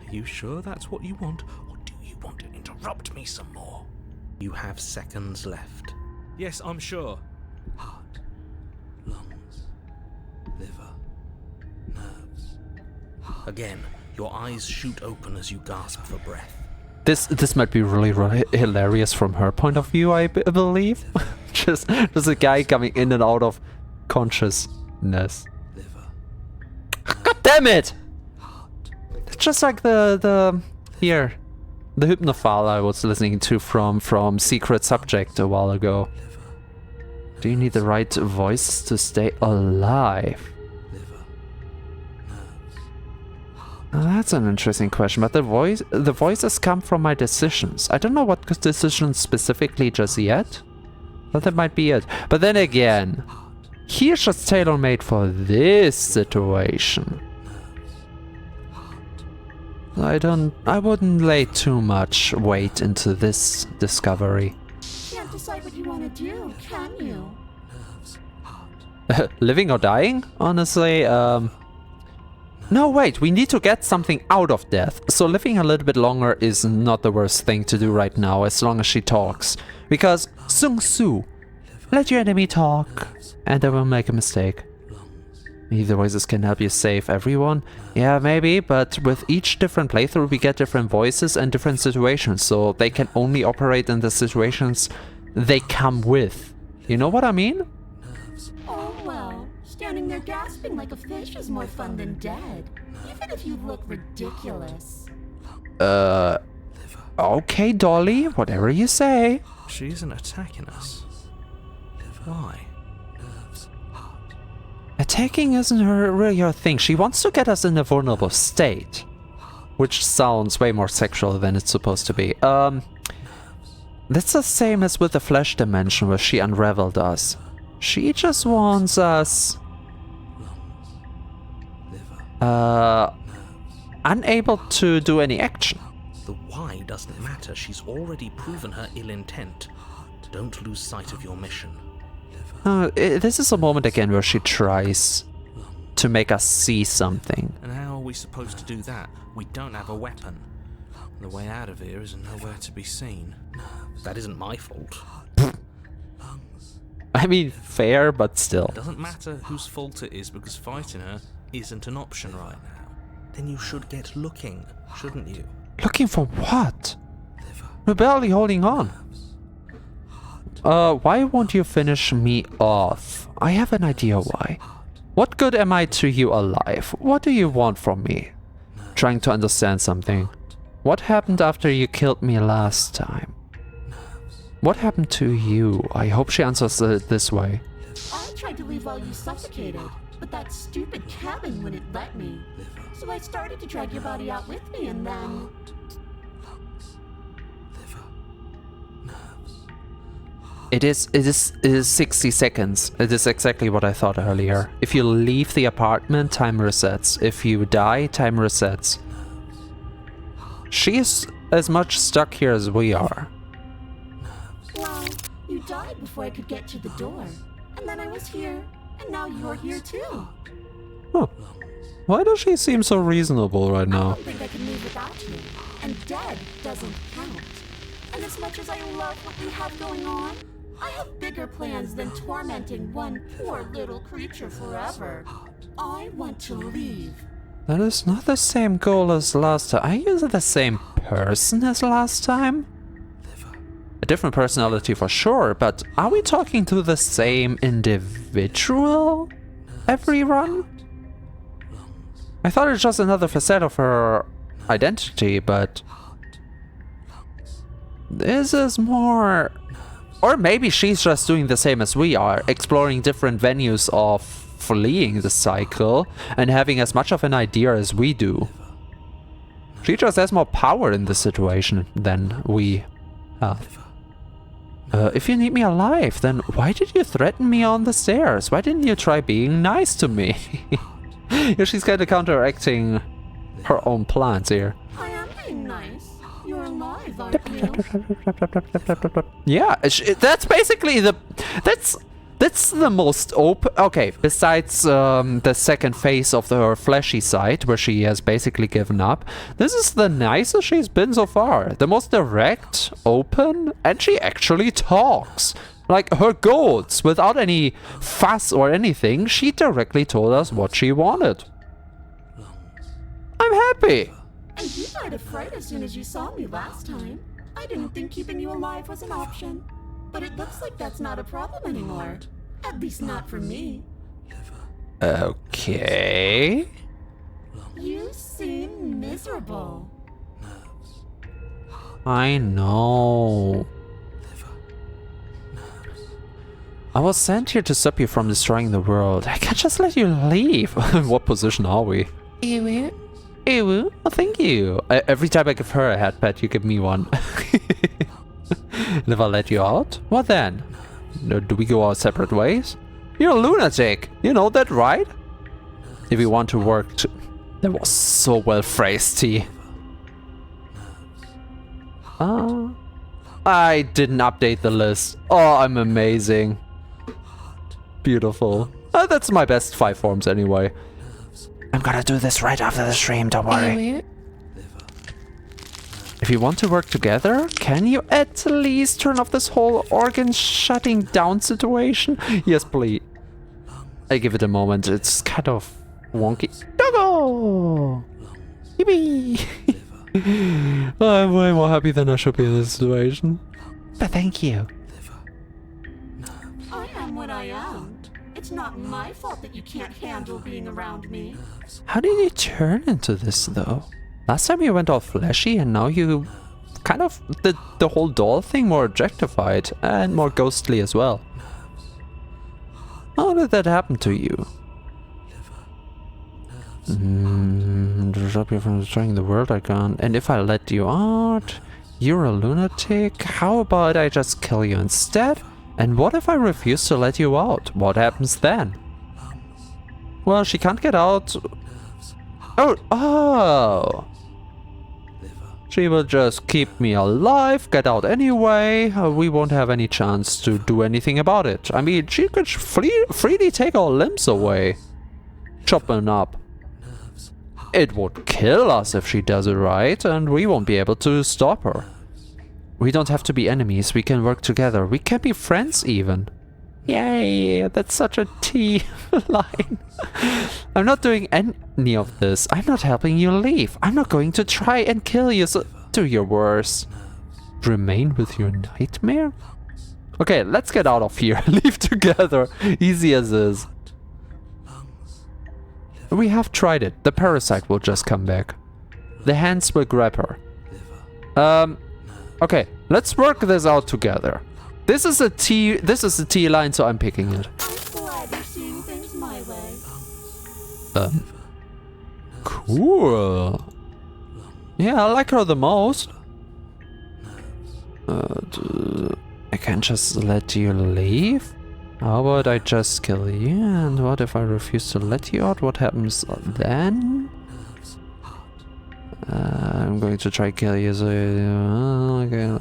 Are you sure that's what you want, or do you want to interrupt me some more? You have seconds left. Yes, I'm sure. Heart, lungs, liver, nerves. Again, your eyes shoot open as you gasp for breath. This might be really hilarious from her point of view, I believe. just a guy coming in and out of consciousness. Liver. God damn it! Heart. It's just like the hypnophile I was listening to from Secret Subject a while ago. Do you need the right voice to stay alive? That's an interesting question, but the voices come from my decisions. I don't know what decisions specifically just yet, but that might be it. But then again, here's just tailor-made for this situation. I wouldn't lay too much weight into this discovery. Can't decide what you want to do, can you? Living or dying? Honestly, no, wait, we need to get something out of death. So living a little bit longer is not the worst thing to do right now, as long as she talks. Because Sun Tzu, let your enemy talk, and they will make a mistake. Maybe the voices can help you save everyone. Yeah, maybe, but with each different playthrough we get different voices and different situations, so they can only operate in the situations they come with. You know what I mean? Oh well, standing there gasping like a fish is more fun than dead, even if you look ridiculous. Okay, Dolly, whatever you say. She isn't attacking us. Why? Attacking isn't really her thing. She wants to get us in a vulnerable state. Which sounds way more sexual than it's supposed to be. That's the same as with the flesh dimension where she unraveled us. She just wants us... unable to do any action. The why doesn't matter. She's already proven her ill intent. Don't lose sight of your mission. This is a moment again where she tries to make us see something. And how are we supposed to do that? We don't have a weapon. The way out of here is nowhere to be seen. That isn't my fault. I mean, fair, but still. It doesn't matter whose fault it is because fighting her isn't an option right now. Then you should get looking, shouldn't you? Looking for what? We're barely holding on. Why won't you finish me off? I have an idea why. What good am I to you alive? What do you want from me? Trying to understand something. What happened after you killed me last time? What happened to you? I hope she answers it this way. I tried to leave while you suffocated, but that stupid cabin wouldn't let me. So I started to drag your body out with me and then... It is 60 seconds. It is exactly what I thought earlier. If you leave the apartment, time resets. If you die, time resets. She is as much stuck here as we are. Well, you died before I could get to the door. And then I was here, and now you're here too. Huh. Why does she seem so reasonable right I now? don't think I can live without you. And dead doesn't count. And as much as I love what we have going on, I have bigger plans than tormenting one poor little creature forever. I want to leave. That is not the same goal as last time. Are you the same person as last time? A different personality for sure, but are we talking to the same individual every run? I thought it was just another facet of her identity, but this is more... Or maybe she's just doing the same as we are, exploring different venues of fleeing the cycle and having as much of an idea as we do. She just has more power in this situation than we have. If you need me alive, then why did you threaten me on the stairs? Why didn't you try being nice to me? Yeah, she's kind of counteracting her own plans here. I am being nice. You're alive, aren't you? Yeah, that's basically the... That's the most open... Okay, besides the second phase of her fleshy side, where she has basically given up, this is the nicest she's been so far. The most direct, open, and she actually talks. Like, her goals, without any fuss or anything, she directly told us what she wanted. I'm happy. And you died of fright as soon as you saw me last time. I didn't think keeping you alive was an option. But it looks like that's not a problem anymore. At least not for me. Okay. You seem miserable. I know. I was sent here to stop you from destroying the world. I can't just let you leave. In what position are we? E01? E01? Oh, thank you. Every time I give her a head pat, you give me one. And if I let you out, what then? Do we go our separate ways? You're a lunatic. You know that, right? If you want to work That was so well phrased, T. I didn't update the list. Oh, I'm amazing. Beautiful. That's my best 5 forms anyway. I'm gonna do this right after the stream, don't worry. If you want to work together, can you at least turn off this whole organ shutting down situation? Yes, please. I give it a moment. It's kind of wonky. Doggo! Yippee! I'm way more happy than I should be in this situation. But thank you. I am what I am. It's not my fault that you can't handle being around me. How did you turn into this, though? Last time you went all fleshy, and now you kind of the whole doll thing more objectified and more ghostly as well. How did that happen to you? To stop you from destroying the world, I can't. And if I let you out, You're a lunatic? How about I just kill you instead? And what if I refuse to let you out? What happens then? Well, she can't get out. Oh! She will just keep me alive, get out anyway. We won't have any chance to do anything about it. I mean, she could freely take our limbs away. Chop them up. It would kill us if she does it right, and we won't be able to stop her. We don't have to be enemies, we can work together. We can be friends even. Yay, that's such a T line. I'm not doing any of this. I'm not helping you leave. I'm not going to try and kill you, so do your worst. Remain with your nightmare? Okay, let's get out of here. Leave together. Easy as is. We have tried it. The parasite will just come back. The hands will grab her. Okay, let's work this out together. This is a T line, so I'm picking it. I'm glad you're seeing things my way. Cool. Yeah, I like her the most. I can't just let you leave? How about I just kill you? And what if I refuse to let you out? What happens then? I'm going to try kill you, so... okay.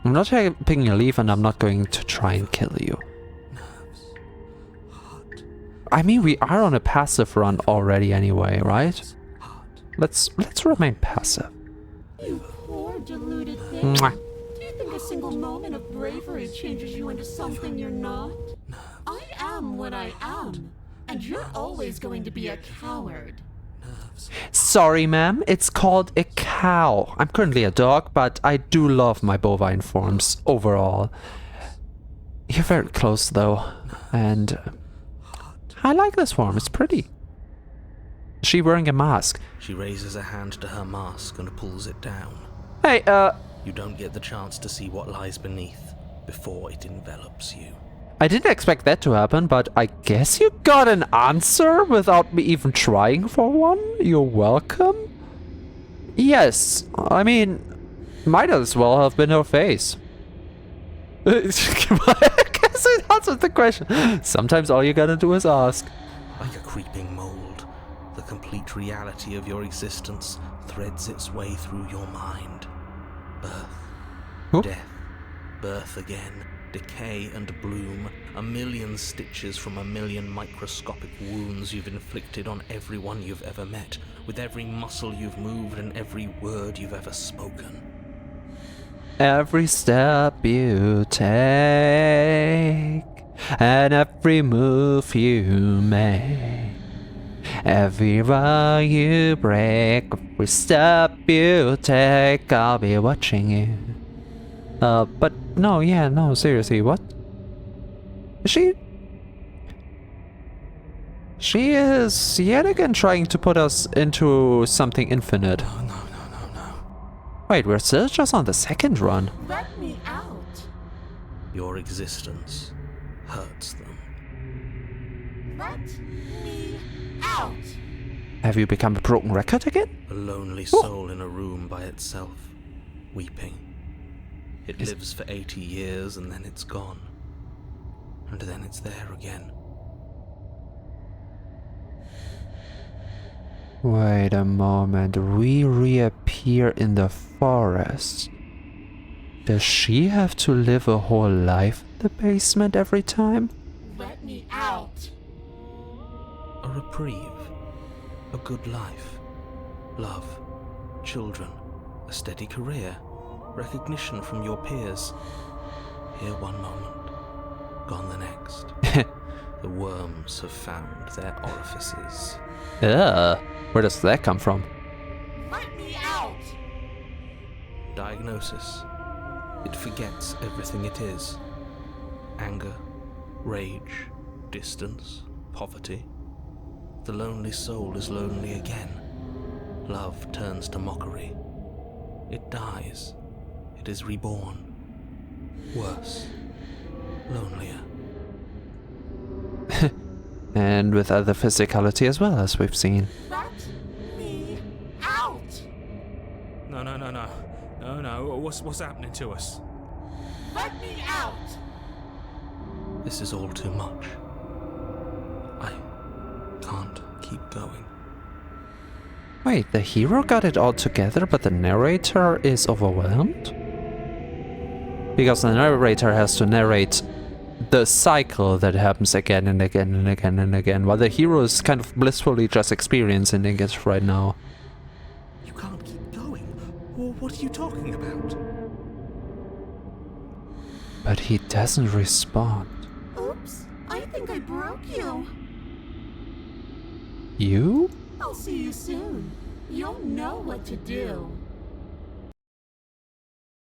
I'm not taking a leave, and I'm not going to try and kill you. I mean, we are on a passive run already anyway, right? Let's remain passive. You poor deluded thing. Mwah. Do you think a single moment of bravery changes you into something you're not? I am what I am, and you're always going to be a coward. Sorry, ma'am. It's called a cow. I'm currently a dog, but I do love my bovine forms overall. You're very close, though, and I like this form. It's pretty. Is she wearing a mask? She raises a hand to her mask and pulls it down. Hey, You don't get the chance to see what lies beneath before it envelops you. I didn't expect that to happen, but I guess you got an answer without me even trying for one? You're welcome? Yes, I mean, might as well have been her face. I guess it answered the question. Sometimes all you gotta do is ask. Like a creeping mold, the complete reality of your existence threads its way through your mind. Birth, death, birth again, decay and bloom, a million stitches from a million microscopic wounds you've inflicted on everyone you've ever met, with every muscle you've moved and every word you've ever spoken. Every step you take, and every move you make, every rule you break, every step you take, I'll be watching you. But no, seriously, what? She is yet again trying to put us into something infinite. No. Wait, we're still just on the second run. Let me out. Your existence hurts them. Let me out. Have you become a broken record again? A lonely soul in a room by itself, weeping. It lives for 80 years and then it's gone. And then it's there again. Wait a moment, we reappear in the forest. Does she have to live a whole life in the basement every time? Let me out. A reprieve. A good life. Love. Children. A steady career. Recognition from your peers. Here one moment. Gone the next. The worms have found their orifices. Where does that come from? Let me out. Diagnosis. It forgets everything it is. Anger, rage, distance, poverty. The lonely soul is lonely again. Love turns to mockery. It dies. It is reborn. Worse. Lonelier. And with other physicality as well, as we've seen. Let me out. No. No. What's happening to us? Let me out! This is all too much. I can't keep going. Wait, the hero got it all together, but the narrator is overwhelmed? Because the narrator has to narrate the cycle that happens again and again and again and again, while the hero is kind of blissfully just experiencing it right now. You can't keep going. Well, what are you talking about? But he doesn't respond. Oops, I think I broke you. You? I'll see you soon. You'll know what to do.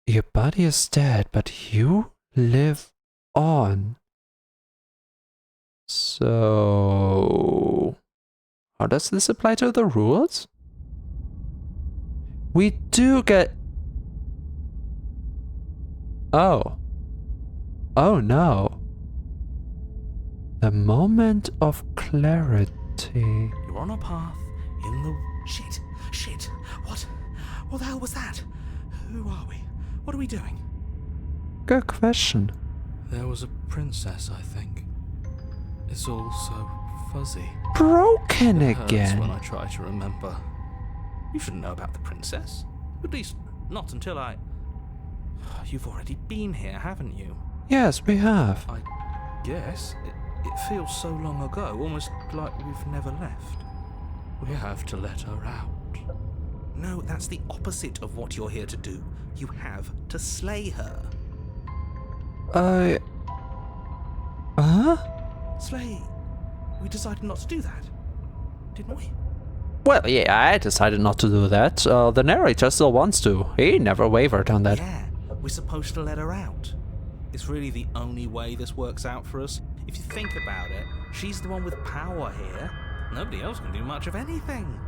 Your body is dead, but you live on. So... how does this apply to the rules? We do get... oh. Oh no. The moment of clarity. You're on a path in the... Shit. What the hell was that? Who are we? What are we doing? Good question. There was a princess, I think. It's all so fuzzy. Broken It hurts again. when I try to remember. You shouldn't know about the princess. At least, not until I... You've already been here, haven't you? Yes, we have. I guess. It feels so long ago, almost like we've never left. We have to let her out. No, that's the opposite of what you're here to do. You have to slay her. Huh? Slay? We decided not to do that, didn't we? Well, yeah, I decided not to do that. The narrator still wants to. He never wavered on that. Yeah, we're supposed to let her out. It's really the only way this works out for us. If you think about it, she's the one with power here. Nobody else can do much of anything.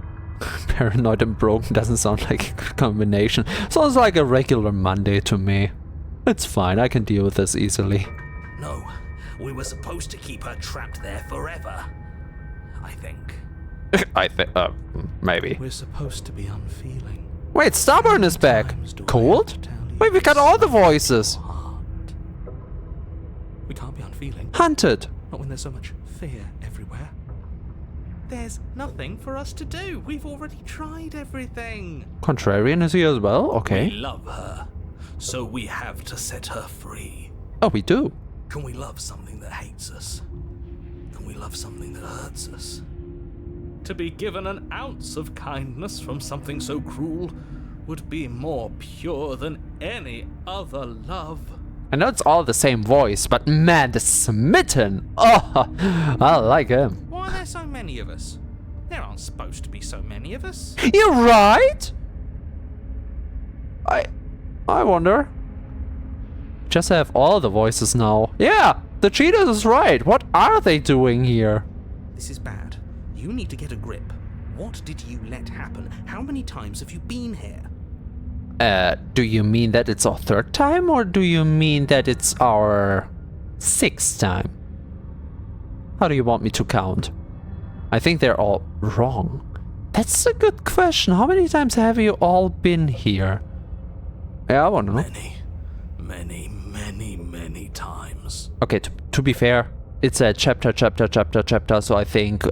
Paranoid and broken doesn't sound like a good combination. Sounds like a regular Monday to me. It's fine, I can deal with this easily. No, we were supposed to keep her trapped there forever. I think. I think, maybe. We're supposed to be unfeeling. Wait, Stubborn is back. Times do I have Cold? to tell you Wait, we got this all the stuff is voices. hard? We can't be unfeeling. Hunted. Not when there's so much fear everywhere. There's nothing for us to do. We've already tried everything. Contrarian is here as well? We Okay. love her, so we have to set her free. Oh, we do. Can we love something that hates us? Can we love something that hurts us? To be given an ounce of kindness from something so cruel would be more pure than any other love. I know it's all the same voice, but man, the smitten. Oh, I like him. Why are there so many of us? There aren't supposed to be so many of us. You're right. I wonder. Just have all the voices now. Yeah, the cheetah is right. What are they doing here? This is bad. You need to get a grip. What did you let happen? How many times have you been here? Do you mean that it's our third time, or do you mean that it's our sixth time? How do you want me to count? I think they're all wrong. That's a good question. How many times have you all been here? Yeah, I want to know. Many times. Okay, to be fair, it's a chapter, so I think,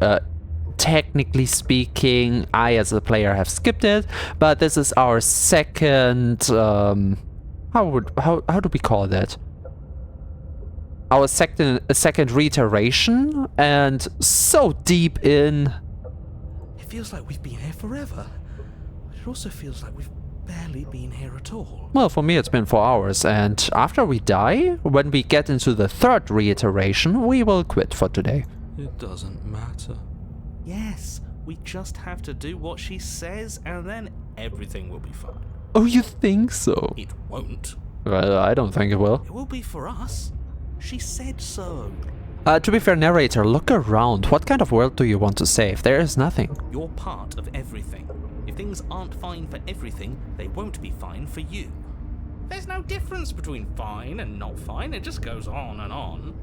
technically speaking, I as a player have skipped it, but this is our second, how do we call that? Our second reiteration, and so deep in. It feels like we've been here forever, but it also feels like we've barely been here at all. Well, for me it's been 4 hours, and after we die, when we get into the third reiteration, we will quit for today. It doesn't matter. Yes, we just have to do what she says, and then everything will be fine. Oh, you think so? It won't. Well, I don't think it will. It will be for us. She said so. To be fair, narrator, look around. What kind of world do you want to save? There is nothing. You're part of everything. If things aren't fine for everything, they won't be fine for you. There's no difference between fine and not fine. It just goes on and on.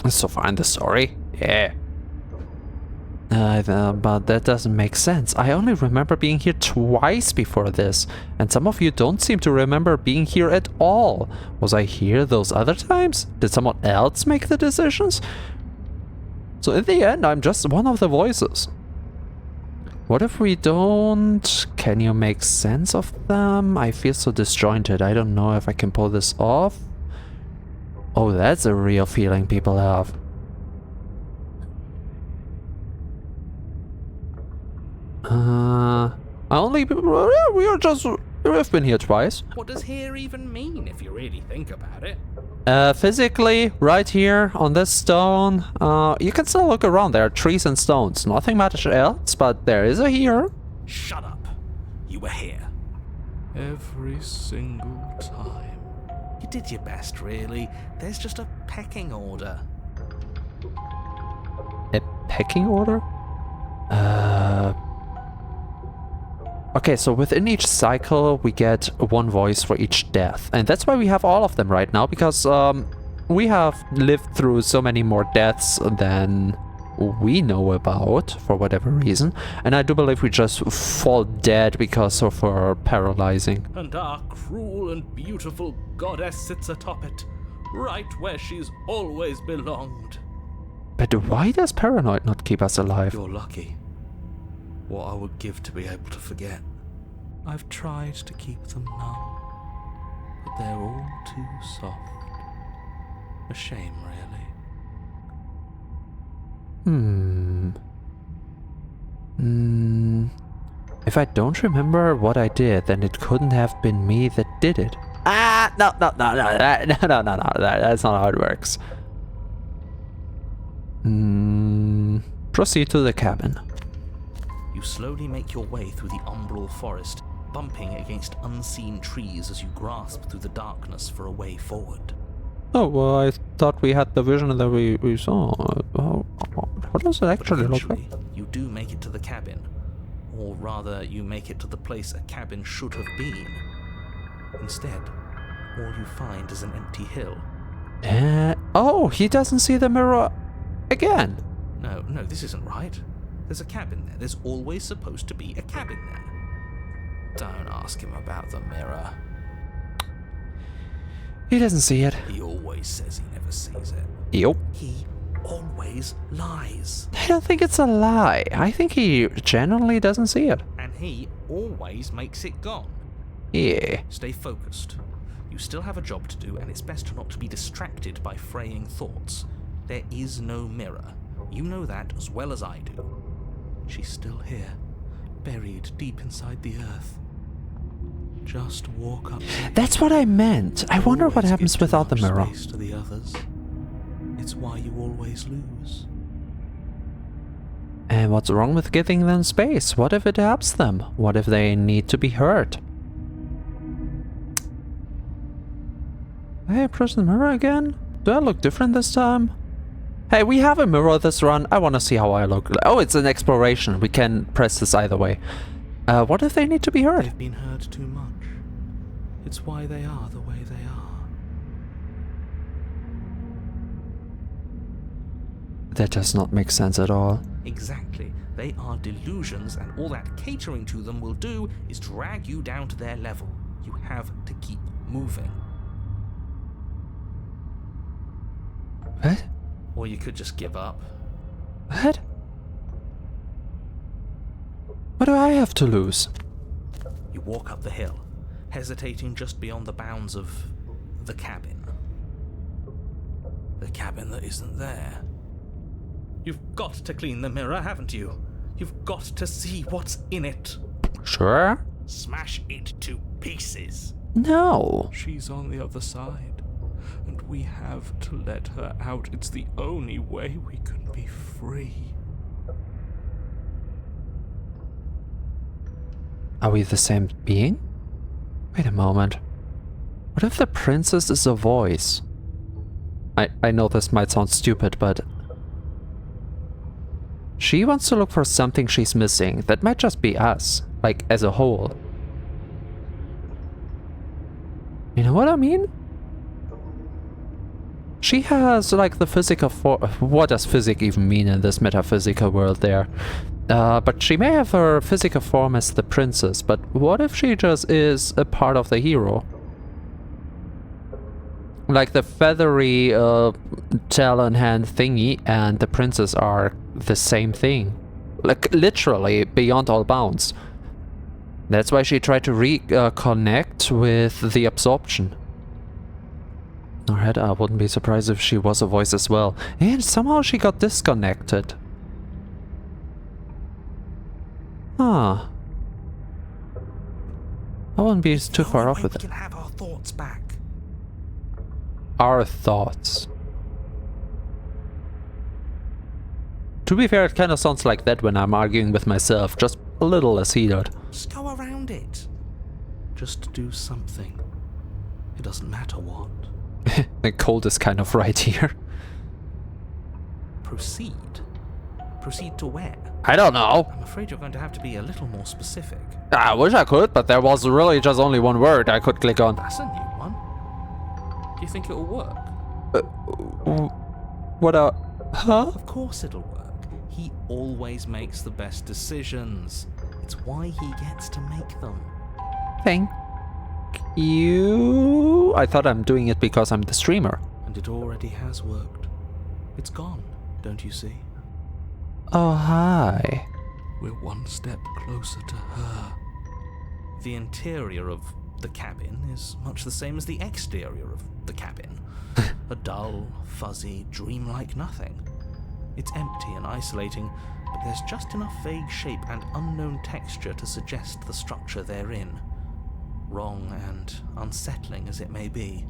So far in the story? Yeah. But that doesn't make sense. I only remember being here twice before this, and some of you don't seem to remember being here at all. Was I here those other times? Did someone else make the decisions? So in the end, I'm just one of the voices. What if we don't? Can you make sense of them? I feel so disjointed. I don't know if I can pull this off. Oh, that's a real feeling people have. We've been here twice. What does here even mean if you really think about it? Physically, right here on this stone, you can still look around. There are trees and stones. Nothing much else, but there is a here. Shut up. You were here. Every single time. You did your best, really. There's just a pecking order. A pecking order? Okay, so within each cycle we get one voice for each death. And that's why we have all of them right now, because we have lived through so many more deaths than we know about, for whatever reason. And I do believe we just fall dead because of our paralyzing. And our cruel and beautiful goddess sits atop it, right where she's always belonged. But why does paranoid not keep us alive? You're lucky. What I would give to be able to forget. I've tried to keep them numb, but they're all too soft. A shame, really. If I don't remember what I did, then it couldn't have been me that did it. No, that's not how it works. Proceed to the cabin. You slowly make your way through the umbral forest, bumping against unseen trees as you grasp through the darkness for a way forward. Oh, well, I thought we had the vision that we saw. What does it actually look like? You do make it to the cabin. Or rather, you make it to the place a cabin should have been. Instead, all you find is an empty hill. Oh, he doesn't see the mirror again. No, this isn't right. There's a cabin there. There's always supposed to be a cabin there. Don't ask him about the mirror. He doesn't see it. He always says he never sees it. Yup. He always lies. I don't think it's a lie. I think he genuinely doesn't see it. And he always makes it gone. Yeah. Stay focused. You still have a job to do, and it's best not to be distracted by fraying thoughts. There is no mirror. You know that as well as I do. She's still here, buried deep inside the earth. Just walk up. That's what I meant. I wonder what happens without the mirror. Space to the others. It's why you always lose. And what's wrong with giving them space? What if it helps them? What if they need to be heard? Hey, press the mirror again? Do I look different this time? Hey, we have a mirror this run. I want to see how I look. Oh, it's an exploration. We can press this either way. What if they need to be heard? They've been heard too much. It's why they are the way they are. That does not make sense at all. Exactly. They are delusions, and all that catering to them will do is drag you down to their level. You have to keep moving. What? Or you could just give up. What? What do I have to lose? You walk up the hill, hesitating just beyond the bounds of the cabin. The cabin that isn't there. You've got to clean the mirror, haven't you? You've got to see what's in it. Sure. Smash it to pieces. No. She's on the other side, and we have to let her out. It's the only way we can be free. Are we the same being? Wait a moment. What if the princess is a voice? I know this might sound stupid, but... she wants to look for something she's missing. That might just be us, like as a whole. You know what I mean? She has like the physical form. What does physic even mean in this metaphysical world there? But she may have her physical form as the princess, but what if she just is a part of the hero? Like the feathery talon hand thingy and the princess are the same thing. Like literally beyond all bounds. That's why she tried to reconnect with the absorption. Alright, I wouldn't be surprised if she was a voice as well. And somehow she got disconnected. Huh. I wouldn't be too far off with it. We can have our thoughts back. Our thoughts. To be fair, it kind of sounds like that when I'm arguing with myself, just a little less heated. Just go around it. Just do something. It doesn't matter what. The cold is kind of right here. Proceed. Proceed to where? I don't know. I'm afraid you're going to have to be a little more specific. I wish I could, but there was really just only one word I could click on. That's a new one. Do you think it'll work? What huh? Of course it'll work. He always makes the best decisions. It's why he gets to make them. Thank you. I thought I'm doing it because I'm the streamer. And it already has worked. It's gone, don't you see? Oh, hi. We're one step closer to her. The interior of the cabin is much the same as the exterior of the cabin. A dull, fuzzy, dreamlike nothing. It's empty and isolating, but there's just enough vague shape and unknown texture to suggest the structure they're in. Wrong and unsettling as it may be.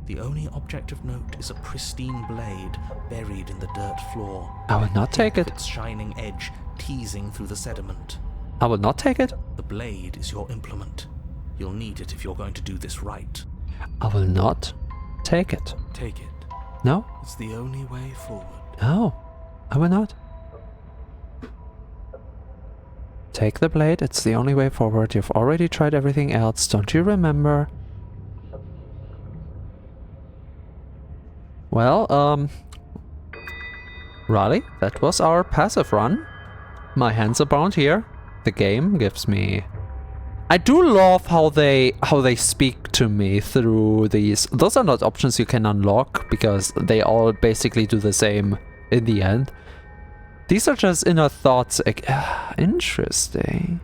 The only object of note is a pristine blade buried in the dirt floor. I will not take it. Its shining edge teasing through the sediment. I will not take it. The blade is your implement. You'll need it if you're going to do this right. I will not take it. Take it. No? It's the only way forward. No, I will not. Take the blade, it's the only way forward. You've already tried everything else, don't you remember? Well, Raleigh, that was our passive run. My hands are bound here. The game gives me... I do love how they speak to me through these. Those are not options you can unlock because they all basically do the same in the end. These are just inner thoughts. Interesting.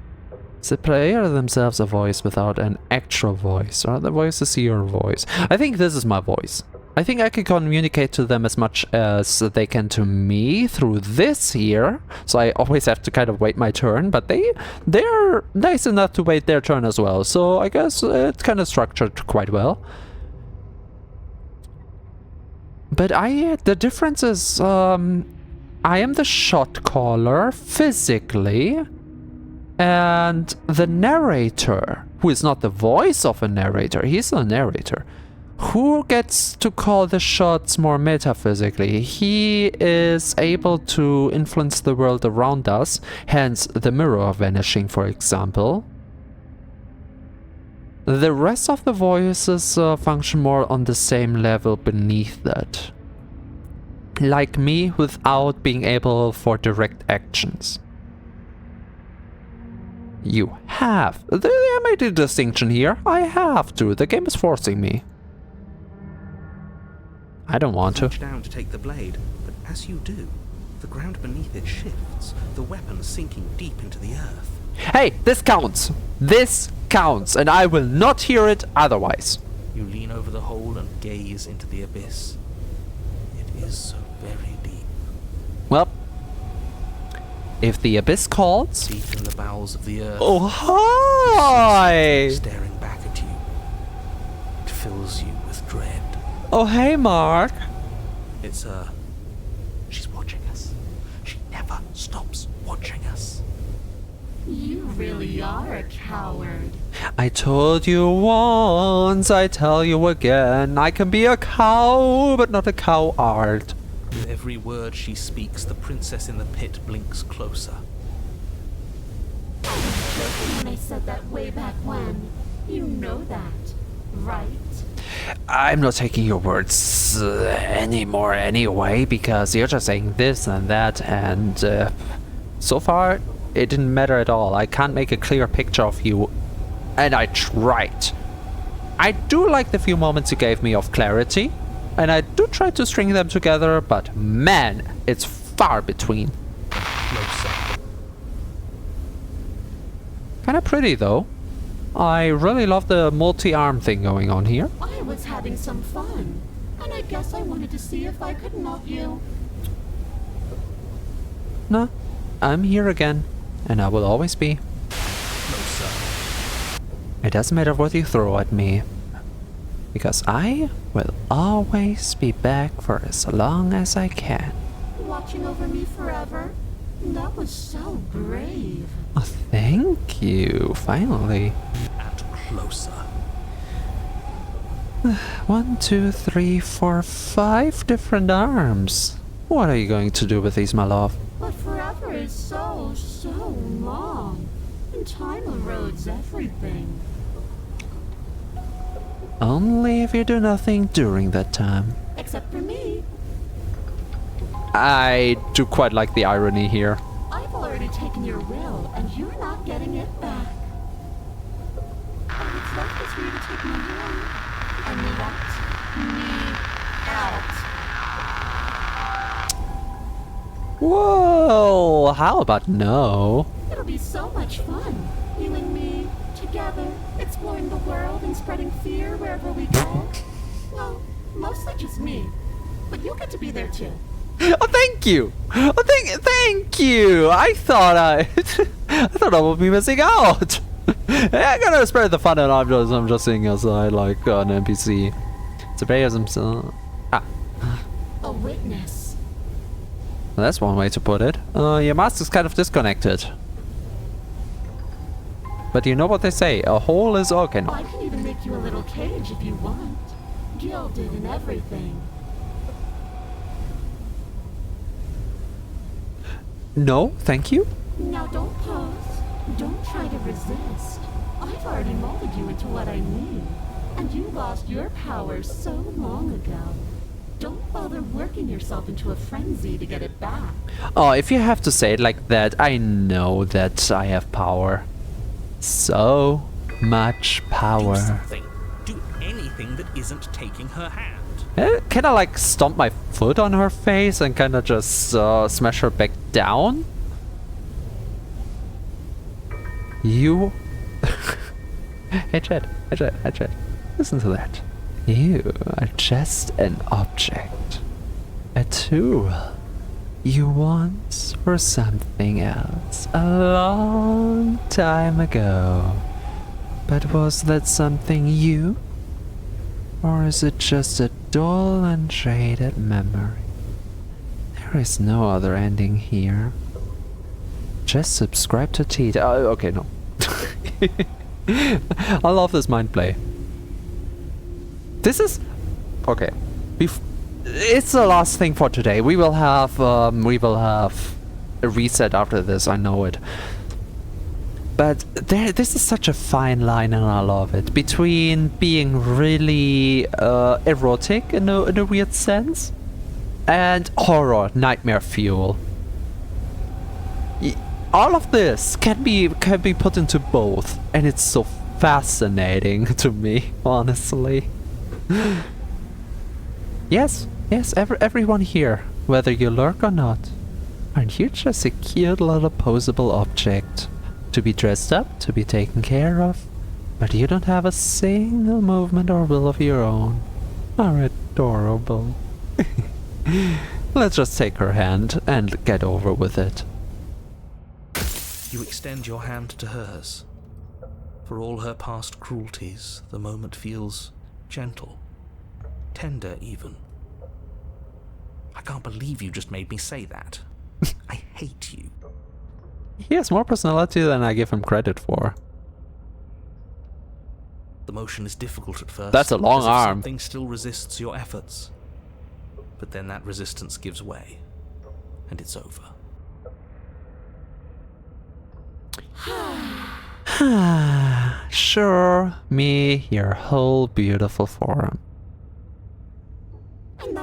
Is the player themselves a voice without an actual voice, or the voice is your voice? I think this is my voice. I think I can communicate to them as much as they can to me through this here. So I always have to kind of wait my turn, but they're nice enough to wait their turn as well. So I guess it's kind of structured quite well. But the difference is, I am the shot caller physically, and the narrator, who is not the voice of a narrator, he's the narrator, who gets to call the shots more metaphysically. He is able to influence the world around us, hence the mirror vanishing, for example. The rest of the voices function more on the same level beneath that. Like me, without being able for direct actions. You have. I made a distinction here. I have to. The game is forcing me. I don't want to. Reach down to take the blade, but as you do, the ground beneath it shifts, the weapon sinking deep into the earth. Hey, this counts! This counts, and I will not hear it otherwise. You lean over the hole and gaze into the abyss. It is so very deep. Well, if the abyss calls... Deep in the bowels of the earth. Oh, hi! Staring back at you. It fills you with dread. Oh, hey, Mark. It's she's watching us. She never stops watching us. You really are a coward. I told you once, I tell you again, I can be a cow, but not a coward. With every word she speaks, the princess in the pit blinks closer. When I said that way back when, you know that, right? I'm not taking your words anymore anyway, because you're just saying this and that, and so far it didn't matter at all. I can't make a clear picture of you, and I tried. I do like the few moments you gave me of clarity, and I do try to string them together, but man, it's far between. Closer. Kinda pretty though. I really love the multi-arm thing going on here. I was having some fun, and I guess I wanted to see if I could melt you. No, I'm here again, and I will always be. Closer. It doesn't matter what you throw at me, because I will always be back for as long as I can. Watching over me forever? That was so brave. Oh, thank you, finally. And closer. 1, 2, 3, 4, 5 different arms. What are you going to do with these, my love? But forever is so long. And time erodes everything. Only if you do nothing during that time. Except for me. I do quite like the irony here. I've already taken your will, and you're not getting it back. All that's left is for you to take my hand and let me out. Whoa, how about no? It'll be so much fun, you and me, together, exploring the world and spreading fear wherever we go. Well, mostly just me, but you'll get to be there too. Oh, thank you. Oh, thank you. I thought I thought I would be missing out. I'm gonna spread the fun, and I'm just sitting outside like an NPC. It's a bear himself. A witness. That's one way to put it. Your mask is kind of disconnected. But you know what they say, a hole is okay. No. I can even make you a little cage if you want. Gilded and everything. No, thank you. Now don't pose. Don't try to resist. I've already molded you into what I need. And you lost your power so long ago. Don't bother working yourself into a frenzy to get it back. Oh, if you have to say it like that, I know that I have power. So much Do power. something. Do anything that isn't taking her hand. Can I like stomp my foot on her face and kind of just smash her back down? You... Hey Chad, listen to that. You are just an object. A tool. You once were something else a long time ago. But was that something you? Or is it just a dull and jaded memory? There is no other ending here. Just subscribe to T. Oh, okay, no. I love this mind play. This is okay. It's the last thing for today. We will have a reset after this. I know it. But this is such a fine line, and I love it, between being really erotic in a weird sense, and horror, nightmare fuel. All of this can be put into both, and it's so fascinating to me, honestly. Yes, everyone here, whether you lurk or not, aren't you just a cute little posable object? To be dressed up, to be taken care of, but you don't have a single movement or will of your own. Are adorable. Let's just take her hand and get over with it. You extend your hand to hers. For all her past cruelties, the moment feels gentle, tender even. I can't believe you just made me say that. I hate you. He has more personality than I give him credit for. The motion is difficult at first. That's a long as if arm. Something still resists your efforts. But then that resistance gives way, and it's over. Sure, me, your whole beautiful form.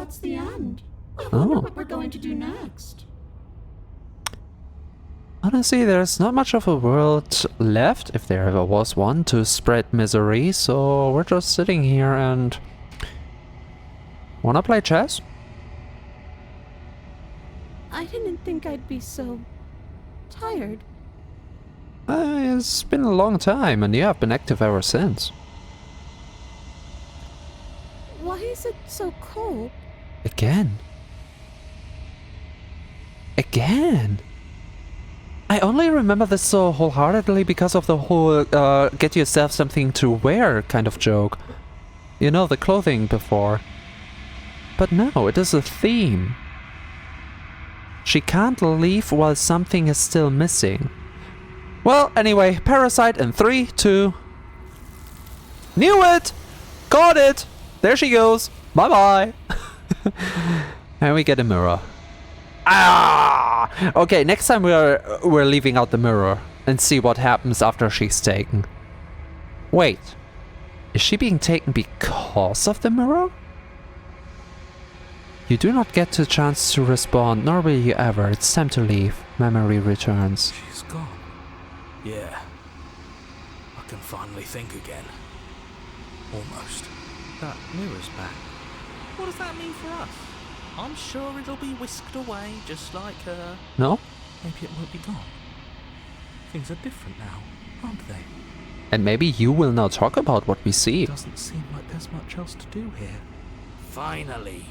that's the end. I Oh. wonder what we're going to do next. Honestly, there's not much of a world left, if there ever was one, to spread misery, so we're just sitting here and... Wanna play chess? I didn't think I'd be so tired. It's been a long time, and you have been active ever since. Why is it so cold? Again. Again. I only remember this so wholeheartedly because of the whole get yourself something to wear kind of joke. You know, the clothing before. But no, it is a theme. She can't leave while something is still missing. Well, anyway, Parasite in 3, 2... Knew it! Got it! There she goes! Bye-bye! And we get a mirror. Ah! Okay, next time we're leaving out the mirror and see what happens after she's taken. Wait. Is she being taken because of the mirror? You do not get the chance to respond, nor will you ever. It's time to leave. Memory returns. She's gone. Yeah. I can finally think again. Almost. That mirror's back. What does that mean for us? I'm sure it'll be whisked away, just like her. No? Maybe it won't be gone. Things are different now, aren't they? And maybe you will now talk about what we see. It doesn't seem like there's much else to do here. Finally,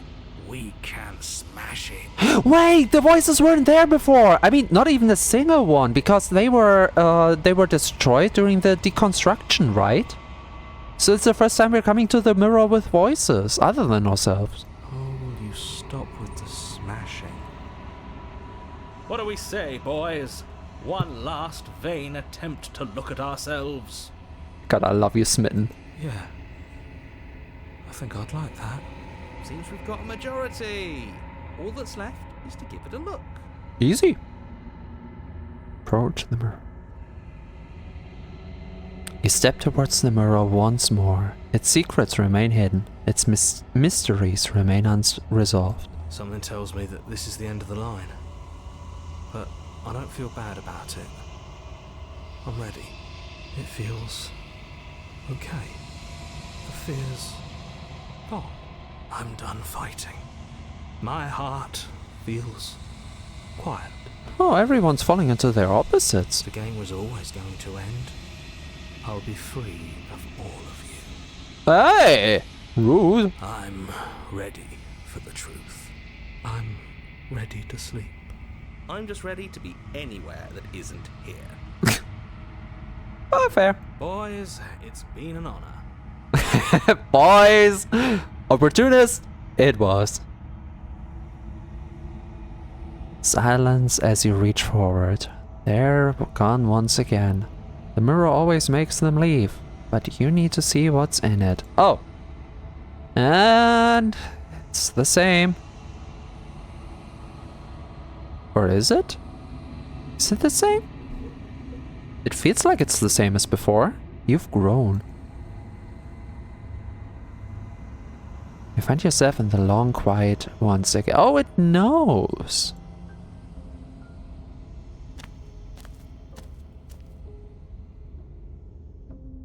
we can smash it. Wait, the voices weren't there before. I mean, not even a single one, because they were destroyed during the deconstruction, right? So it's the first time we're coming to the mirror with voices, other than ourselves. Oh, will you stop with the smashing? What do we say, boys? One last vain attempt to look at ourselves. God, I love you, Smitten. Yeah. I think I'd like that. Seems we've got a majority. All that's left is to give it a look. Easy. Approach the mirror. You step towards the mirror once more. Its secrets remain hidden. Its mysteries remain unresolved. Something tells me that this is the end of the line. But I don't feel bad about it. I'm ready. It feels okay. The fear's gone. I'm done fighting. My heart feels quiet. Oh, everyone's falling into their opposites. The game was always going to end. I'll be free of all of you. Hey! Rude. I'm ready for the truth. I'm ready to sleep. I'm just ready to be anywhere that isn't here. Oh, fair. Boys, it's been an honor. Boys! Opportunist! It was. Silence as you reach forward. They're gone once again. The mirror always makes them leave, but you need to see what's in it. Oh! And it's the same. Or is it? Is it the same? It feels like it's the same as before. You've grown. You find yourself in the long quiet once again. Oh, it knows.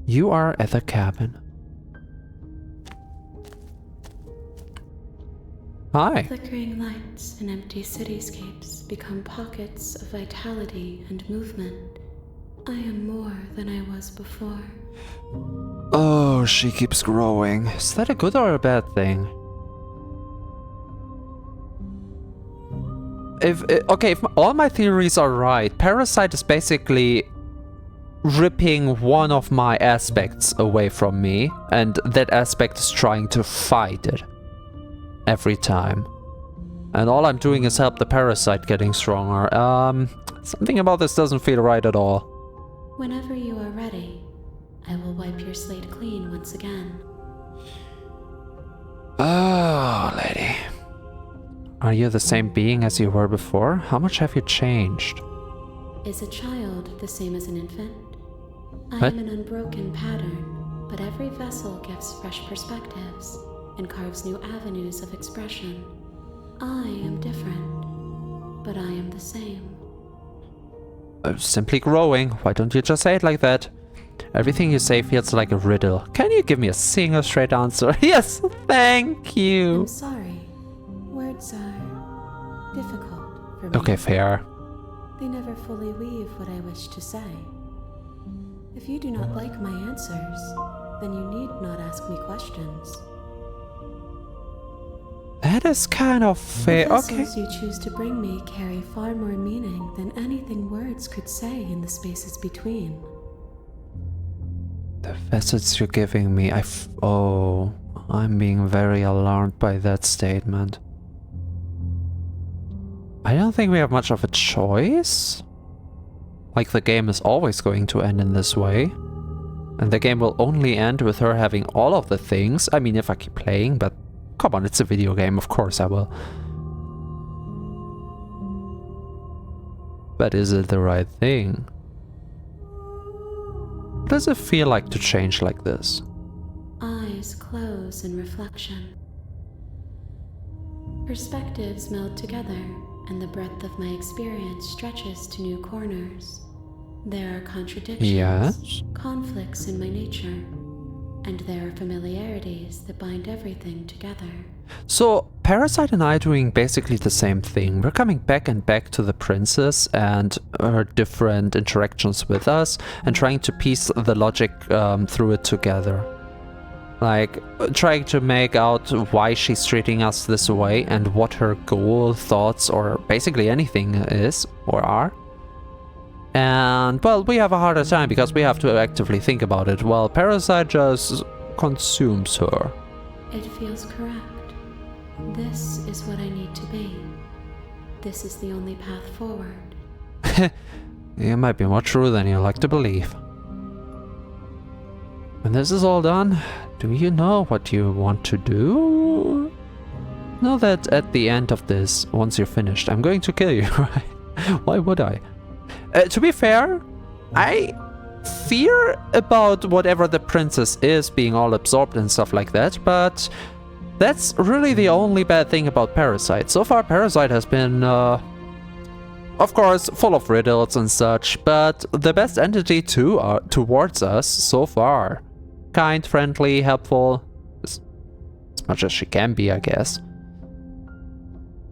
You are at the cabin. Hi. Flickering lights and empty cityscapes become pockets of vitality and movement. I am more than I was before. Oh, she keeps growing. Is that a good or a bad thing? If all my theories are right, Parasite is basically ripping one of my aspects away from me, and that aspect is trying to fight it every time. And all I'm doing is help the Parasite getting stronger. Something about this doesn't feel right at all. Whenever you are ready, I will wipe your slate clean once again. Oh, lady. Are you the same being as you were before? How much have you changed? Is a child the same as an infant? I What? am an unbroken pattern, but every vessel gives fresh perspectives, and carves new avenues of expression. I am different, but I am the same. Simply growing. Why don't you just say it like that? Everything you say feels like a riddle. Can you give me a single straight answer? Yes, thank you. I'm sorry. Words are difficult for me. Okay, fair. They never fully weave what I wish to say. If you do not like my answers, then you need not ask me questions. That is kind of fair. The Okay. vessels you choose to bring me carry far more meaning than anything words could say in the spaces between. The vessels you're giving me, oh, I'm being very alarmed by that statement. I don't think we have much of a choice. Like, the game is always going to end in this way. And the game will only end with her having all of the things. I mean, if I keep playing, but come on, it's a video game, of course I will. But is it the right thing? Does it feel like to change like this? Eyes close in reflection. Perspectives meld together, and the breadth of my experience stretches to new corners. There are contradictions, Yes. conflicts in my nature, and there are familiarities that bind everything together. So, Parasite and I are doing basically the same thing. We're coming back and back to the princess and her different interactions with us and trying to piece the logic through it together. Like, trying to make out why she's treating us this way and what her goal, thoughts, or basically anything is or are. And, well, we have a harder time because we have to actively think about it, while Parasite just consumes her. It feels correct. This is what I need to be. This is the only path forward. You might be more true than you like to believe. When this is all done, do you know what you want to do? Know that at the end of this, once you're finished, I'm going to kill you, right? Why would I? To be fair, I fear about whatever the princess is being all absorbed and stuff like that, but that's really the only bad thing about Parasite. So far, Parasite has been, of course, full of riddles and such, but the best entity towards us so far. Kind, friendly, helpful, as much as she can be, I guess.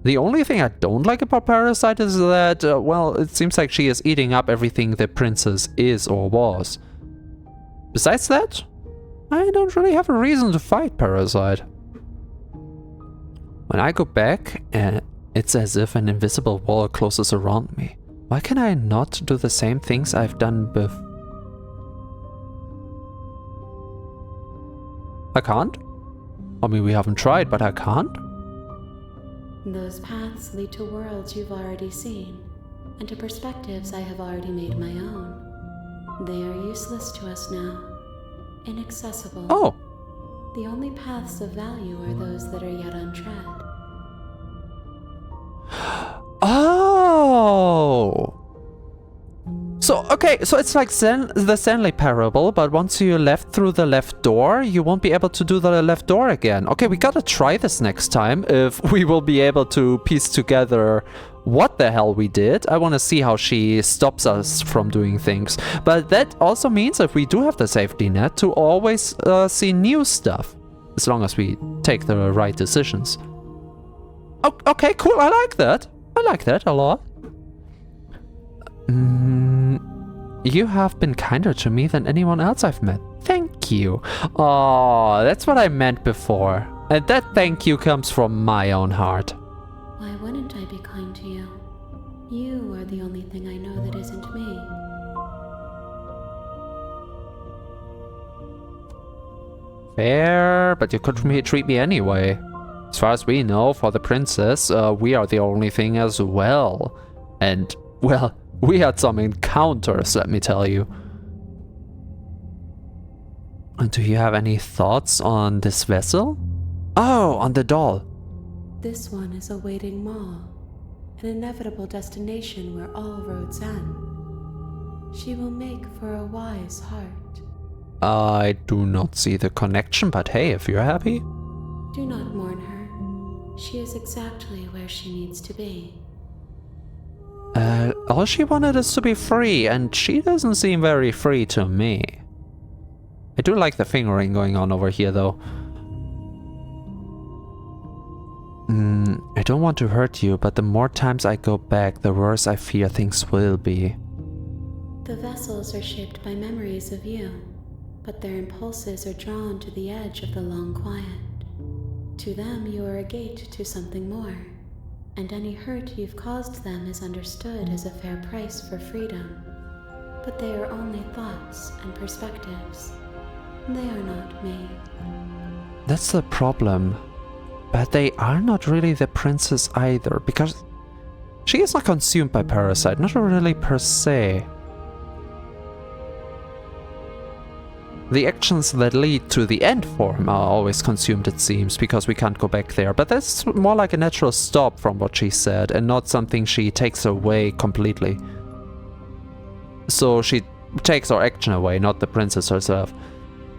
The only thing I don't like about Parasite is that, well, it seems like she is eating up everything the princess is or was. Besides that, I don't really have a reason to fight Parasite. When I go back, it's as if an invisible wall closes around me. Why can I not do the same things I've done before? I can't? I mean, we haven't tried, but I can't? Those paths lead to worlds you've already seen, and to perspectives I have already made my own. They are useless to us now. Inaccessible. Oh! The only paths of value are those that are yet untread. Oh! So, okay, so it's like the Stanley parable, but once you left through the left door, you won't be able to do the left door again. Okay, we gotta try this next time, if we will be able to piece together what the hell we did. I want to see how she stops us from doing things. But that also means if we do have the safety net to always see new stuff, as long as we take the right decisions. Oh, okay, cool, I like that. I like that a lot. You have been kinder to me than anyone else I've met. Thank you. Oh, that's what I meant before. And that thank you comes from my own heart. Why wouldn't I be kind to you? You are the only thing I know that isn't me. Fair, but you could treat me anyway. As far as we know, for the princess, we are the only thing as well. And, well, we had some encounters, let me tell you. And do you have any thoughts on this vessel? Oh, on the doll. This one is a waiting maw, an inevitable destination where all roads end. She will make for a wise heart. I do not see the connection, but hey, if you're happy. Do not mourn her. She is exactly where she needs to be. All she wanted is to be free, and she doesn't seem very free to me. I do like the fingering going on over here, though. I don't want to hurt you, but the more times I go back, the worse I fear things will be. The vessels are shaped by memories of you, but their impulses are drawn to the edge of the long quiet. To them, you are a gate to something more, and any hurt you've caused them is understood as a fair price for freedom. But they are only thoughts and perspectives. They are not me. That's the problem. But they are not really the princess either, because she is not consumed by parasite, not really per se. The actions that lead to the end form are always consumed, it seems, because we can't go back there. But that's more like a natural stop from what she said, and not something she takes away completely. So she takes our action away, not the princess herself.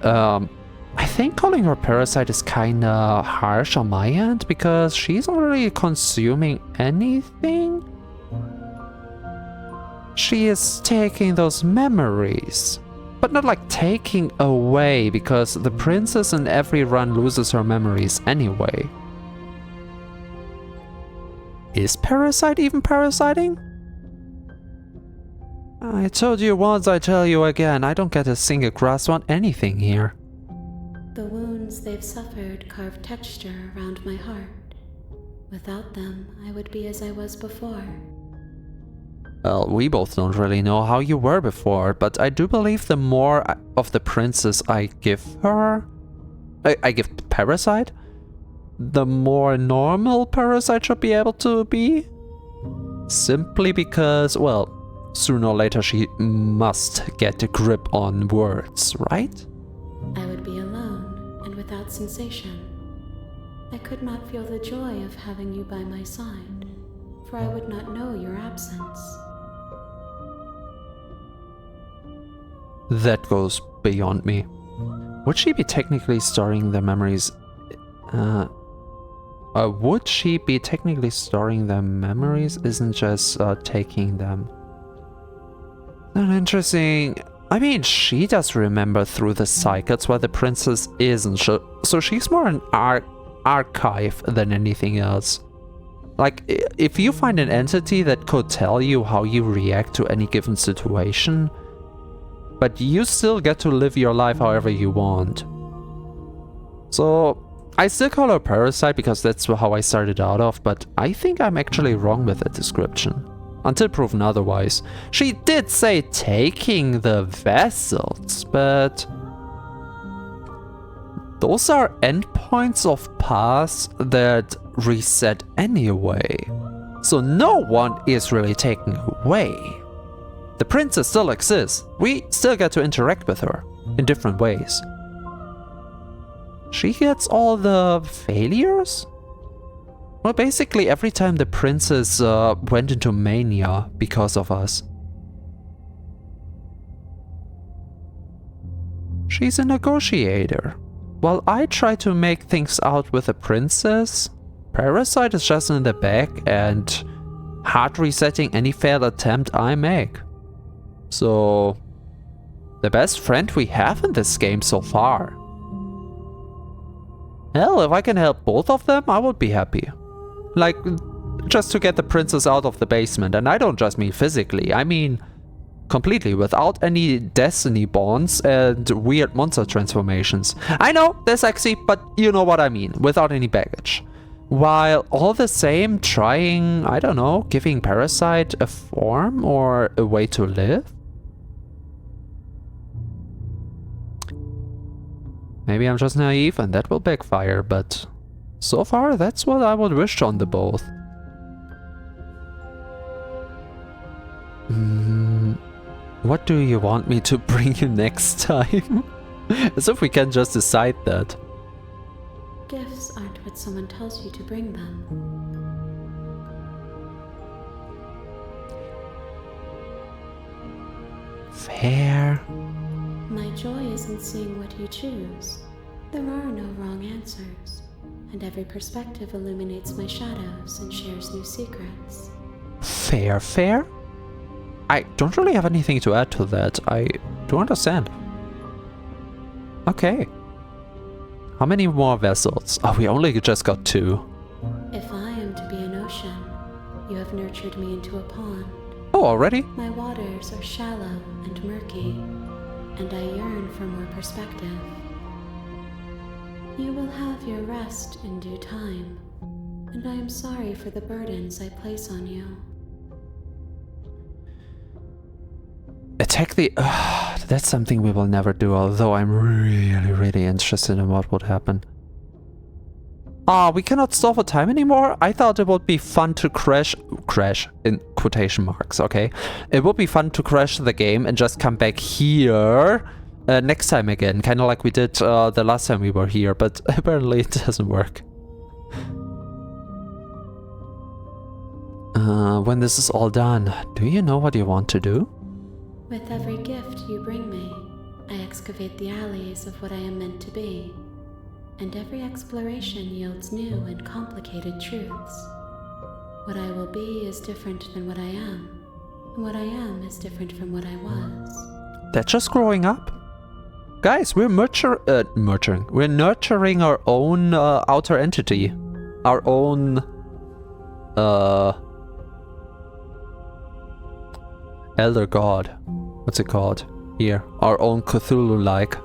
I think calling her parasite is kinda harsh on my end, because she's not really consuming anything. She is taking those memories. But not like taking away, because the princess in every run loses her memories anyway. Is parasite even parasiting? I told you once, I tell you again, I don't get a single grasp on anything here. The wounds they've suffered carve texture around my heart. Without them, I would be as I was before. Well, we both don't really know how you were before, but I do believe the more of the princess I give her, I give parasite, the more normal parasite should be able to be. Simply because, well, sooner or later she must get a grip on words, right? I would be alone and without sensation. I could not feel the joy of having you by my side, for I would not know your absence. That goes beyond me. Would she be technically storing the memories? Would she be technically storing the memories? Isn't just taking them? Not interesting. I mean, she does remember through the cycles, while the princess isn't. So she's more an archive than anything else. Like, if you find an entity that could tell you how you react to any given situation, but you still get to live your life however you want. So, I still call her parasite because that's how I started out of, but I think I'm actually wrong with that description. Until proven otherwise. She did say taking the vessels, but those are endpoints of paths that reset anyway. So no one is really taken away. The princess still exists. We still get to interact with her in different ways. She gets all the failures? Well, basically every time the princess went into mania because of us. She's a negotiator. While I try to make things out with the princess, Parasite is just in the back and hard resetting any failed attempt I make. So, the best friend we have in this game so far. Hell, if I can help both of them, I would be happy. Like, just to get the princess out of the basement, and I don't just mean physically, I mean completely, without any destiny bonds and weird monster transformations. I know, they're sexy, but you know what I mean, without any baggage. While all the same trying, I don't know, giving Parasite a form or a way to live? Maybe I'm just naive and that will backfire, but so far that's what I would wish on the both. What do you want me to bring you next time? As if we can just decide that. Gifts aren't what someone tells you to bring them. Fair. My joy is in seeing what you choose. There are no wrong answers. and every perspective illuminates my shadows and shares new secrets. Fair, fair? I don't really have anything to add to that. I do understand. Okay. How many more vessels? Oh, we only just got 2. If I am to be an ocean, you have nurtured me into a pond. Oh, already? My waters are shallow and murky, and I yearn for more perspective. You will have your rest in due time, and I am sorry for the burdens I place on you. Attack the... that's something we will never do, although I'm really, really interested in what would happen. We cannot stall for time anymore? I thought it would be fun to crash in quotation marks, okay? It would be fun to crash the game and just come back here next time again, kind of like we did the last time we were here, but apparently it doesn't work. When this is all done, do you know what you want to do? With every gift you bring me, I excavate the alleys of what I am meant to be, and every exploration yields new and complicated truths. What I will be is different than what I am, and what I am is different from what I was. That's just growing up. Guys, we're We're nurturing our own outer entity. Our own... Elder God. What's it called? Here. Our own Cthulhu-like.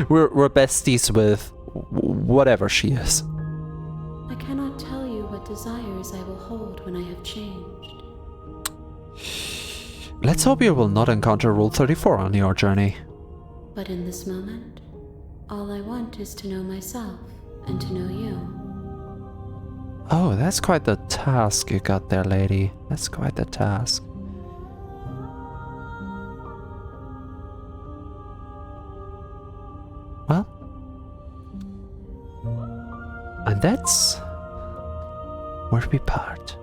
we're besties with whatever she is. I cannot tell you what desires I will hold when I have changed. Let's hope you will not encounter Rule 34 on your journey. But in this moment, all I want is to know myself and to know you. Oh, that's quite the task you got there, lady. That's quite the task. Well, and that's where we part.